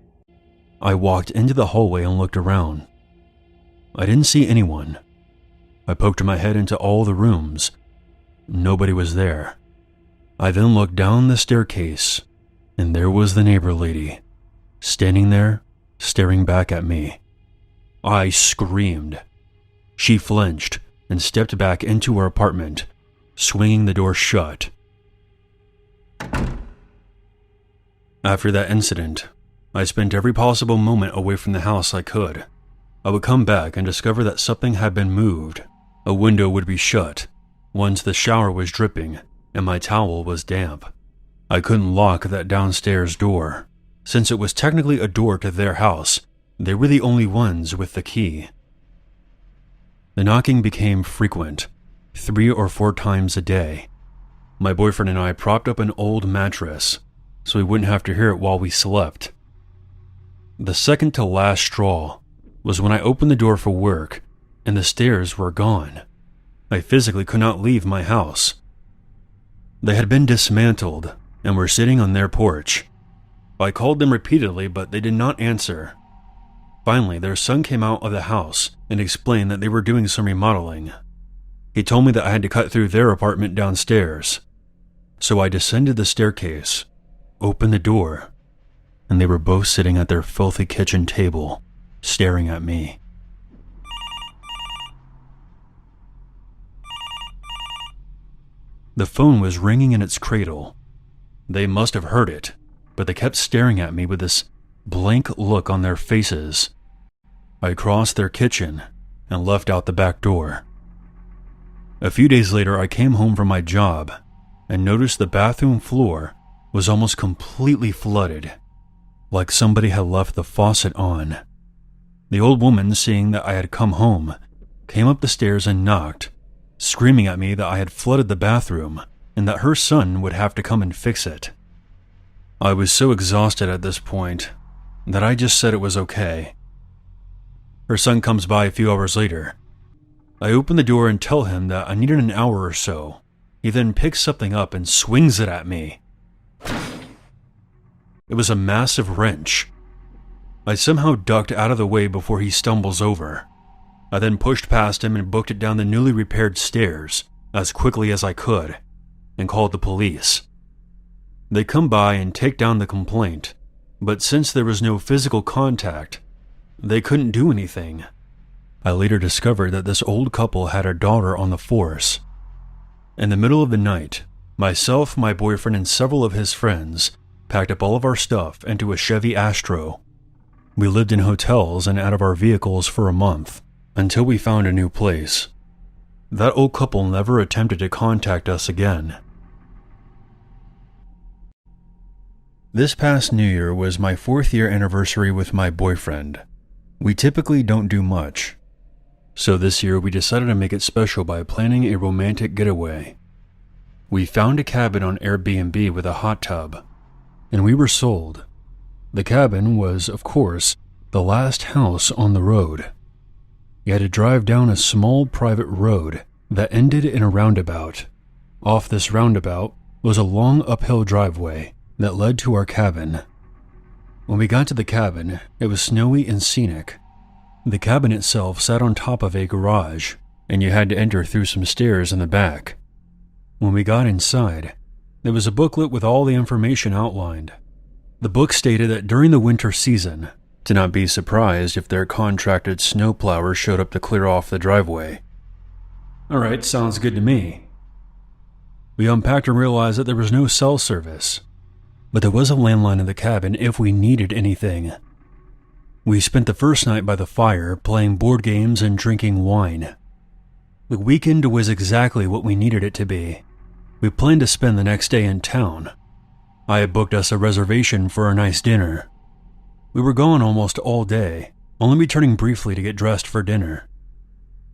I walked into the hallway and looked around. I didn't see anyone. I poked my head into all the rooms. Nobody was there. I then looked down the staircase, and there was the neighbor lady, standing there, staring back at me. I screamed. She flinched and stepped back into her apartment, swinging the door shut. After that incident, I spent every possible moment away from the house I could. I would come back and discover that something had been moved. A window would be shut, once the shower was dripping and my towel was damp. I couldn't lock that downstairs door. Since it was technically a door to their house, they were the only ones with the key. The knocking became frequent, 3 or 4 times a day. My boyfriend and I propped up an old mattress so we wouldn't have to hear it while we slept. The second to last straw was when I opened the door for work and the stairs were gone. I physically could not leave my house. They had been dismantled and were sitting on their porch. I called them repeatedly, but they did not answer. Finally, their son came out of the house and explained that they were doing some remodeling. He told me that I had to cut through their apartment downstairs. So I descended the staircase, opened the door, and they were both sitting at their filthy kitchen table, staring at me. The phone was ringing in its cradle. They must have heard it, but they kept staring at me with this blank look on their faces. I crossed their kitchen and left out the back door. A few days later, I came home from my job and noticed the bathroom floor was almost completely flooded, like somebody had left the faucet on. The old woman, seeing that I had come home, came up the stairs and knocked, screaming at me that I had flooded the bathroom and that her son would have to come and fix it. I was so exhausted at this point that I just said it was okay. Her son comes by a few hours later. I open the door and tell him that I needed an hour or so. He then picks something up and swings it at me. It was a massive wrench. I somehow ducked out of the way before he stumbles over. I then pushed past him and booked it down the newly repaired stairs as quickly as I could and called the police. They come by and take down the complaint, but since there was no physical contact, they couldn't do anything. I later discovered that this old couple had a daughter on the force. In the middle of the night, myself, my boyfriend, and several of his friends packed up all of our stuff into a Chevy Astro. We lived in hotels and out of our vehicles for a month until we found a new place. That old couple never attempted to contact us again. This past New Year was my 4th year anniversary with my boyfriend. We typically don't do much, so this year we decided to make it special by planning a romantic getaway. We found a cabin on Airbnb with a hot tub, and we were sold. The cabin was, of course, the last house on the road. You had to drive down a small private road that ended in a roundabout. Off this roundabout was a long uphill driveway that led to our cabin. When we got to the cabin, it was snowy and scenic. The cabin itself sat on top of a garage, and you had to enter through some stairs in the back. When we got inside, there was a booklet with all the information outlined. The book stated that during the winter season, to not be surprised if their contracted snowplower showed up to clear off the driveway. Alright, sounds good to me. We unpacked and realized that there was no cell service, but there was a landline in the cabin if we needed anything. We spent the first night by the fire playing board games and drinking wine. The weekend was exactly what we needed it to be. We planned to spend the next day in town. I had booked us a reservation for a nice dinner. We were gone almost all day, only returning briefly to get dressed for dinner.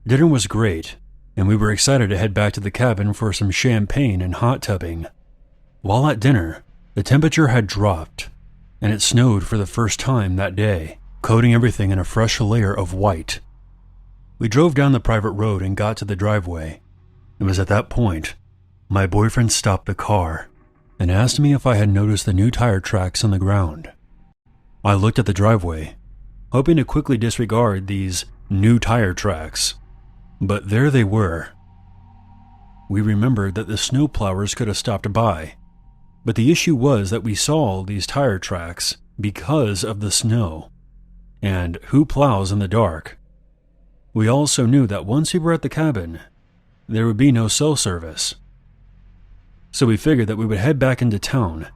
Dinner was great, and we were excited to head back to the cabin for some champagne and hot tubbing. While at dinner, the temperature had dropped, and it snowed for the first time that day, coating everything in a fresh layer of white. We drove down the private road and got to the driveway. It was at that point my boyfriend stopped the car and asked me if I had noticed the new tire tracks on the ground. I looked at the driveway, hoping to quickly disregard these new tire tracks, but there they were. We remembered that the snowplowers could have stopped by, but the issue was that we saw these tire tracks because of the snow, and who plows in the dark? We also knew that once we were at the cabin, there would be no cell service. So we figured that we would head back into town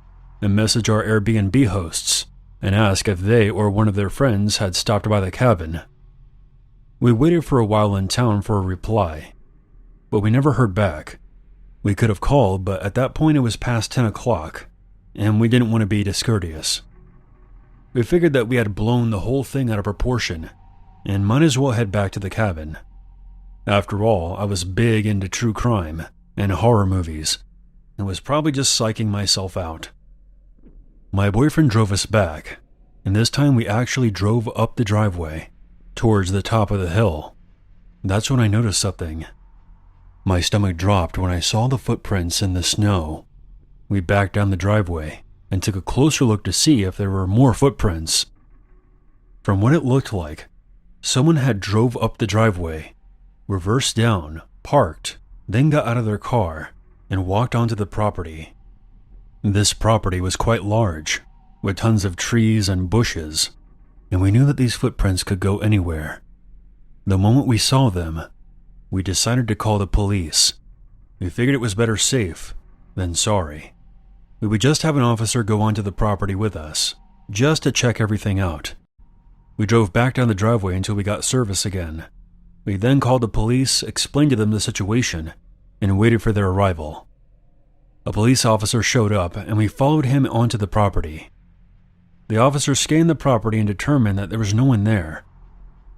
and message our Airbnb hosts and ask if they or one of their friends had stopped by the cabin. We waited for a while in town for a reply, but we never heard back. We could have called, but at that point it was past 10 o'clock, and we didn't want to be discourteous. We figured that we had blown the whole thing out of proportion, and might as well head back to the cabin. After all, I was big into true crime and horror movies, and was probably just psyching myself out. My boyfriend drove us back, and this time we actually drove up the driveway, towards the top of the hill. That's when I noticed something. My stomach dropped when I saw the footprints in the snow. We backed down the driveway and took a closer look to see if there were more footprints. From what it looked like, someone had drove up the driveway, reversed down, parked, then got out of their car and walked onto the property. This property was quite large, with tons of trees and bushes, and we knew that these footprints could go anywhere. The moment we saw them, we decided to call the police. We figured it was better safe than sorry. We would just have an officer go onto the property with us, just to check everything out. We drove back down the driveway until we got service again. We then called the police, explained to them the situation, and waited for their arrival. A police officer showed up, and we followed him onto the property. The officer scanned the property and determined that there was no one there.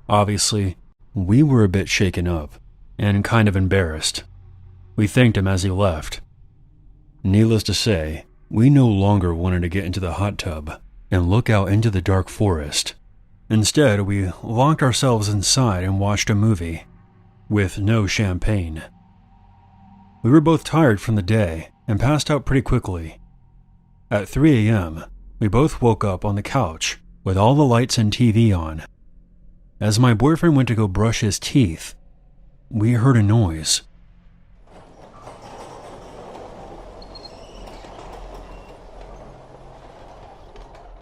Obviously, we were a bit shaken up and kind of embarrassed. We thanked him as he left. Needless to say, we no longer wanted to get into the hot tub and look out into the dark forest. Instead, we locked ourselves inside and watched a movie, with no champagne. We were both tired from the day and passed out pretty quickly. At 3 a.m., we both woke up on the couch with all the lights and TV on. As my boyfriend went to go brush his teeth, we heard a noise.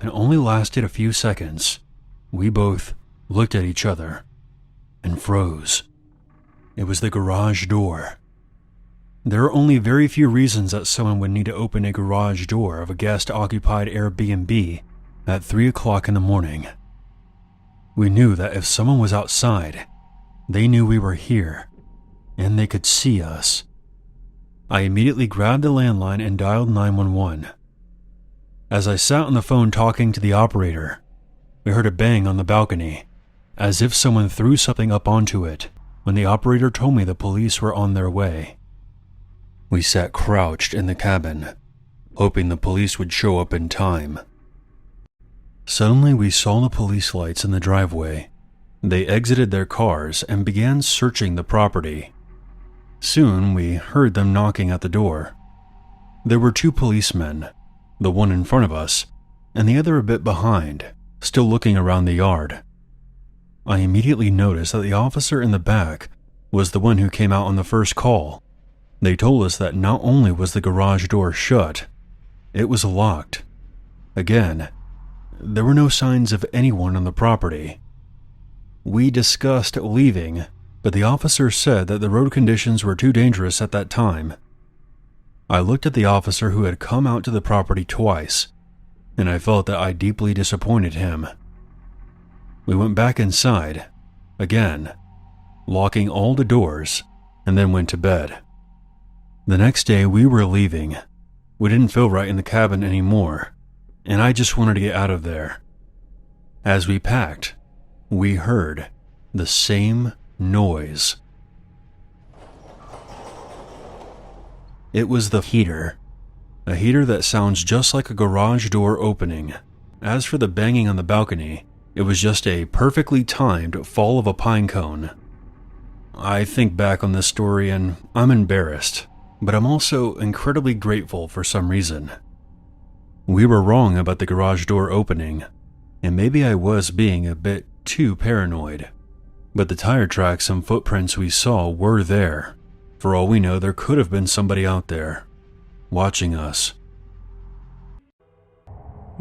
It only lasted a few seconds. We both looked at each other and froze. It was the garage door. There are only very few reasons that someone would need to open a garage door of a guest-occupied Airbnb at 3 o'clock in the morning. We knew that if someone was outside, they knew we were here, and they could see us. I immediately grabbed the landline and dialed 911. As I sat on the phone talking to the operator, we heard a bang on the balcony, as if someone threw something up onto it, when the operator told me the police were on their way. We sat crouched in the cabin, hoping the police would show up in time. Suddenly, we saw the police lights in the driveway. They exited their cars and began searching the property. Soon, we heard them knocking at the door. There were 2 policemen, the one in front of us, and the other a bit behind, still looking around the yard. I immediately noticed that the officer in the back was the one who came out on the first call. They told us that not only was the garage door shut, it was locked. Again, there were no signs of anyone on the property. We discussed leaving, but the officer said that the road conditions were too dangerous at that time. I looked at the officer who had come out to the property twice, and I felt that I deeply disappointed him. We went back inside, again, locking all the doors, and then went to bed. The next day we were leaving. We didn't feel right in the cabin anymore, and I just wanted to get out of there. As we packed, we heard the same noise. It was the heater. A heater that sounds just like a garage door opening. As for the banging on the balcony, it was just a perfectly timed fall of a pine cone. I think back on this story and I'm embarrassed, but I'm also incredibly grateful for some reason. We were wrong about the garage door opening, and maybe I was being a bit too paranoid. But the tire tracks and footprints we saw were there. For all we know, there could have been somebody out there, watching us.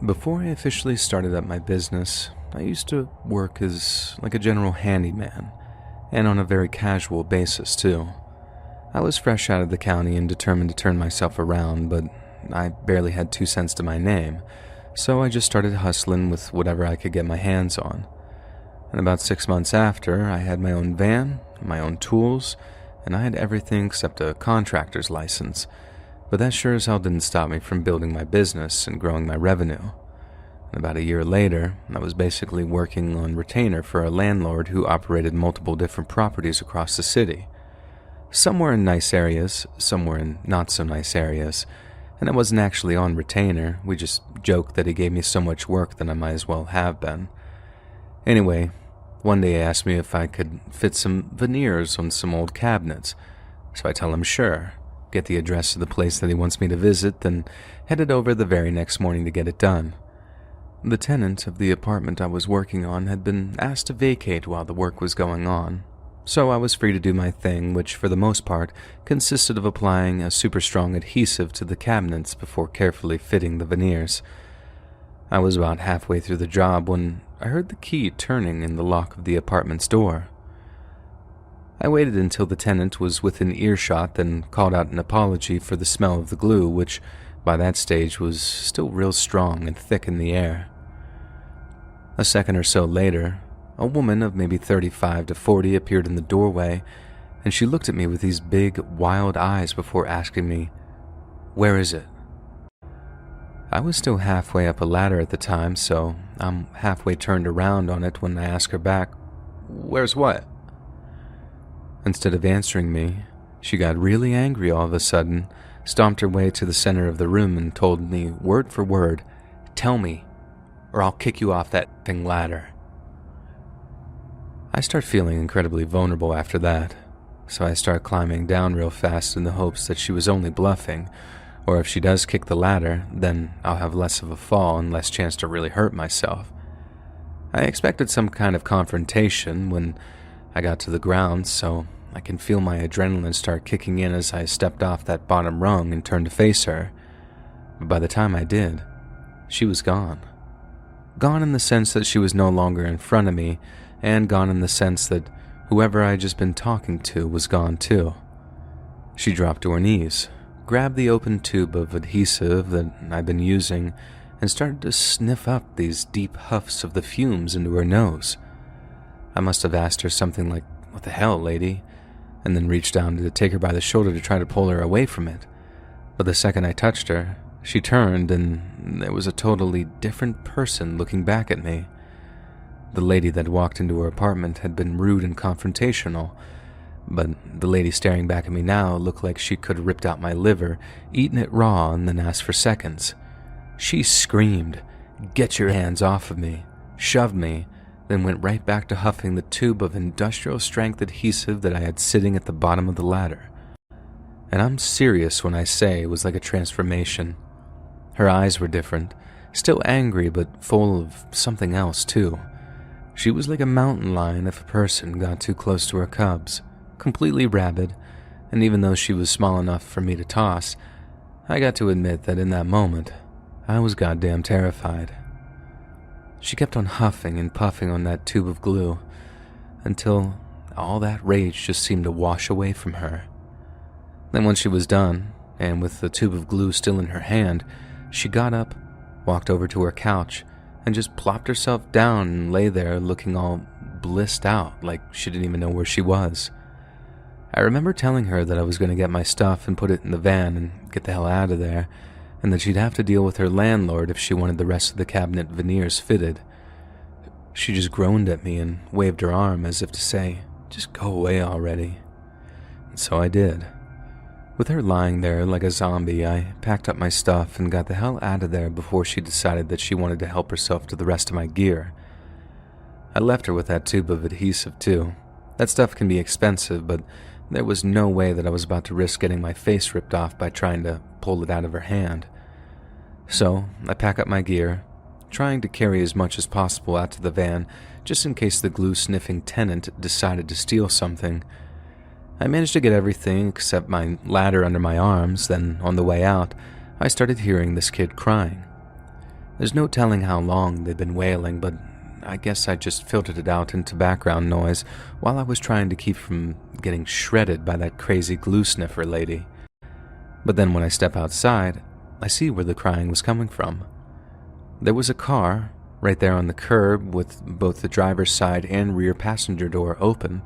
Before I officially started up my business, I used to work as like a general handyman, and on a very casual basis too. I was fresh out of the county and determined to turn myself around, but I barely had 2 cents to my name, so I just started hustling with whatever I could get my hands on. And about 6 months after, I had my own van, my own tools, and I had everything except a contractor's license. But that sure as hell didn't stop me from building my business and growing my revenue. And about a year later, I was basically working on retainer for a landlord who operated multiple different properties across the city. Some were in nice areas, some were in not so nice areas, and I wasn't actually on retainer. We just joked that he gave me so much work that I might as well have been. Anyway, one day he asked me if I could fit some veneers on some old cabinets, so I tell him sure, get the address of the place that he wants me to visit, then headed over the very next morning to get it done. The tenant of the apartment I was working on had been asked to vacate while the work was going on, so I was free to do my thing, which for the most part consisted of applying a super strong adhesive to the cabinets before carefully fitting the veneers. I was about halfway through the job when I heard the key turning in the lock of the apartment's door. I waited until the tenant was within earshot, then called out an apology for the smell of the glue, which by that stage was still real strong and thick in the air. A second or so later, a woman of maybe 35 to 40 appeared in the doorway, and she looked at me with these big, wild eyes before asking me, "Where is it?" I was still halfway up a ladder at the time, so I'm halfway turned around on it when I ask her back, Where's what? Instead of answering me, she got really angry all of a sudden, stomped her way to the center of the room and told me word for word, "Tell me, or I'll kick you off that thing ladder." I start feeling incredibly vulnerable after that, so I start climbing down real fast in the hopes that she was only bluffing, or if she does kick the ladder, then I'll have less of a fall and less chance to really hurt myself. I expected some kind of confrontation when I got to the ground, so I can feel my adrenaline start kicking in as I stepped off that bottom rung and turned to face her. But by the time I did, she was gone. Gone in the sense that she was no longer in front of me, and gone in the sense that whoever I'd just been talking to was gone too. She dropped to her knees, grabbed the open tube of adhesive that I'd been using, and started to sniff up these deep huffs of the fumes into her nose. I must have asked her something like, "What the hell, lady?" and then reached down to take her by the shoulder to try to pull her away from it. But the second I touched her, she turned and there was a totally different person looking back at me. The lady that walked into her apartment had been rude and confrontational, but the lady staring back at me now looked like she could have ripped out my liver, eaten it raw, and then asked for seconds. She screamed, "Get your hands off of me," shoved me, then went right back to huffing the tube of industrial-strength adhesive that I had sitting at the bottom of the ladder. And I'm serious when I say it was like a transformation. Her eyes were different, still angry but full of something else too. She was like a mountain lion if a person got too close to her cubs, completely rabid, and even though she was small enough for me to toss, I got to admit that in that moment, I was goddamn terrified. She kept on huffing and puffing on that tube of glue until all that rage just seemed to wash away from her. Then when she was done, and with the tube of glue still in her hand, she got up, walked over to her couch, and just plopped herself down and lay there looking all blissed out like she didn't even know where she was. I remember telling her that I was going to get my stuff and put it in the van and get the hell out of there, and that she'd have to deal with her landlord if she wanted the rest of the cabinet veneers fitted. She just groaned at me and waved her arm as if to say, "Just go away already." And so I did. With her lying there like a zombie, I packed up my stuff and got the hell out of there before she decided that she wanted to help herself to the rest of my gear. I left her with that tube of adhesive too. That stuff can be expensive, but there was no way that I was about to risk getting my face ripped off by trying to pull it out of her hand. So I pack up my gear, trying to carry as much as possible out to the van just in case the glue-sniffing tenant decided to steal something. I managed to get everything except my ladder under my arms, then on the way out, I started hearing this kid crying. There's no telling how long they'd been wailing, but I guess I just filtered it out into background noise while I was trying to keep from getting shredded by that crazy glue sniffer lady. But then when I step outside, I see where the crying was coming from. There was a car right there on the curb with both the driver's side and rear passenger door open.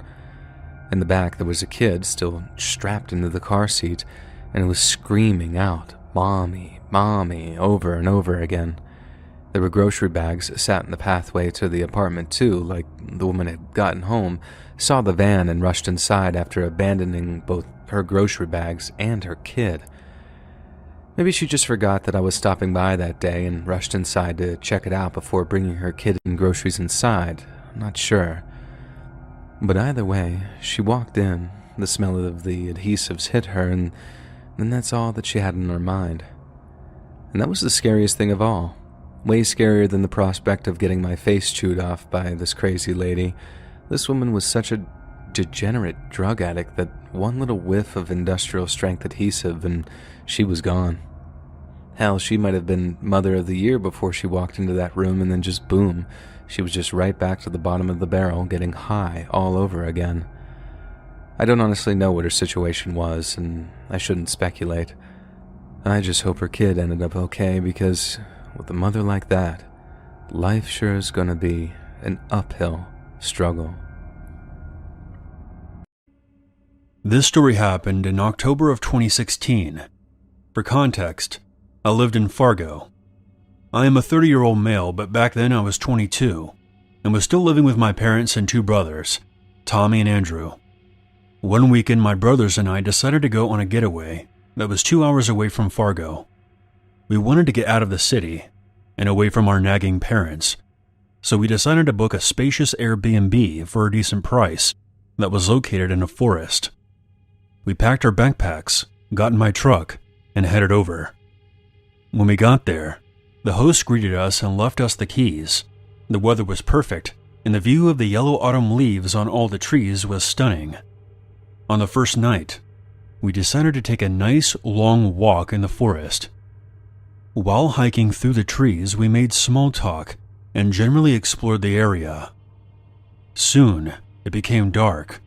In the back, there was a kid still strapped into the car seat, and it was screaming out, "Mommy, Mommy," over and over again. There were grocery bags sat in the pathway to the apartment too, like the woman had gotten home, saw the van and rushed inside after abandoning both her grocery bags and her kid. Maybe she just forgot that I was stopping by that day and rushed inside to check it out before bringing her kid and groceries inside. I'm not sure. But either way, she walked in, the smell of the adhesives hit her, and then that's all that she had in her mind. And that was the scariest thing of all. Way scarier than the prospect of getting my face chewed off by this crazy lady. This woman was such a degenerate drug addict that one little whiff of industrial strength adhesive and she was gone. Hell, she might have been Mother of the Year before she walked into that room, and then just boom, she was just right back to the bottom of the barrel getting high all over again. I don't honestly know what her situation was, and I shouldn't speculate. I just hope her kid ended up okay, because with a mother like that, life sure is gonna be an uphill struggle. This story happened in October of 2016. For context, I lived in Fargo. I am a 30-year-old male, but back then I was 22, and was still living with my parents and two brothers, Tommy and Andrew. One weekend, my brothers and I decided to go on a getaway that was 2 hours away from Fargo. We wanted to get out of the city and away from our nagging parents, so we decided to book a spacious Airbnb for a decent price that was located in a forest. We packed our backpacks, got in my truck, and headed over. When we got there, the host greeted us and left us the keys. The weather was perfect, and the view of the yellow autumn leaves on all the trees was stunning. On the first night, we decided to take a nice long walk in the forest. While hiking through the trees, we made small talk and generally explored the area. Soon, it became dark.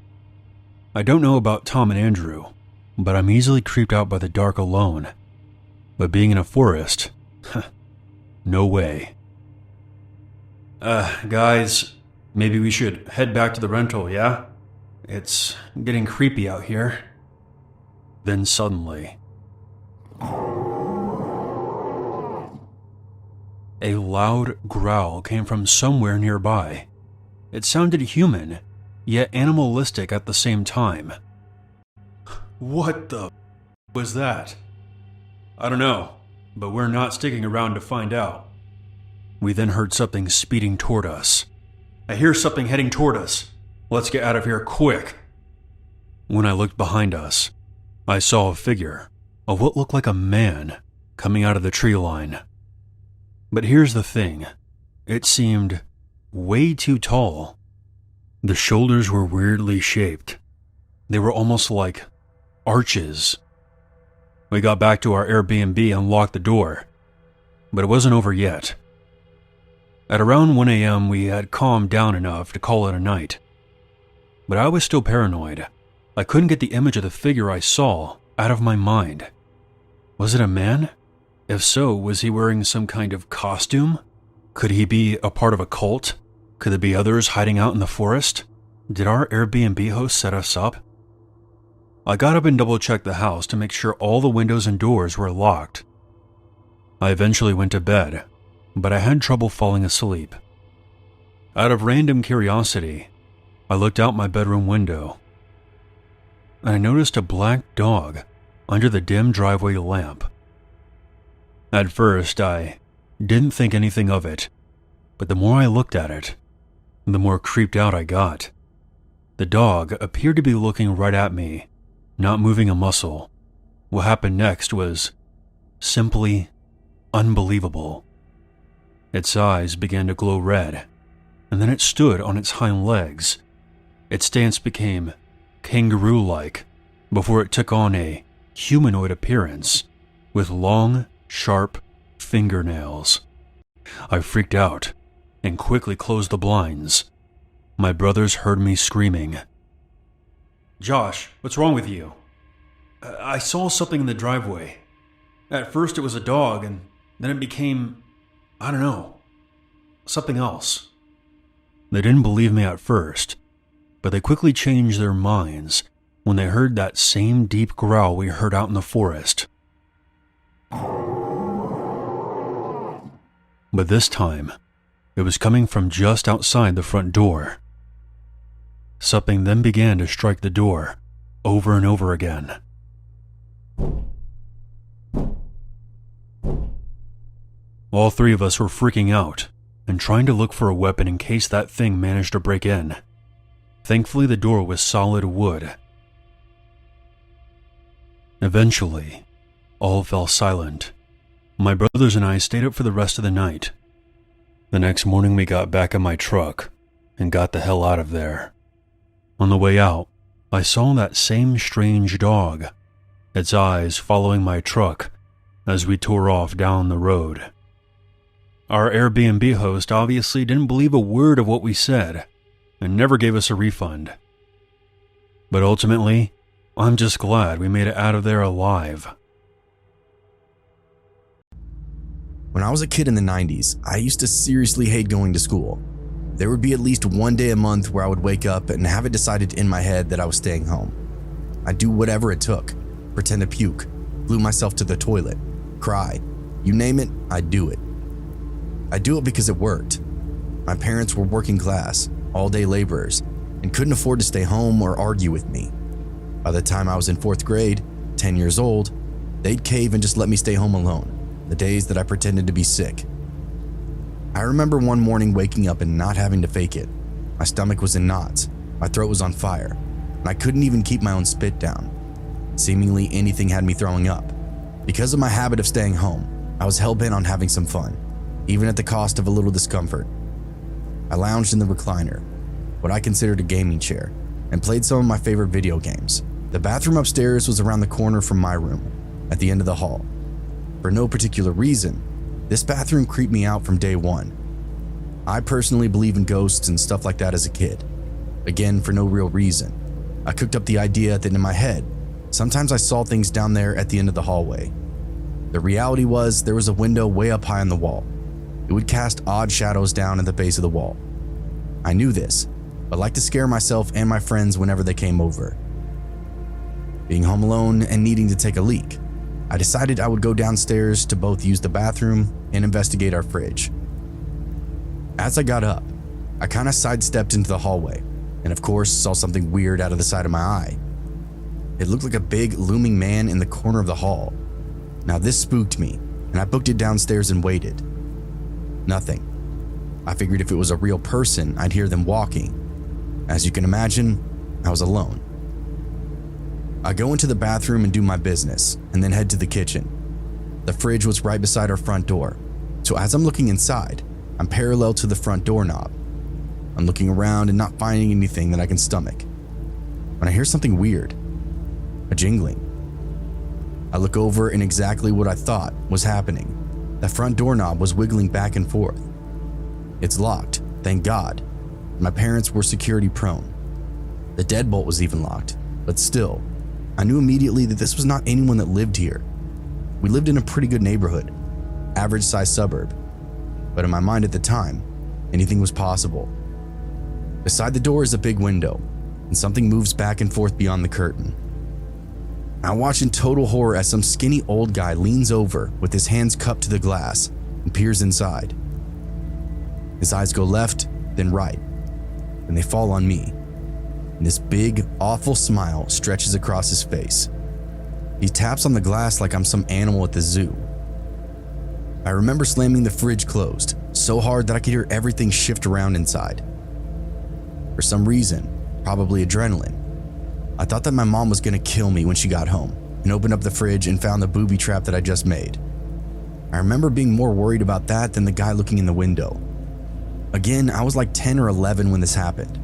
I don't know about Tom and Andrew, but I'm easily creeped out by the dark alone. But being in a forest, no way. Guys, maybe we should head back to the rental, yeah? It's getting creepy out here. Then suddenly, a loud growl came from somewhere nearby. It sounded human, yet animalistic at the same time. What the was that? I don't know, but we're not sticking around to find out. We then heard something speeding toward us. I hear something heading toward us. Let's get out of here quick. When I looked behind us, I saw a figure of what looked like a man coming out of the tree line. But here's the thing. It seemed way too tall. The shoulders were weirdly shaped. They were almost like arches. We got back to our Airbnb and locked the door, but it wasn't over yet. At around 1 a.m., we had calmed down enough to call it a night. But I was still paranoid. I couldn't get the image of the figure I saw out of my mind. Was it a man? If so, was he wearing some kind of costume? Could he be a part of a cult? Could there be others hiding out in the forest? Did our Airbnb host set us up? I got up and double-checked the house to make sure all the windows and doors were locked. I eventually went to bed, but I had trouble falling asleep. Out of random curiosity, I looked out my bedroom window, and I noticed a black dog under the dim driveway lamp. At first, I didn't think anything of it, but the more I looked at it, the more creeped out I got. The dog appeared to be looking right at me, not moving a muscle. What happened next was simply unbelievable. Its eyes began to glow red, and then it stood on its hind legs. Its stance became kangaroo-like before it took on a humanoid appearance with long, sharp fingernails. I freaked out and quickly closed the blinds. My brothers heard me screaming. Josh, what's wrong with you? I saw something in the driveway. At first it was a dog, and then it became, I don't know, something else. They didn't believe me at first, but they quickly changed their minds when they heard that same deep growl we heard out in the forest. But this time, it was coming from just outside the front door. Something then began to strike the door over and over again. All three of us were freaking out and trying to look for a weapon in case that thing managed to break in. Thankfully, the door was solid wood. Eventually, all fell silent. My brothers and I stayed up for the rest of the night. The next morning, we got back in my truck and got the hell out of there. On the way out, I saw that same strange dog, its eyes following my truck as we tore off down the road. Our Airbnb host obviously didn't believe a word of what we said and never gave us a refund. But ultimately, I'm just glad we made it out of there alive. When I was a kid in the 90s, I used to seriously hate going to school. There would be at least one day a month where I would wake up and have it decided in my head that I was staying home. I'd do whatever it took, pretend to puke, glue myself to the toilet, cry, you name it, I'd do it. I'd do it because it worked. My parents were working class, all-day laborers, and couldn't afford to stay home or argue with me. By the time I was in 4th grade, 10 years old, they'd cave and just let me stay home alone, the days that I pretended to be sick. I remember one morning waking up and not having to fake it. My stomach was in knots, my throat was on fire, and I couldn't even keep my own spit down. Seemingly anything had me throwing up. Because of my habit of staying home, I was hell-bent on having some fun, even at the cost of a little discomfort. I lounged in the recliner, what I considered a gaming chair, and played some of my favorite video games. The bathroom upstairs was around the corner from my room, at the end of the hall. For no particular reason, this bathroom creeped me out from day one. I personally believe in ghosts and stuff like that as a kid. Again, for no real reason. I cooked up the idea that in my head, sometimes I saw things down there at the end of the hallway. The reality was there was a window way up high on the wall. It would cast odd shadows down at the base of the wall. I knew this, but liked to scare myself and my friends whenever they came over. Being home alone and needing to take a leak, I decided I would go downstairs to both use the bathroom and investigate our fridge. As I got up, I kind of sidestepped into the hallway, and of course saw something weird out of the side of my eye. It looked like a big looming man in the corner of the hall. Now this spooked me, and I booked it downstairs and waited. Nothing. I figured if it was a real person, I'd hear them walking. As you can imagine, I was alone. I go into the bathroom and do my business, and then head to the kitchen. The fridge was right beside our front door, so as I'm looking inside, I'm parallel to the front doorknob. I'm looking around and not finding anything that I can stomach, when I hear something weird, a jingling. I look over and exactly what I thought was happening. The front doorknob was wiggling back and forth. It's locked, thank God. My parents were security prone. The deadbolt was even locked, but still, I knew immediately that this was not anyone that lived here. We lived in a pretty good neighborhood, average sized suburb, but in my mind at the time, anything was possible. Beside the door is a big window, and something moves back and forth beyond the curtain. I watch in total horror as some skinny old guy leans over with his hands cupped to the glass and peers inside. His eyes go left, then right, and they fall on me. And this big, awful smile stretches across his face. He taps on the glass like I'm some animal at the zoo. I remember slamming the fridge closed so hard that I could hear everything shift around inside. For some reason, probably adrenaline, I thought that my mom was gonna kill me when she got home and opened up the fridge and found the booby trap that I just made. I remember being more worried about that than the guy looking in the window. Again, I was like 10 or 11 when this happened,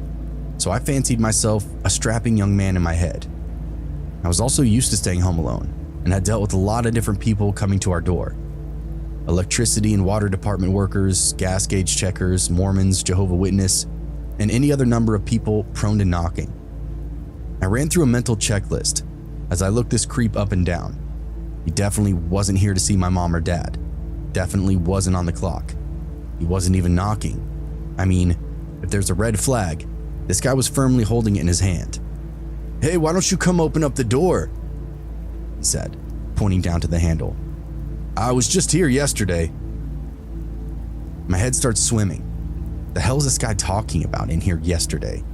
so I fancied myself a strapping young man in my head. I was also used to staying home alone and had dealt with a lot of different people coming to our door. Electricity and water department workers, gas gauge checkers, Mormons, Jehovah's Witnesses, and any other number of people prone to knocking. I ran through a mental checklist as I looked this creep up and down. He definitely wasn't here to see my mom or dad. Definitely wasn't on the clock. He wasn't even knocking. I mean, if there's a red flag, this guy was firmly holding it in his hand. "Hey, why don't you come open up the door?" he said, pointing down to the handle. "I was just here yesterday." My head starts swimming. The hell is this guy talking about in here yesterday?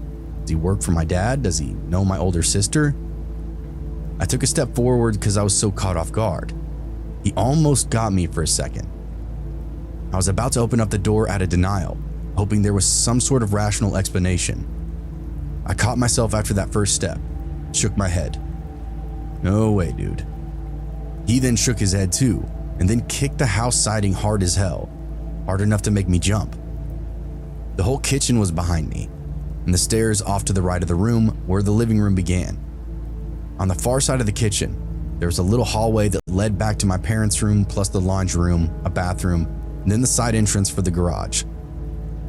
Does he work for my dad? Does he know my older sister? I took a step forward because I was so caught off guard. He almost got me for a second. I was about to open up the door out of denial, hoping there was some sort of rational explanation. I caught myself after that first step, shook my head. No way, dude. He then shook his head too, and then kicked the house siding hard as hell, hard enough to make me jump. The whole kitchen was behind me, and the stairs off to the right of the room where the living room began. On the far side of the kitchen, there was a little hallway that led back to my parents' room, plus the laundry room, a bathroom, and then the side entrance for the garage.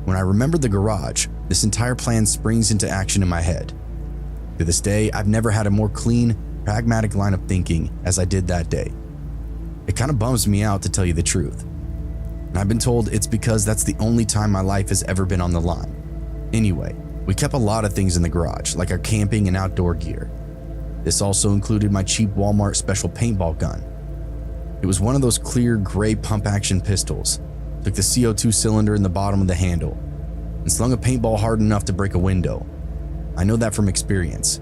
When I remembered the garage, this entire plan springs into action in my head. To this day, I've never had a more clean, pragmatic line of thinking as I did that day. It kind of bums me out, to tell you the truth. And I've been told it's because that's the only time my life has ever been on the line. Anyway, we kept a lot of things in the garage, like our camping and outdoor gear. This also included my cheap Walmart special paintball gun. It was one of those clear gray pump action pistols. Took the CO2 cylinder in the bottom of the handle, and slung a paintball hard enough to break a window. I know that from experience.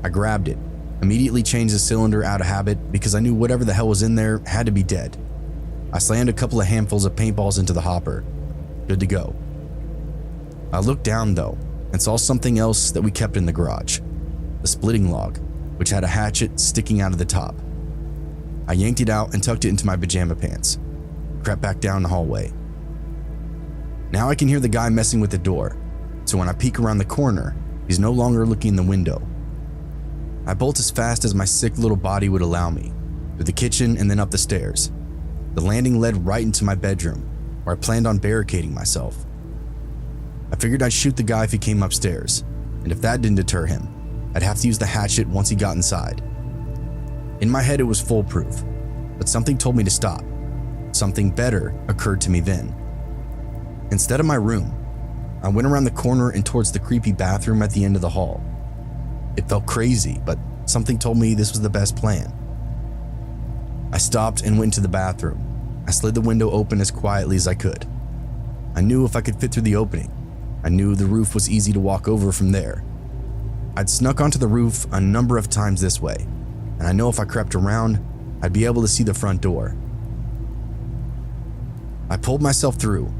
I grabbed it, immediately changed the cylinder out of habit because I knew whatever the hell was in there had to be dead. I slammed a couple of handfuls of paintballs into the hopper. Good to go. I looked down though and saw something else that we kept in the garage. A splitting log, which had a hatchet sticking out of the top. I yanked it out and tucked it into my pajama pants. Crept back down the hallway. Now I can hear the guy messing with the door, so when I peek around the corner, he's no longer looking in the window. I bolt as fast as my sick little body would allow me, through the kitchen and then up the stairs. The landing led right into my bedroom, where I planned on barricading myself. I figured I'd shoot the guy if he came upstairs, and if that didn't deter him, I'd have to use the hatchet once he got inside. In my head it was foolproof, but something told me to stop. Something better occurred to me then. Instead of my room, I went around the corner and towards the creepy bathroom at the end of the hall. It felt crazy, but something told me this was the best plan. I stopped and went to the bathroom. I slid the window open as quietly as I could. I knew if I could fit through the opening. I knew the roof was easy to walk over from there. I'd snuck onto the roof a number of times this way, and I know if I crept around, I'd be able to see the front door. I pulled myself through,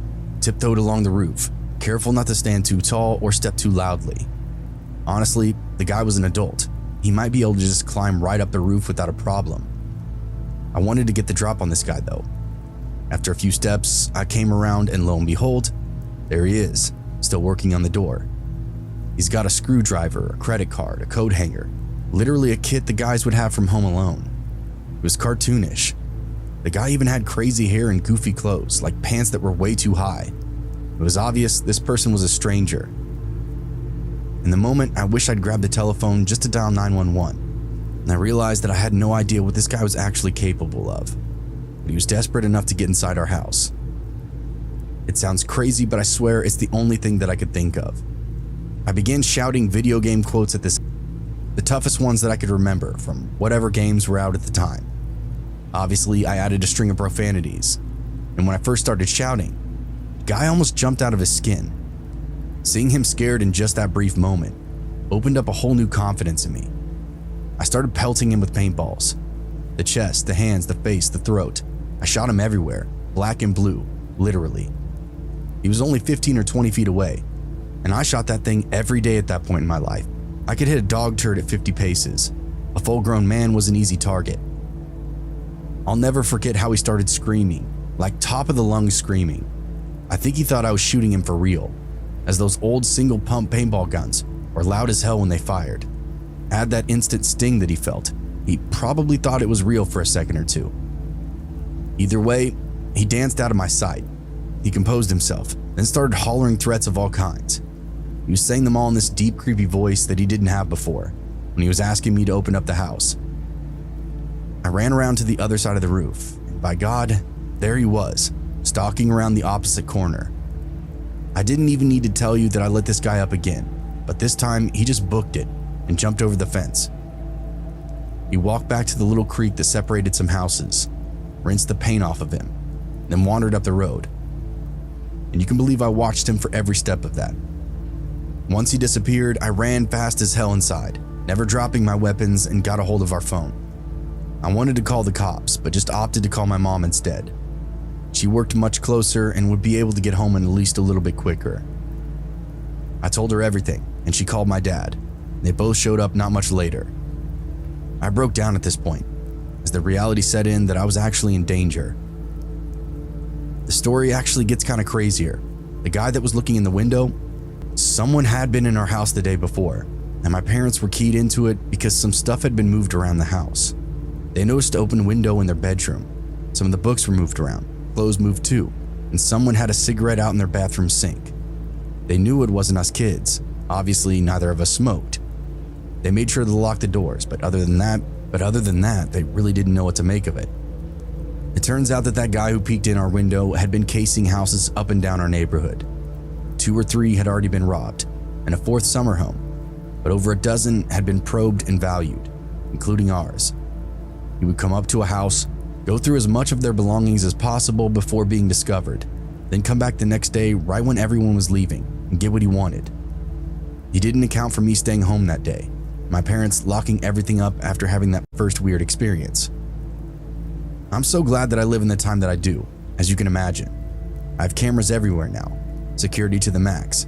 tiptoed along the roof, careful not to stand too tall or step too loudly. Honestly, the guy was an adult. He might be able to just climb right up the roof without a problem. I wanted to get the drop on this guy though. After a few steps, I came around and lo and behold, there he is, still working on the door. He's got a screwdriver, a credit card, a coat hanger, literally a kit the guys would have from Home Alone. It was cartoonish. The guy even had crazy hair and goofy clothes, like pants that were way too high. It was obvious this person was a stranger. In the moment, I wish I'd grabbed the telephone just to dial 911, and I realized that I had no idea what this guy was actually capable of. But he was desperate enough to get inside our house. It sounds crazy, but I swear it's the only thing that I could think of. I began shouting video game quotes at this, the toughest ones that I could remember from whatever games were out at the time. Obviously, I added a string of profanities, and when I first started shouting, the guy almost jumped out of his skin. Seeing him scared in just that brief moment opened up a whole new confidence in me. I started pelting him with paintballs. The chest, the hands, the face, the throat. I shot him everywhere, black and blue, literally. He was only 15 or 20 feet away, and I shot that thing every day at that point in my life. I could hit a dog turd at 50 paces. A full-grown man was an easy target. I'll never forget how he started screaming, like top of the lungs screaming. I think he thought I was shooting him for real, as those old single-pump paintball guns were loud as hell when they fired. Add that instant sting that he felt. He probably thought it was real for a second or two. Either way, he danced out of my sight. He composed himself, then started hollering threats of all kinds. He was saying them all in this deep, creepy voice that he didn't have before, when he was asking me to open up the house. I ran around to the other side of the roof, and by God, there he was, stalking around the opposite corner. I didn't even need to tell you that I let this guy up again, but this time he just booked it and jumped over the fence. He walked back to the little creek that separated some houses, rinsed the paint off of him, then wandered up the road. And you can believe I watched him for every step of that. Once he disappeared, I ran fast as hell inside, never dropping my weapons, and got a hold of our phone. I wanted to call the cops, but just opted to call my mom instead. She worked much closer and would be able to get home in at least a little bit quicker. I told her everything, and she called my dad. They both showed up not much later. I broke down at this point, as the reality set in that I was actually in danger. The story actually gets kind of crazier. The guy that was looking in the window, someone had been in our house the day before, and my parents were keyed into it because some stuff had been moved around the house. They noticed an open window in their bedroom. Some of the books were moved around, clothes moved too, and someone had a cigarette out in their bathroom sink. They knew it wasn't us kids. Obviously, neither of us smoked. They made sure to lock the doors, but other than that, they really didn't know what to make of it. It turns out that guy who peeked in our window had been casing houses up and down our neighborhood. 2 or 3 had already been robbed, and a 4th summer home, but over a dozen had been probed and valued, including ours. He would come up to a house, go through as much of their belongings as possible before being discovered, then come back the next day right when everyone was leaving and get what he wanted. He didn't account for me staying home that day, my parents locking everything up after having that first weird experience. I'm so glad that I live in the time that I do, as you can imagine. I have cameras everywhere now, security to the max,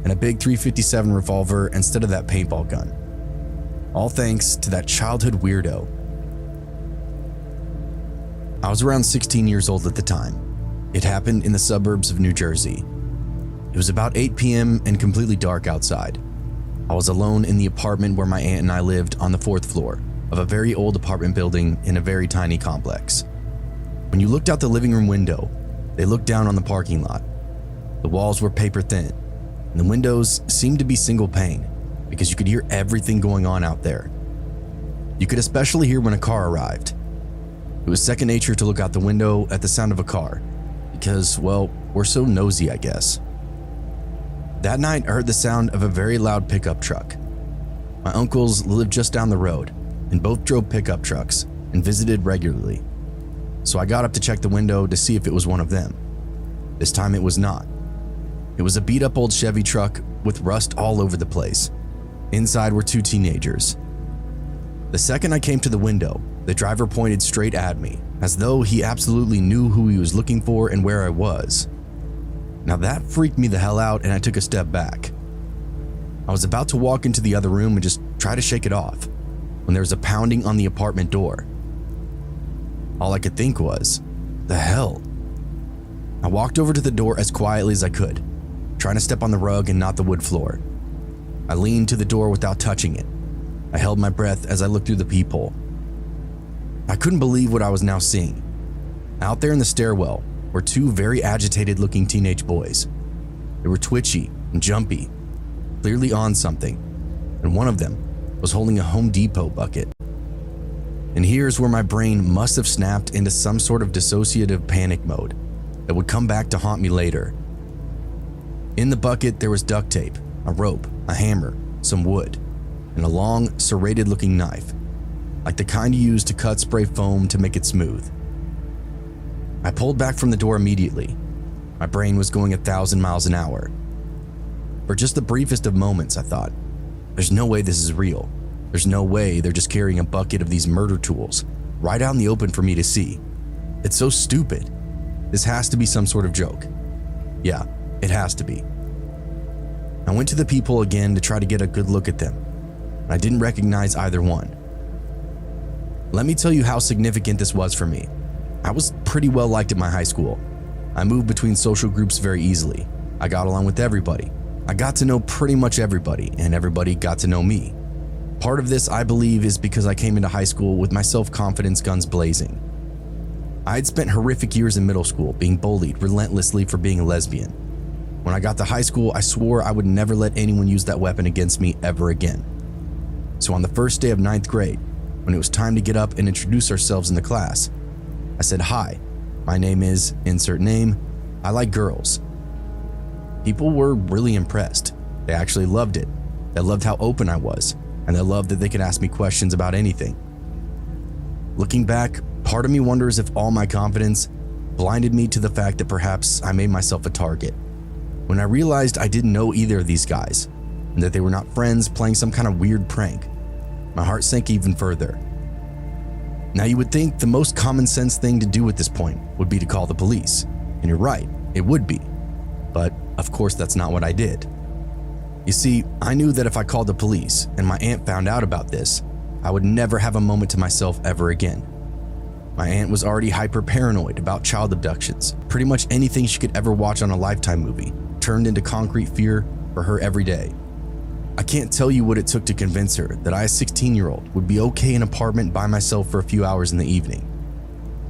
and a big .357 revolver instead of that paintball gun. All thanks to that childhood weirdo. I was around 16 years old at the time. It happened in the suburbs of New Jersey. It was about 8 p.m. and completely dark outside. I was alone in the apartment where my aunt and I lived on the 4th floor of a very old apartment building in a very tiny complex. When you looked out the living room window, they looked down on the parking lot. The walls were paper thin, and the windows seemed to be single pane because you could hear everything going on out there. You could especially hear when a car arrived. It was second nature to look out the window at the sound of a car because, well, we're so nosy, I guess. That night, I heard the sound of a very loud pickup truck. My uncles lived just down the road, and both drove pickup trucks and visited regularly. So I got up to check the window to see if it was one of them. This time it was not. It was a beat-up old Chevy truck with rust all over the place. Inside were 2 teenagers. The second I came to the window, the driver pointed straight at me, as though he absolutely knew who he was looking for and where I was. Now that freaked me the hell out, and I took a step back. I was about to walk into the other room and just try to shake it off when there was a pounding on the apartment door. All I could think was, the hell? I walked over to the door as quietly as I could, trying to step on the rug and not the wood floor. I leaned to the door without touching it. I held my breath as I looked through the peephole. I couldn't believe what I was now seeing. Out there in the stairwell were 2 very agitated looking teenage boys. They were twitchy and jumpy, clearly on something, and one of them was holding a Home Depot bucket. And here's where my brain must have snapped into some sort of dissociative panic mode that would come back to haunt me later. In the bucket there was duct tape, a rope, a hammer, some wood, and a long, serrated looking knife, like the kind you use to cut spray foam to make it smooth. I pulled back from the door immediately. My brain was going 1,000 miles an hour. For just the briefest of moments, I thought, there's no way this is real. There's no way they're just carrying a bucket of these murder tools right out in the open for me to see. It's so stupid. This has to be some sort of joke. Yeah, it has to be. I went to the peephole again to try to get a good look at them, and I didn't recognize either one. Let me tell you how significant this was for me. I was pretty well liked at my high school. I moved between social groups very easily. I got along with everybody. I got to know pretty much everybody, and everybody got to know me. Part of this, I believe, is because I came into high school with my self-confidence guns blazing. I had spent horrific years in middle school being bullied relentlessly for being a lesbian. When I got to high school, I swore I would never let anyone use that weapon against me ever again. So on the first day of 9th grade, when it was time to get up and introduce ourselves in the class, I said, "Hi, my name is insert name. I like girls." People were really impressed. They actually loved it. They loved how open I was, and they loved that they could ask me questions about anything. Looking back, part of me wonders if all my confidence blinded me to the fact that perhaps I made myself a target. When I realized I didn't know either of these guys, and that they were not friends playing some kind of weird prank, my heart sank even further. Now you would think the most common sense thing to do at this point would be to call the police, and you're right, it would be. But of course that's not what I did. You see, I knew that if I called the police and my aunt found out about this, I would never have a moment to myself ever again. My aunt was already hyper paranoid about child abductions. Pretty much anything she could ever watch on a Lifetime movie turned into concrete fear for her every day. I can't tell you what it took to convince her that I, a 16-year-old, would be okay in an apartment by myself for a few hours in the evening.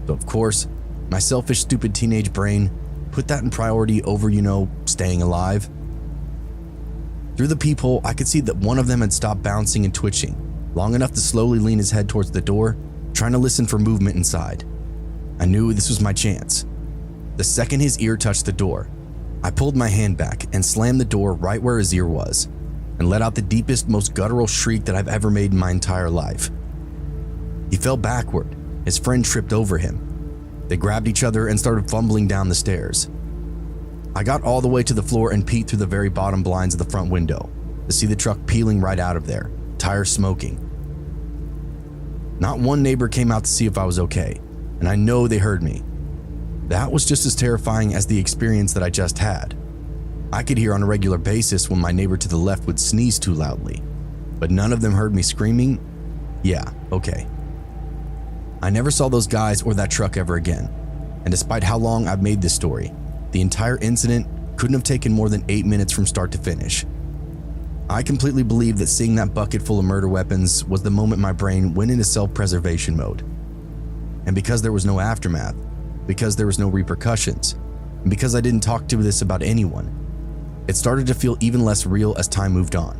But of course, my selfish, stupid teenage brain put that in priority over, staying alive. Through the peephole, I could see that one of them had stopped bouncing and twitching long enough to slowly lean his head towards the door, trying to listen for movement inside. I knew this was my chance. The second his ear touched the door, I pulled my hand back and slammed the door right where his ear was, and let out the deepest, most guttural shriek that I've ever made in my entire life. He fell backward. His friend tripped over him. They grabbed each other and started fumbling down the stairs. I got all the way to the floor and peeked through the very bottom blinds of the front window to see the truck peeling right out of there, tires smoking. Not one neighbor came out to see if I was okay, and I know they heard me. That was just as terrifying as the experience that I just had. I could hear on a regular basis when my neighbor to the left would sneeze too loudly, but none of them heard me screaming. Yeah, okay. I never saw those guys or that truck ever again, and despite how long I've made this story, the entire incident couldn't have taken more than 8 minutes from start to finish. I completely believe that seeing that bucket full of murder weapons was the moment my brain went into self-preservation mode. And because there was no aftermath, because there was no repercussions, and because I didn't talk to this about anyone, it started to feel even less real as time moved on.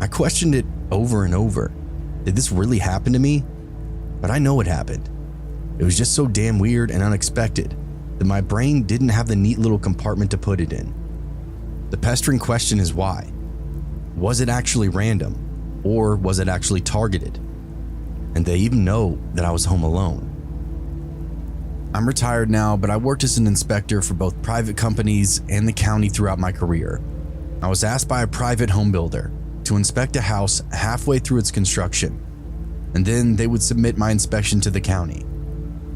I questioned it over and over. Did this really happen to me? But I know it happened. It was just so damn weird and unexpected that my brain didn't have the neat little compartment to put it in. The pestering question is why? Was it actually random, or was it actually targeted? And they even know that I was home alone. I'm retired now, but I worked as an inspector for both private companies and the county throughout my career. I was asked by a private home builder to inspect a house halfway through its construction, and then they would submit my inspection to the county.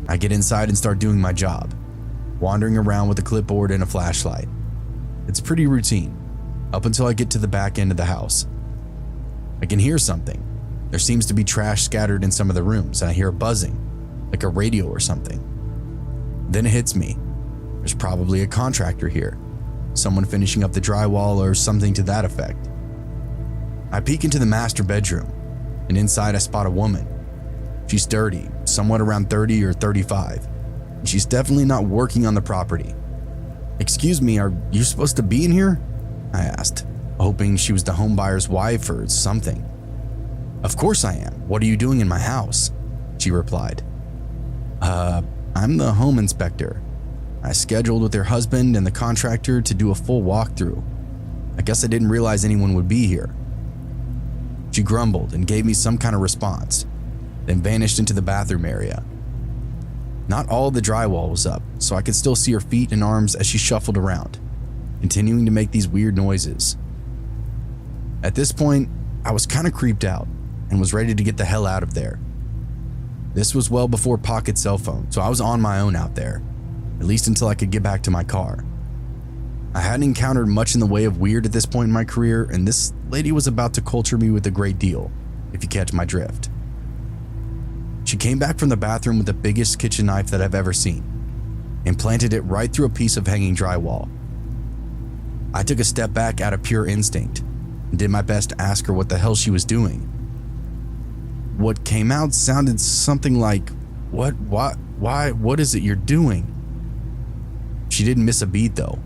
I get inside and start doing my job, wandering around with a clipboard and a flashlight. It's pretty routine, up until I get to the back end of the house. I can hear something. There seems to be trash scattered in some of the rooms, and I hear a buzzing, like a radio or something. Then it hits me. There's probably a contractor here, someone finishing up the drywall or something to that effect. I peek into the master bedroom, and inside I spot a woman. She's dirty, somewhat around 30 or 35, and she's definitely not working on the property. "Excuse me, are you supposed to be in here?" I asked, hoping she was the home buyer's wife or something. "Of course I am. What are you doing in my house?" she replied. I'm the home inspector. I scheduled with her husband and the contractor to do a full walkthrough. I guess I didn't realize anyone would be here." She grumbled and gave me some kind of response, then vanished into the bathroom area. Not all the drywall was up, so I could still see her feet and arms as she shuffled around, continuing to make these weird noises. At this point, I was kind of creeped out and was ready to get the hell out of there. This was well before pocket cell phones, so I was on my own out there, at least until I could get back to my car. I hadn't encountered much in the way of weird at this point in my career, and this lady was about to culture me with a great deal, if you catch my drift. She came back from the bathroom with the biggest kitchen knife that I've ever seen, and planted it right through a piece of hanging drywall. I took a step back out of pure instinct, and did my best to ask her what the hell she was doing. What came out sounded something like, what is it you're doing?" She didn't miss a beat though.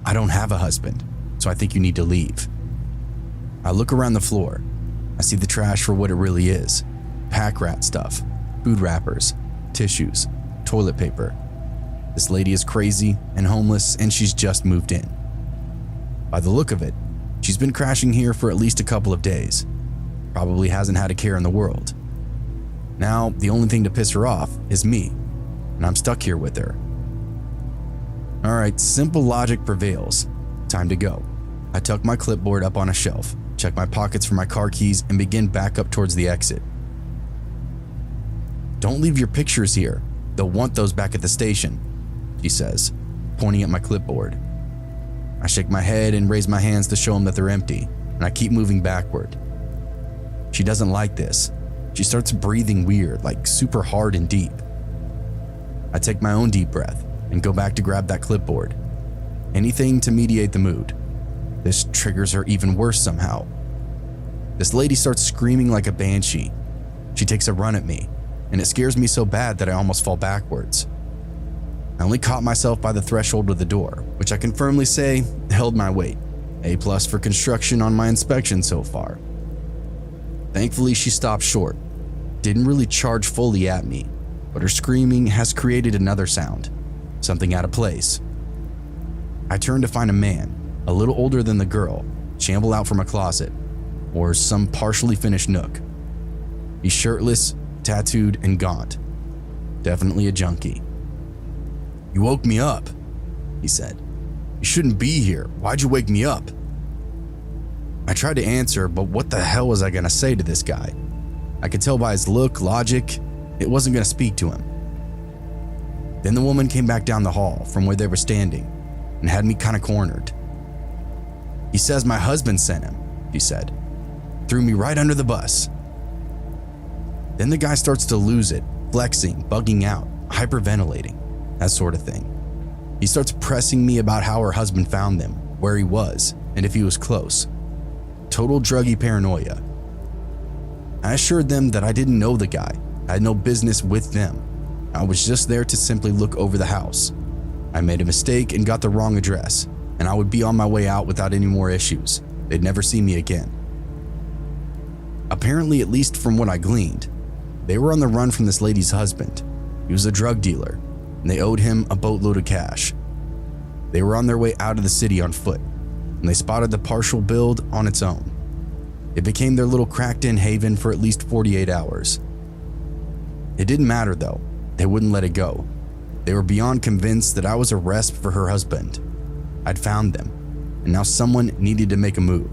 "I don't have a husband, so I think you need to leave." I look around the floor. I see the trash for what it really is. Pack rat stuff, food wrappers, tissues, toilet paper. This lady is crazy and homeless, and she's just moved in. By the look of it, she's been crashing here for at least a couple of days. Probably hasn't had a care in the world. Now, the only thing to piss her off is me, and I'm stuck here with her. Alright, simple logic prevails. Time to go. I tuck my clipboard up on a shelf, check my pockets for my car keys, and begin back up towards the exit. "Don't leave your pictures here. They'll want those back at the station," she says, pointing at my clipboard. I shake my head and raise my hands to show them that they're empty, and I keep moving backward. She doesn't like this. She starts breathing weird, like super hard and deep. I take my own deep breath and go back to grab that clipboard. Anything to mediate the mood. This triggers her even worse somehow. This lady starts screaming like a banshee. She takes a run at me, and it scares me so bad that I almost fall backwards. I only caught myself by the threshold of the door, which I can firmly say held my weight. A+ for construction on my inspection so far. Thankfully, she stopped short. Didn't really charge fully at me, but her screaming has created another sound, something out of place. I turn to find a man, a little older than the girl, shamble out from a closet, or some partially finished nook. He's shirtless, tattooed, and gaunt. Definitely a junkie. "You woke me up," he said, You shouldn't be here. Why'd you wake me up? I tried to answer, but what the hell was I gonna say to this guy? I could tell by his look, logic, it wasn't gonna speak to him. Then the woman came back down the hall from where they were standing and had me kind of cornered. He says my husband sent him, she said. Threw me right under the bus. Then the guy starts to lose it, flexing, bugging out, hyperventilating, that sort of thing. He starts pressing me about how her husband found them, where he was, and if he was close. Total druggy paranoia. I assured them that I didn't know the guy. I had no business with them. I was just there to simply look over the house. I made a mistake and got the wrong address, and I would be on my way out without any more issues. They'd never see me again. Apparently, at least from what I gleaned, they were on the run from this lady's husband. He was a drug dealer, and they owed him a boatload of cash. They were on their way out of the city on foot, and they spotted the partial build on its own. It became their little cracked-in haven for at least 48 hours. It didn't matter though. They wouldn't let it go. They were beyond convinced that I was a resp for her husband. I'd found them, and now someone needed to make a move.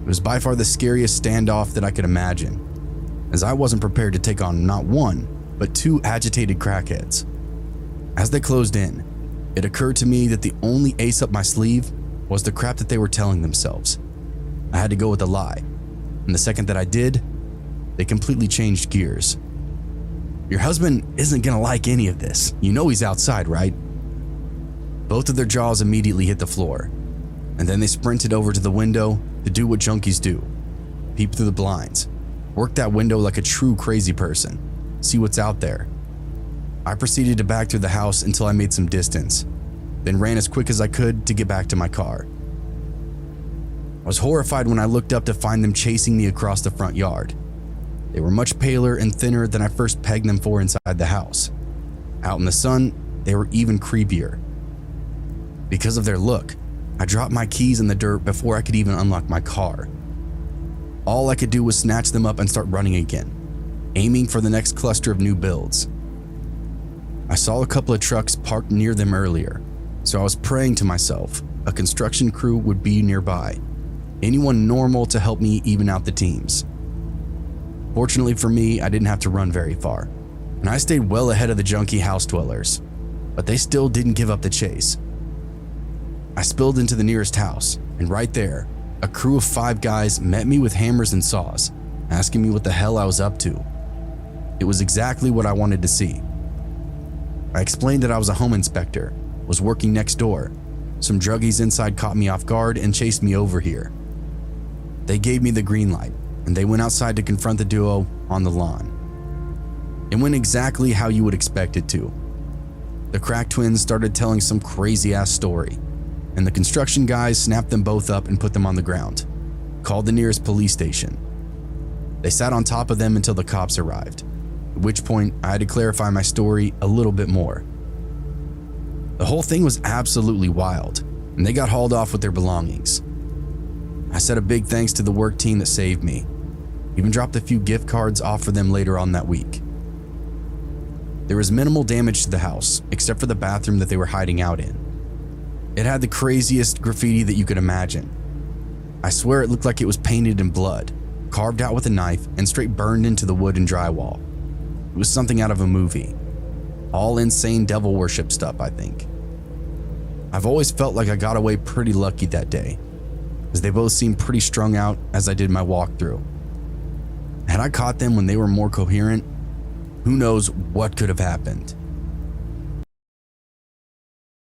It was by far the scariest standoff that I could imagine, as I wasn't prepared to take on not one, but two agitated crackheads. As they closed in, it occurred to me that the only ace up my sleeve was the crap that they were telling themselves. I had to go with a lie, and the second that I did, they completely changed gears. Your husband isn't gonna like any of this. You know he's outside, right? Both of their jaws immediately hit the floor, and then they sprinted over to the window to do what junkies do. Peep through the blinds, work that window like a true crazy person, see what's out there. I proceeded to back through the house until I made some distance, then ran as quick as I could to get back to my car. I was horrified when I looked up to find them chasing me across the front yard. They were much paler and thinner than I first pegged them for inside the house. Out in the sun, they were even creepier. Because of their look, I dropped my keys in the dirt before I could even unlock my car. All I could do was snatch them up and start running again, aiming for the next cluster of new builds. I saw a couple of trucks parked near them earlier, so I was praying to myself a construction crew would be nearby, anyone normal to help me even out the teams. Fortunately for me, I didn't have to run very far, and I stayed well ahead of the junkie house dwellers, but they still didn't give up the chase. I spilled into the nearest house, and right there, a crew of 5 guys met me with hammers and saws, asking me what the hell I was up to. It was exactly what I wanted to see. I explained that I was a home inspector, was working next door. Some druggies inside caught me off guard and chased me over here. They gave me the green light, and they went outside to confront the duo on the lawn. It went exactly how you would expect it to. The crack twins started telling some crazy-ass story, and the construction guys snapped them both up and put them on the ground, called the nearest police station. They sat on top of them until the cops arrived, at which point I had to clarify my story a little bit more. The whole thing was absolutely wild, and they got hauled off with their belongings. I said a big thanks to the work team that saved me, even dropped a few gift cards off for them later on that week. There was minimal damage to the house, except for the bathroom that they were hiding out in. It had the craziest graffiti that you could imagine. I swear it looked like it was painted in blood, carved out with a knife, and straight burned into the wood and drywall. It was something out of a movie. All insane devil worship stuff, I think. I've always felt like I got away pretty lucky that day, as they both seemed pretty strung out as I did my walkthrough. Had I caught them when they were more coherent, who knows what could have happened.